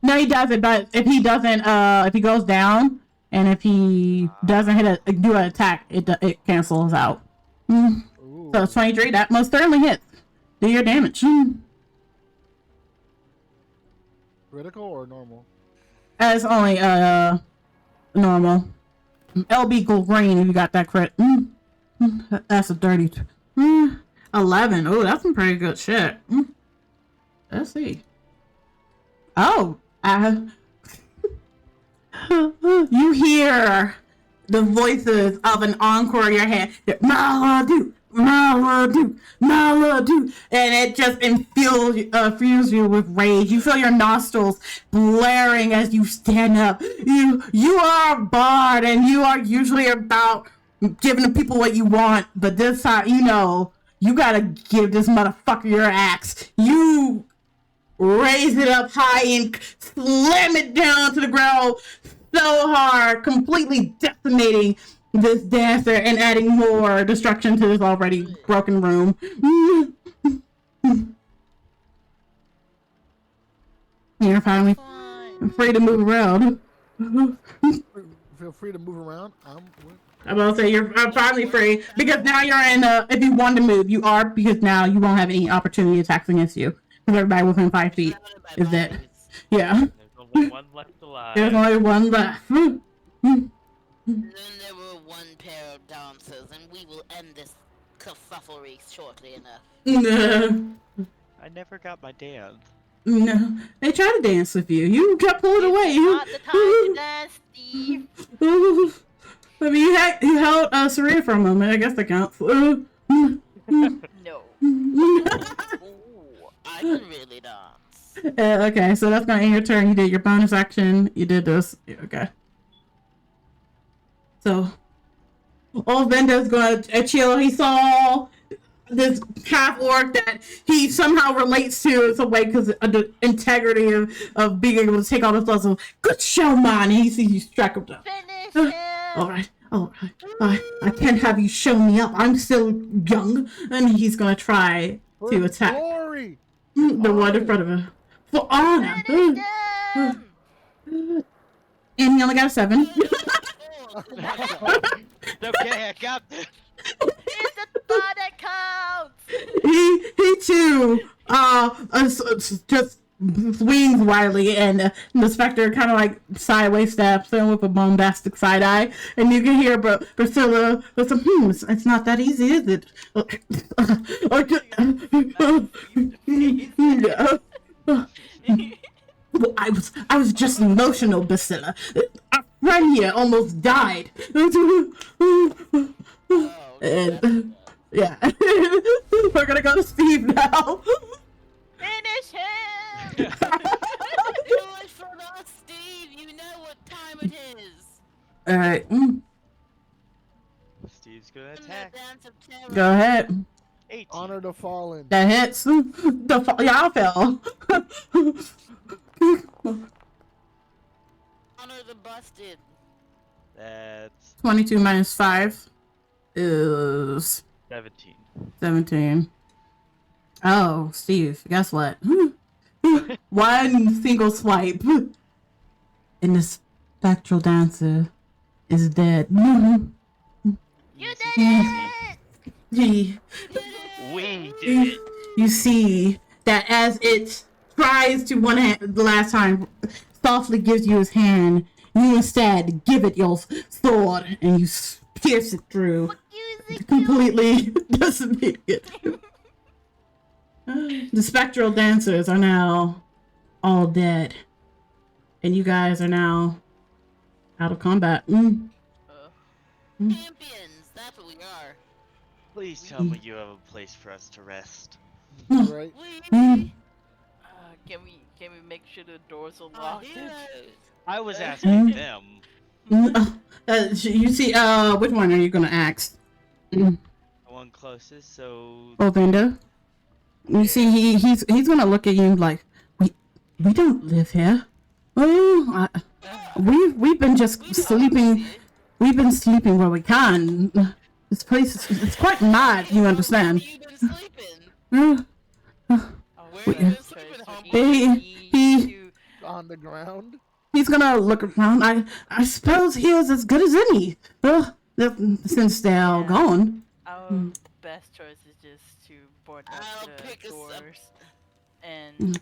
No, he doesn't, but if he doesn't, if he goes down, and if he doesn't do an attack, it cancels out. Ooh. So 23, that most certainly hits. Do your damage. Critical or normal? That's only, normal. LB green if you got that crit. That's a 30. 11. Oh, that's some pretty good shit. Let's see. Oh, you hear the voices of an encore in your head. Maludark, Maludark, Maludark, and it just infuses you with rage. You feel your nostrils blaring as you stand up. You are a bard, and you are usually about giving the people what you want, but this time, you gotta give this motherfucker your axe. You raise it up high and slam it down to the ground so hard, completely decimating this dancer and adding more destruction to this already broken room. You're finally free to move around. Feel free to move around. I'm about to say you're finally free because now you're in. If you want to move, you are, because now you won't have any opportunity attacks against you. Everybody within 5 feet is dead. Yeah. There's only one left alive. There's only one left. Then there were 1 pair of dancers, and we will end this kerfufflery shortly enough. No. I never got my dance. No. They tried to dance with you. You kept pulling away. Not the time to dance, Steve. I mean, you held Saria for a moment. I guess that counts. No. Ooh, I can really dance. Okay, so that's gonna end your turn. You did your bonus action. You did this. Okay. So, old Venda's gonna chill. He saw this half orc that he somehow relates to in some way because of the integrity of being able to take all this lessons. Good show, man. And he sees you strike him down. Finish him. All right. I can't have you show me up. I'm still young. And he's gonna try to attack Glory. the one in front of him for honor. Finish him. And he only got a 7. Okay, I got this. It's the thought that counts. he too just swings wildly, and the specter kind of like sideways steps in with a bombastic side eye, and you can hear Priscilla with some it's not that easy, is it? Well, I was just emotional, Priscilla. Our friend here almost died. And yeah, we're gonna go to Steve now. Finish him. Do it for us, Steve. You know what time it is. All right, Steve's gonna attack. Dance of terror. go ahead. 18. Honor the fallen. That hits. Y'all fell. busted. That's 22 minus 5 is 17. 17. Oh, Steve, guess what? One single swipe, and the spectral dancer is dead. You Easy did peasy. it! He, We did it. you see that as it tries to one hand, the last time, softly gives you his hand, you instead give it your sword and you pierce it through, Fuck you, Ezekiel. completely decimating it. The spectral dancers are now all dead, and you guys are now out of combat. Champions, that's what we are. Please tell me you have a place for us to rest. Right? We Can we make sure the doors are are locked? heroes. I was asking them. You see, which one are you gonna ask? The one closest, so Ovinda? You see, he's gonna look at you like, we don't live here. Oh, we've been just sleeping. We've been sleeping where we can. This place it's quite mad, you understand. Where you been sleeping? Uh, Where you been sleeping, He- On the ground? He's gonna look around. I suppose he is as good as any. Since they're all gone. Our best choice is just to board up I'll the pick us up. doors and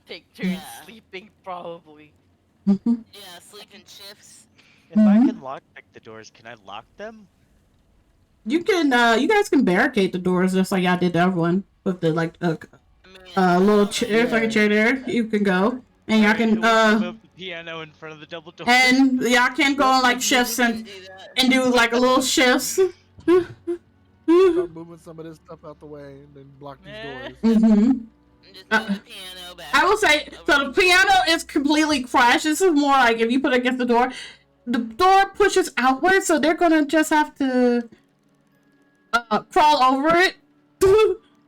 take turns Yeah. sleeping, probably. Yeah, sleeping shifts. if I can lockpick the doors, can I lock them? You can, you guys can barricade the doors just like y'all did to everyone with the like I mean, little chair. There's like a chair there. You can go, and y'all can move the piano in front of the double door. and y'all can go on like shifts and do like a little shifts. Start moving some of this stuff out the way and then block these doors. Just move the piano back. I will say, so the piano is completely crashed. This is more like if you put it against the door pushes outward, so they're gonna just have to crawl over it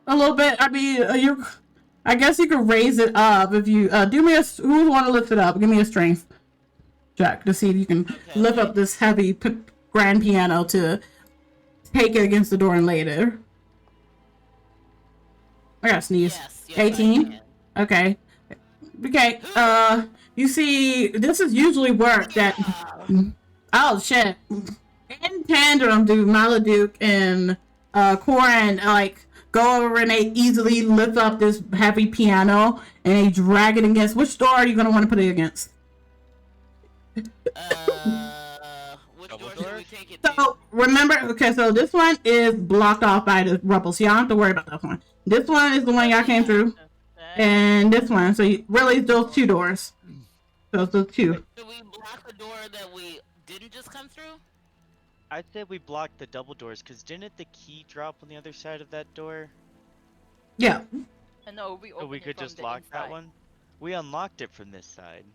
a little bit. I mean, I guess you could raise it up if you do me a. Who want to lift it up? Give me a strength check to see if you can lift up this heavy grand piano to take it against the door and lay it there. I gotta sneeze. Yes, 18? Okay. Okay, you see, this is usually work that... Oh, shit. In tandem, do Maludark and Corin, like, go over and they easily lift up this heavy piano and they drag it against... Which door are you going to want to put it against? Which Double door door? should we take it to? So, remember, okay, so this one is blocked off by the rubble, so y'all don't have to worry about that one. This one is the one y'all came through. And this one, so really those two doors. Those are two. Should we block the door that we didn't just come through? I said we blocked the double doors, because didn't the key drop on the other side of that door? Yeah. No, we So opened we it could from just the lock that inside. one? We unlocked it from this side.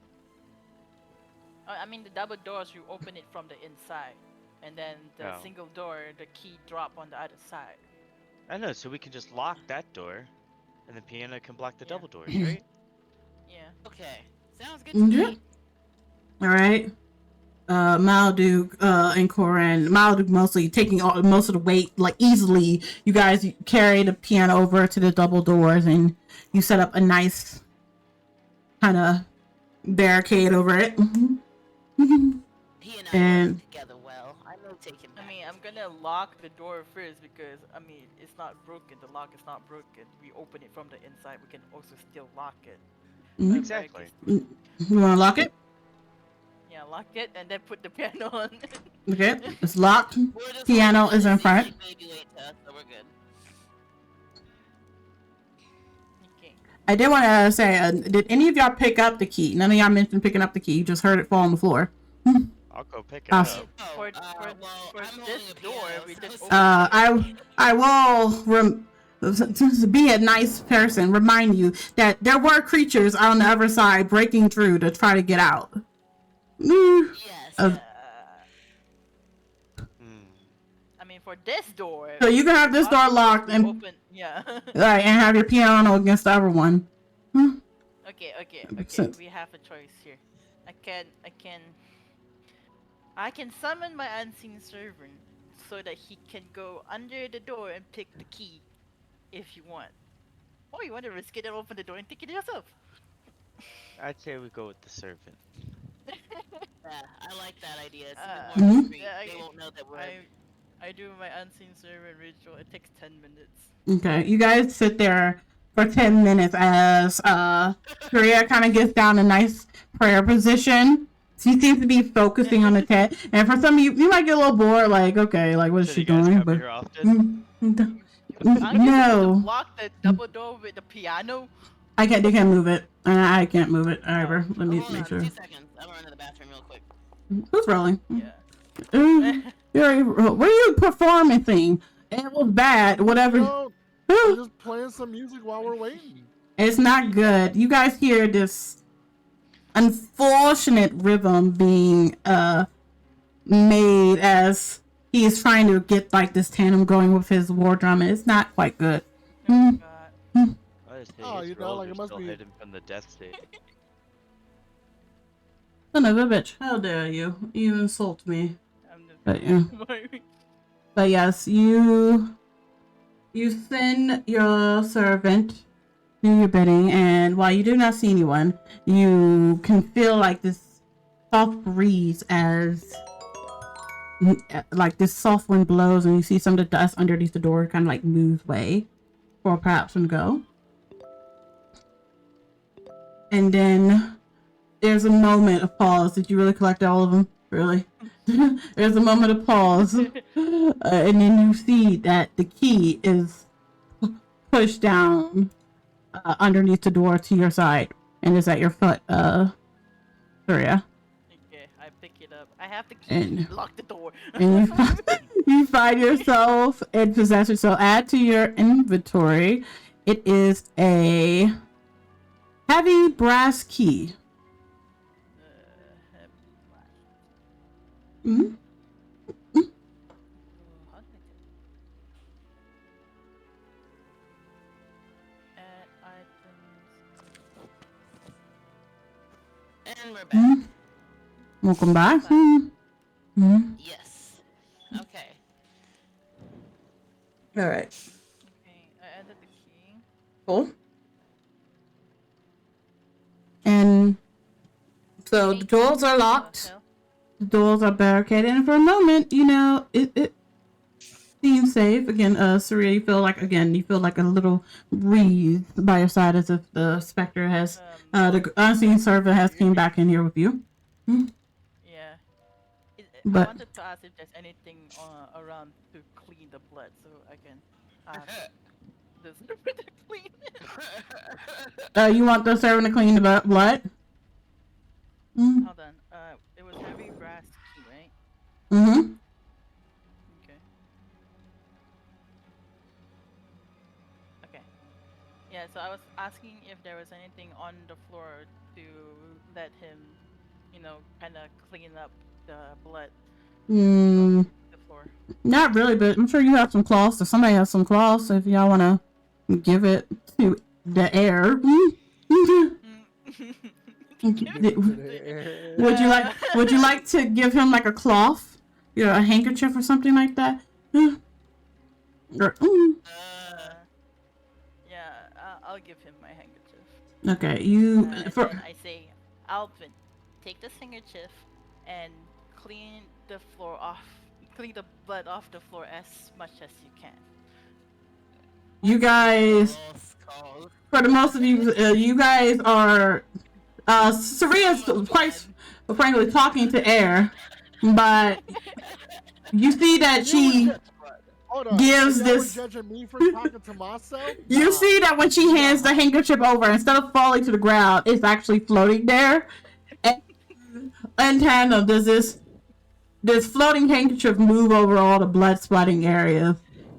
I mean, the double doors, you open it from the inside. And then the Oh. single door, the key drop on the other side. I know, so we can just lock that door, and the piano can block the Yeah. double doors, right? Yeah. Okay. Sounds good to Yeah. me. Alright. Maludark, and Corin. Maludark mostly taking most of the weight, like easily. You guys carry the piano over to the double doors and you set up a nice kind of barricade over it. He and I And- work together well. I know taking I back. mean, I'm gonna lock the door first because, I mean, it's not broken. The lock is not broken. We open it from the inside. We can also still lock it. Mhm. Exactly. You want to lock it? Yeah, lock it and then put the piano on. Okay. It's locked. We're just Piano hoping is that in the front. CC baby waits us, so we're good. Okay. I did want to say, did any of y'all pick up the key? None of y'all mentioned picking up the key. You just heard it fall on the floor. I'll go pick it Oh. up. Oh, For- well, for I'm this holding a door, piano, we so just it's- I will to be a nice person, remind you that there were creatures on the other side breaking through to try to get out. Yes. Uh, Hmm. I mean, for this door. So you can have this door locked we and open. Yeah. and have your piano against the other one. Okay. So- We have a choice here. I can summon my unseen servant so that he can go under the door and pick the key if you want. Or you want to risk it and open the door and take it yourself. I'd say we go with the servant. Yeah, I like that idea. It's Uh, a bit more Mhm. discreet. yeah, They won't know that we're. I do my unseen servant ritual. It takes 10 minutes. Okay, you guys sit there for 10 minutes as Saria kind of gets down a nice prayer position. She seems to be focusing on the cat, and for some of you, you might get a little bored. Like, okay, like what is So she you guys doing? come But here often? I can no, block the double door with the piano. I can't. They can't move it. I can't move it either. Let me Hold make on, sure. 2 seconds. I'm gonna run to the bathroom real quick. Who's rolling? Yeah. What are you performing? It was bad. Whatever. No, I'm just playing some music while we're waiting. It's not good. You guys hear this unfortunate rhythm being made as he is trying to get like this tandem going with his war drum, and it's not quite good. Oh god. Oh, you know, like it must be- hidden from the death state. Son of a bitch! How dare you? You insult me. I'm just But yeah. But yes, you send your servant do your bidding, and while you do not see anyone, you can feel like this soft breeze as like this soft wind blows, and you see some of the dust underneath the door kind of like moves away for perhaps some go. And then there's a moment of pause. Did you really collect all of them? Really? There's a moment of pause, and then you see that the key is pushed down underneath the door to your side, and is at your foot, Saria. Okay, I pick it up. I have the key. And- Lock the door. And you find yourself in possession. So add to your inventory. It is a heavy brass key. Mm-hmm. And we're back. Mm-hmm. Welcome back. Mm-hmm. Yes. Okay. All right. Okay, I added the key. Cool. And so the doors are locked. The doors are barricaded, and for a moment, you know, it seems safe. Again, Saria, you feel like a little breeze by your side, as if the specter has, the unseen servant has came back in here with you. Yeah. But- I wanted to ask if there's anything around to clean the blood, so I can ask the servant to clean. You want the servant to clean the blood? Mm-hmm. Hold on. It was heavy brass key, right? Mm-hmm. Okay. Okay. Yeah, so I was asking if there was anything on the floor to let him, you know, kind of clean up the blood Mm, on the floor. not really, but I'm sure you have some cloths, or somebody has some cloths, if y'all want to give it to the air. Would you like to give him like a cloth, a handkerchief or something like that? Or, Yeah, I'll give him my handkerchief. okay, you And for then I say, Alvin, take this handkerchief and clean the floor off, clean the blood off the floor as much as you can. you guys. For the most of you, you guys are. Saria's quite frankly talking to air, but you see that she Hold on. gives so y'all were this. judging me for talking to myself? You Nah. see that when she hands the handkerchief over, instead of falling to the ground, it's actually floating there. And in tandem, does this floating handkerchief move over all the blood splatting areas,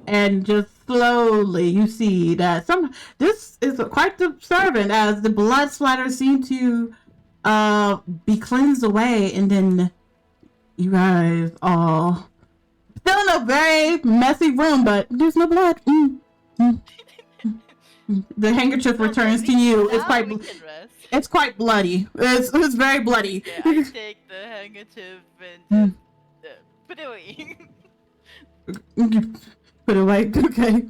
and just slowly you see that this is quite disturbing as the blood splatters seem to be cleansed away, and then you guys all still in a very messy room, but there's no blood. The handkerchief returns to you. It's Now quite we can rest. it's quite bloody. It's very bloody. Okay, I take the handkerchief and just put it away. Put it away. Okay.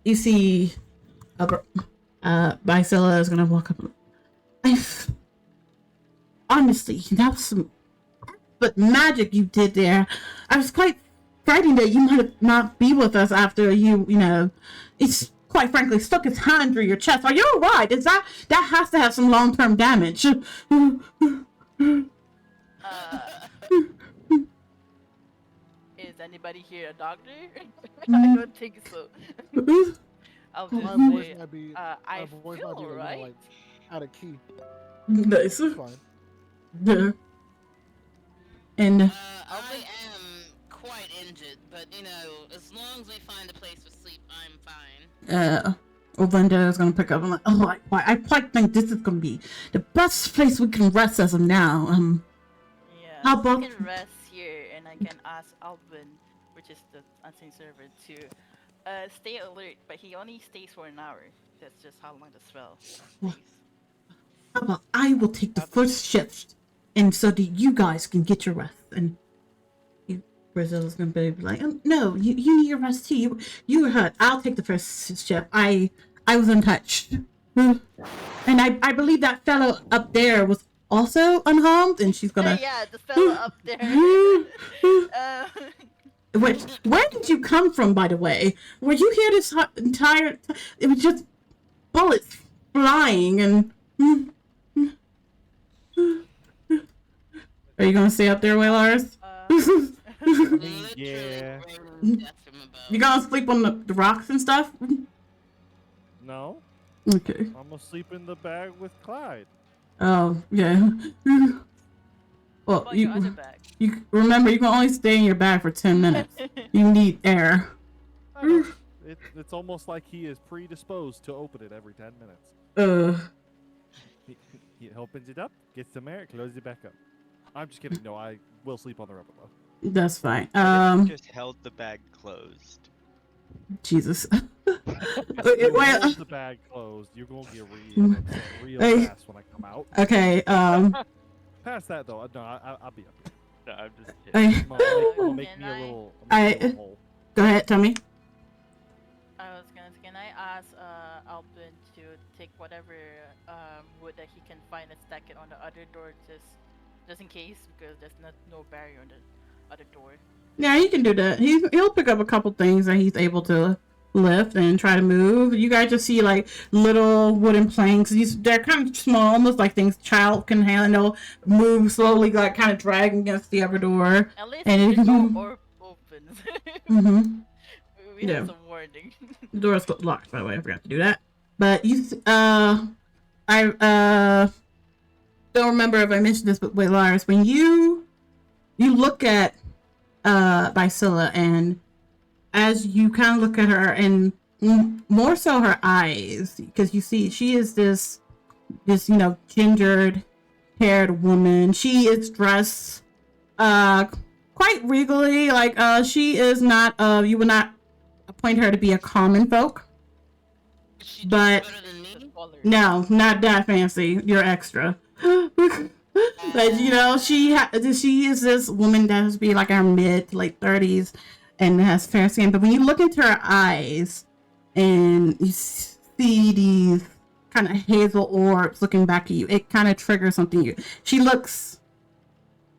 You see, Bicilla is gonna walk up. Honestly, that was some but magic you did there. I was quite frightened that you might not be with us after it's quite frankly stuck its hand through your chest. Are you alright? That has to have some long-term damage. Is anybody here a doctor? I don't think so. I'll just My voice say, might be. I My voice feel might be alright. like out of key. Nice. It's fine. Yeah. And I am quite injured, but as long as we find a place to sleep, I'm fine. Linda is gonna pick up and I quite think this is gonna be the best place we can rest as of now. Yeah, How so about- I can rest here and I can ask Alvin, which is the unseen servant, to stay alert, but he only stays for an hour. That's just how long the spell stays. How about I will take the first shift, and so that you guys can get your rest. And Brazil's gonna be like, no, you need your rest too. You were hurt. I'll take the first shift. I was untouched, and I believe that fellow up there was also unharmed, and she's gonna. Yeah, the fellow up there. Wait, where did you come from, by the way? Were you here this entire time? It was just bullets flying and... Are you gonna stay up there, Welyaris? Yeah. You gonna sleep on the rocks and stuff? No, Okay. I'm gonna sleep in the bag with Clyde. Oh, yeah. Well, About your other bag. you remember, you can only stay in your bag for 10 minutes. You need air. I know. It's almost like he is predisposed to open it every 10 minutes. He opens it up, gets some air, closes it back up. I'm just kidding. No, I will sleep on the rubber though. That's fine. Just held the bag closed. Jesus. You Well, hold the bag closed. You're gonna get real upset real Hey. fast when I come out. okay, Past that though, no, I'll be up here. No, I'm just kidding. I, Come on, it'll make Can me a I- little. hole. go ahead, tell me. I was gonna. Can I ask Alvin to take whatever wood that he can find and stack it on the other door, just in case, because there's no barrier on the other door. Yeah, he can do that. He'll pick up a couple things that he's able to lift and try to move. You guys just see like little wooden planks. They're kind of small, almost like things child can handle. Move slowly, like kind of dragging against the other door. At least And the it- door opens. Mm-hmm. We Yeah. have some warning. The door's locked, by the way. I forgot to do that. But I don't remember if I mentioned this, but wait, Lars, when you look at Bicilla, and as you kind of look at her, and more so her eyes, because you see she is this gingered haired woman. She is dressed quite regally, like she is not you would not appoint her to be a common folk. She does But- better than me. No, not that fancy. You're extra. But she is this woman that has to be like in her mid to late 30s and has fair skin. But when you look into her eyes and you see these kind of hazel orbs looking back at you, it kind of triggers something. She looks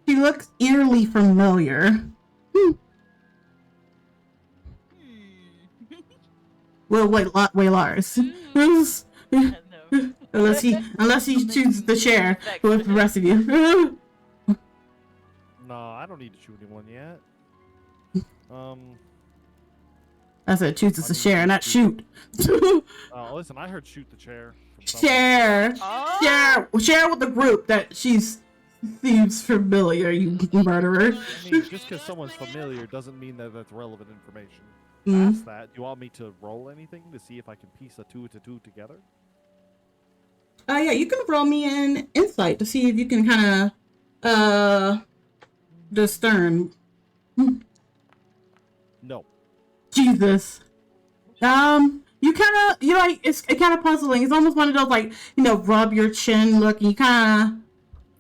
eerily familiar. Well, wait, Lars. No. Unless he chooses to share with the rest of you. No, I don't need to shoot anyone yet. I said chooses to share, not shoot. Listen, I heard shoot the chair. from someone. Share with the group that she seems familiar. You murderer. I mean, just because someone's familiar doesn't mean that that's relevant information. Mhm. Past that, do you want me to roll anything to see if I can piece a two together? Yeah, you can roll me an insight to see if you can kind of discern. No. Jesus. You kind of, like, it's kind of puzzling. It's almost one of those, like, rub your chin look, and you kind of,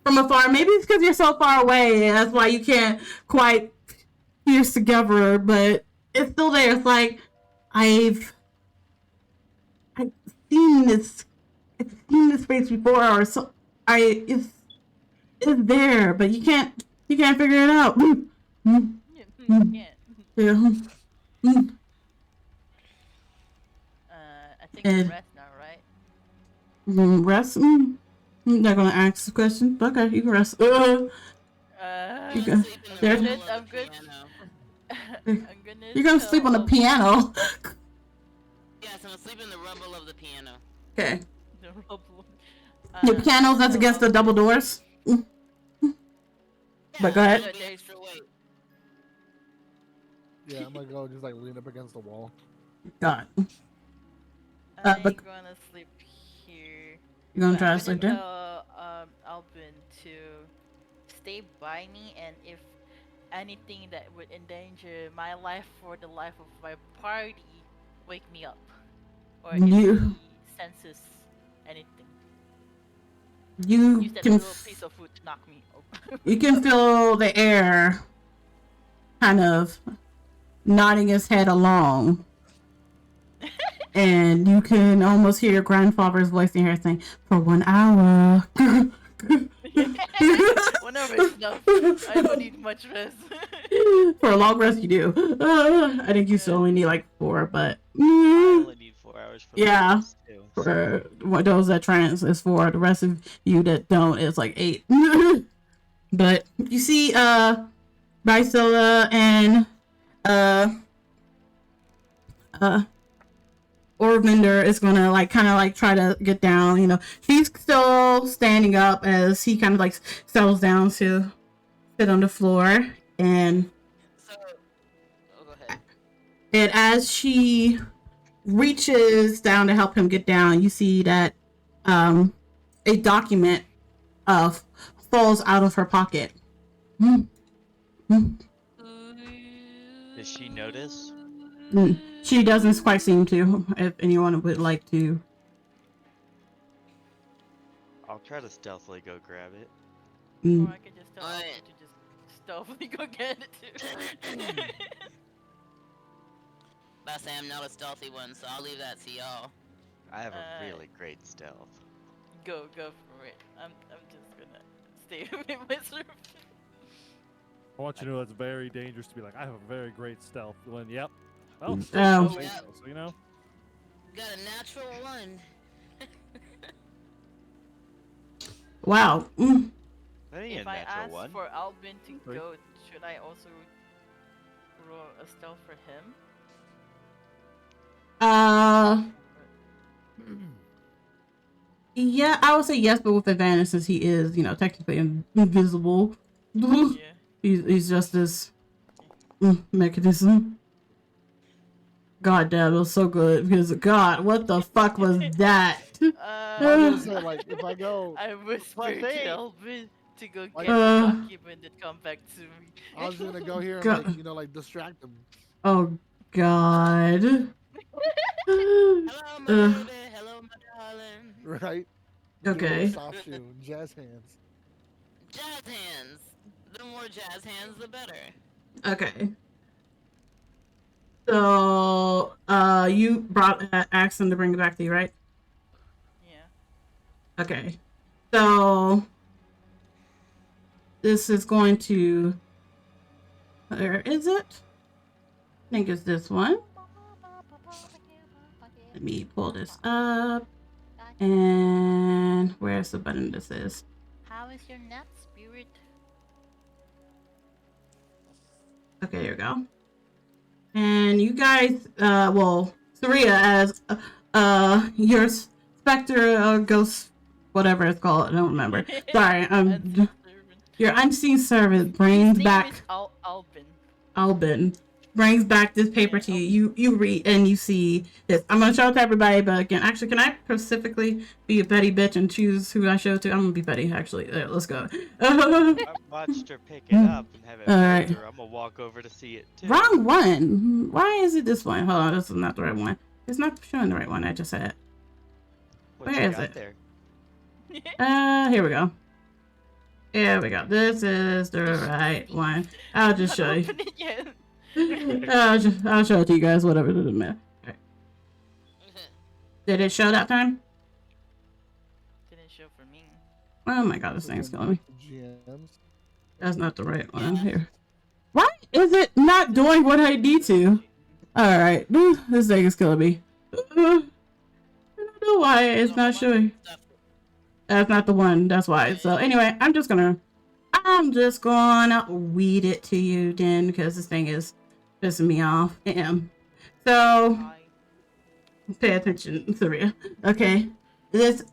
from afar, maybe it's because you're so far away, that's why you can't quite piece together, but it's still there. It's like, I've seen this, face before, or so, it's there, but you can't figure it out. Yeah. I think you rest now, right? Rest? I'm not gonna ask the question. Okay, you can rest. You can, I'm good. You're gonna sleep on the piano. Yes, I'm gonna sleep in the rubble of the piano. Okay. The rubble. The piano that's against the double doors. But go ahead. Yeah, I'm gonna go just like lean up against the wall. God. I'm but gonna sleep here. you're gonna try to sleep there? Albin to stay by me, and if anything that would endanger my life or the life of my party, wake me up. Or if he senses anything. You Use that can little piece of food to knock me over. you can feel the air kind of nodding his head along. And you can almost hear your grandfather's voice in here saying, "For 1 hour." 1 hour is enough. I don't need much rest. For a long rest, you do. I think you still only need like 4, but I only need 4 hours for yeah. rest too. For those that trance is 4. The rest of you that don't, it's like 8. But you see, Bysilla and Orvinder is gonna like kind of like try to get down. He's still standing up as he kind of like settles down to sit on the floor, and go ahead. And as she reaches down to help him get down, you see that a document falls out of her pocket. Does she notice? She doesn't quite seem to. If anyone would like to. I'll try to stealthily go grab it. Or I could just tell Albin to just stealthily go get it too. But say I'm not a stealthy one, so I'll leave that to y'all. I have a really great stealth. Go for it. I'm just gonna stay with myself. I want you to know it's very dangerous to be like, I have a very great stealth. When, yep. Well, Oh. so, you know? Got a natural 1. Wow. That ain't a If I natural ask one. for Albin to Right. go, should I also roll a stealth for him? Yeah, I would say yes, but with advantage since he is, technically invisible. Yeah. He's just this mechanism. God damn, it was so good because God, what the fuck was that? I was gonna say, like, if I go, I whispered to Albin to go get Like- the document and come back to me. I was gonna go here and God. like distract him, Oh God. Hello, my baby. Hello, my darling. right? Okay. Soft shoe, jazz hands. Jazz hands. The more jazz hands, the better. Okay. So, you asked him to bring it back to you, right? Yeah. Okay. So, this is going to... Where is it? I think it's this one. Let me pull this up. And where's the button this is? How is your nut spirit? Okay, here we go. And you guys, Saria, as your specter, ghost, whatever it's called, I don't remember. Sorry, your unseen servant brings back Albin brings back this paper to you. You read and you see this. I'm gonna show it to everybody, but again, actually, can I specifically be a petty bitch and choose who I show it to? I'm gonna be petty, actually. There, let's go. I watched her pick it up and have it Alright. hold her. I'm gonna walk over to see it too. Wrong one. Why is it this one? Hold on, this is not the right one. It's not showing the right one. I just said. What Where you is got it? there? Here we go. Here we go. This is the right one. I'll just show you. Open it yet. I'll show it to you guys. Whatever. It doesn't matter. Okay. Did it show that time? Didn't show for me. Oh my god, this thing's killing me. GMs. That's not the right one here. Why is it not doing what I need to? Alright, this thing is killing me. I don't know why it's not showing. That's not the one, that's why. So anyway, I'm just gonna read it to you then, because this thing is pissing me off. So pay attention, Saria. Okay. This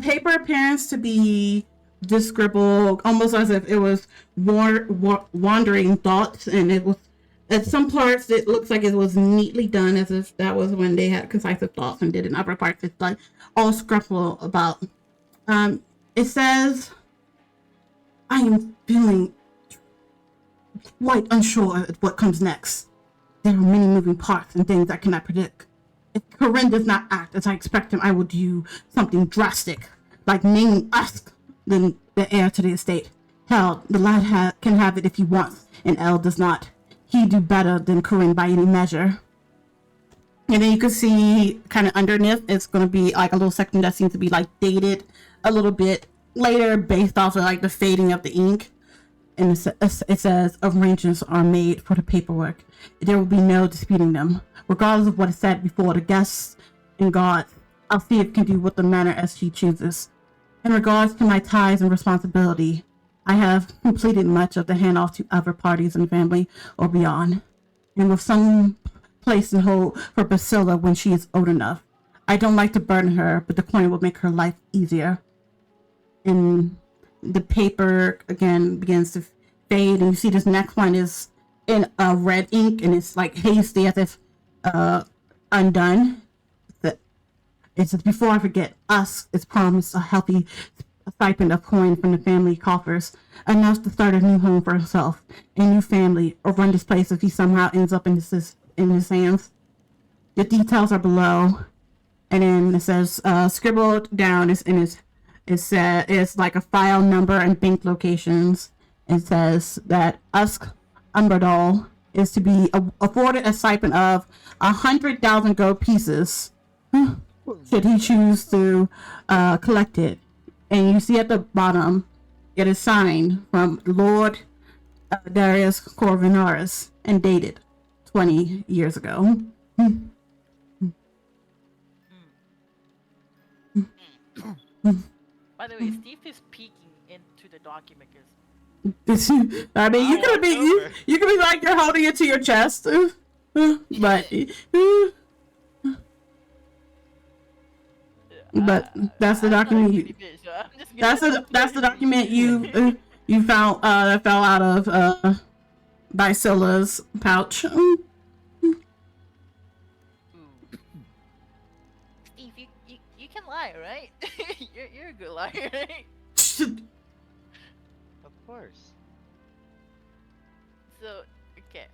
paper appears to be just scribbled almost as if it was wandering thoughts, and it was at some parts it looks like it was neatly done as if that was when they had concise thoughts and did in other parts it's like all scribbled about. It says, I am feeling quite unsure of what comes next. There are many moving parts and things I cannot predict. If Corin does not act as I expect him, I will do something drastic, like naming us the heir to the estate. Hell, the lad can have it if he wants, and Elle does not. He do better than Corin by any measure. And then you can see kind of underneath, it's going to be like a little section that seems to be like dated a little bit later based off of like the fading of the ink. And it says arrangements are made for the paperwork. There will be no disputing them. Regardless of what is said before the guests and gods, I'll see if it can do with the manner as she chooses. In regards to my ties and responsibility, I have completed much of the handoff to other parties in the family or beyond. And with some place in hold for Basila when she is old enough. I don't like to burden her, but the coin will make her life easier. And the paper again begins to fade, and you see this next one is in red ink, and it's like hasty as if undone. It says, before I forget, us is promised a healthy stipend of coin from the family coffers, enough to start a new home for himself, a new family, or run this place if he somehow ends up in his hands. The details are below, and then it says scribbled down it's like a file number and bank locations. It says that Usk Umberdal is to be afforded a stipend of 100,000 gold pieces should he choose to collect it. And you see at the bottom, it is signed from Lord Darius Corvinaris and dated 20 years ago. By the way, Steve is peeking into the document. I mean, you could be like you're holding it to your chest, but that's the document. That's the document you found that fell out of Basila's pouch. Steve, you can lie, right? you're a good liar, right? Of course. So, okay.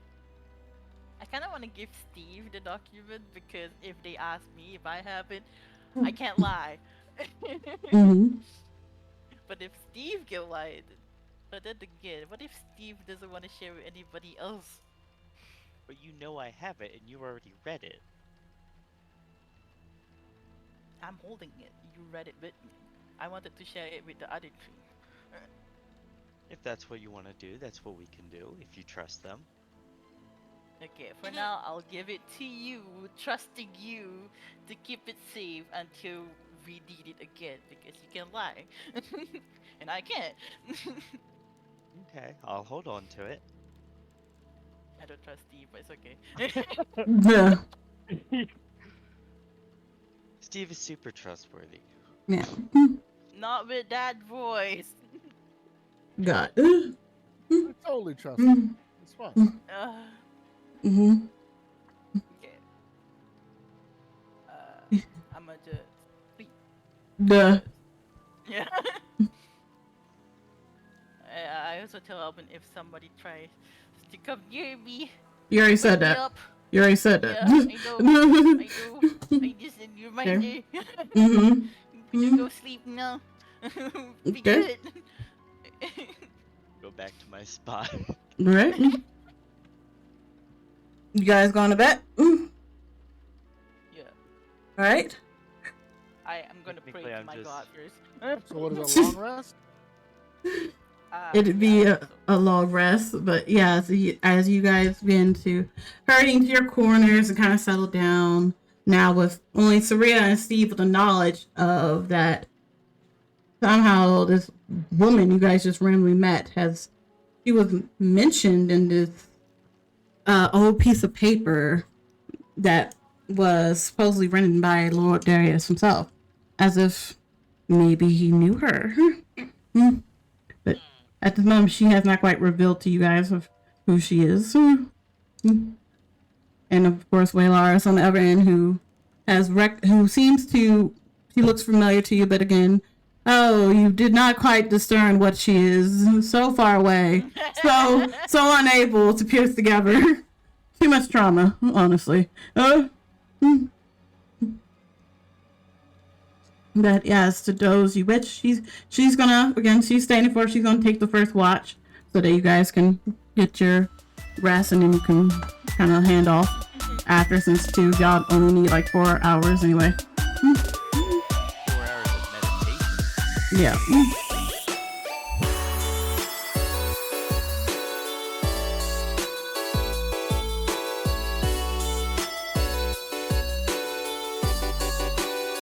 I kind of want to give Steve the document because if they ask me if I have it, I can't lie. Mm-hmm. But if Steve can lie, but then again, what if Steve doesn't want to share with anybody else? But you know I have it, and you already read it. I'm holding it. You read it with me. I wanted to share it with the other three. If that's what you want to do, that's what we can do, if you trust them. Okay, for now, I'll give it to you, trusting you to keep it safe until we need it again, because you can lie. And I can't. Okay, I'll hold on to it. I don't trust Steve, but it's okay. Yeah. Steve is super trustworthy. Yeah. Not with that voice. God. I totally trust him. It's fine. Mm-hmm. Okay. I'm gonna just sleep. Duh. Yeah. I also tell Alvin if somebody tries to come near me. You already said wake me that. up, You already said that. Yeah, I know. I just a reminder. Mm-hmm. You go sleep now. Be Okay. good. Go back to my spot. All right. You guys going to bed? All Yeah. right. I am gonna pray Technically, to I'm my just- god first. So what is a long rest? It'd be yeah, a long rest, but yeah, as you guys begin to hurrying to your corners and kind of settle down now with only Saria and Steve with the knowledge of that somehow this woman you guys just randomly met she was mentioned in this old piece of paper that was supposedly written by Lord Darius himself, as if maybe he knew her. But at the moment, she has not quite revealed to you guys of who she is. And of course, Welyaris on the other end, who she looks familiar to you, but again, oh, you did not quite discern what she is. So far away, so unable to pierce together. Too much trauma, honestly. But yes, to those you which she's gonna she's standing for. She's gonna take the first watch so that you guys can get your rest, and then you can kind of hand off after, since y'all only need like 4 hours anyway. 4 hours of meditation. Yeah.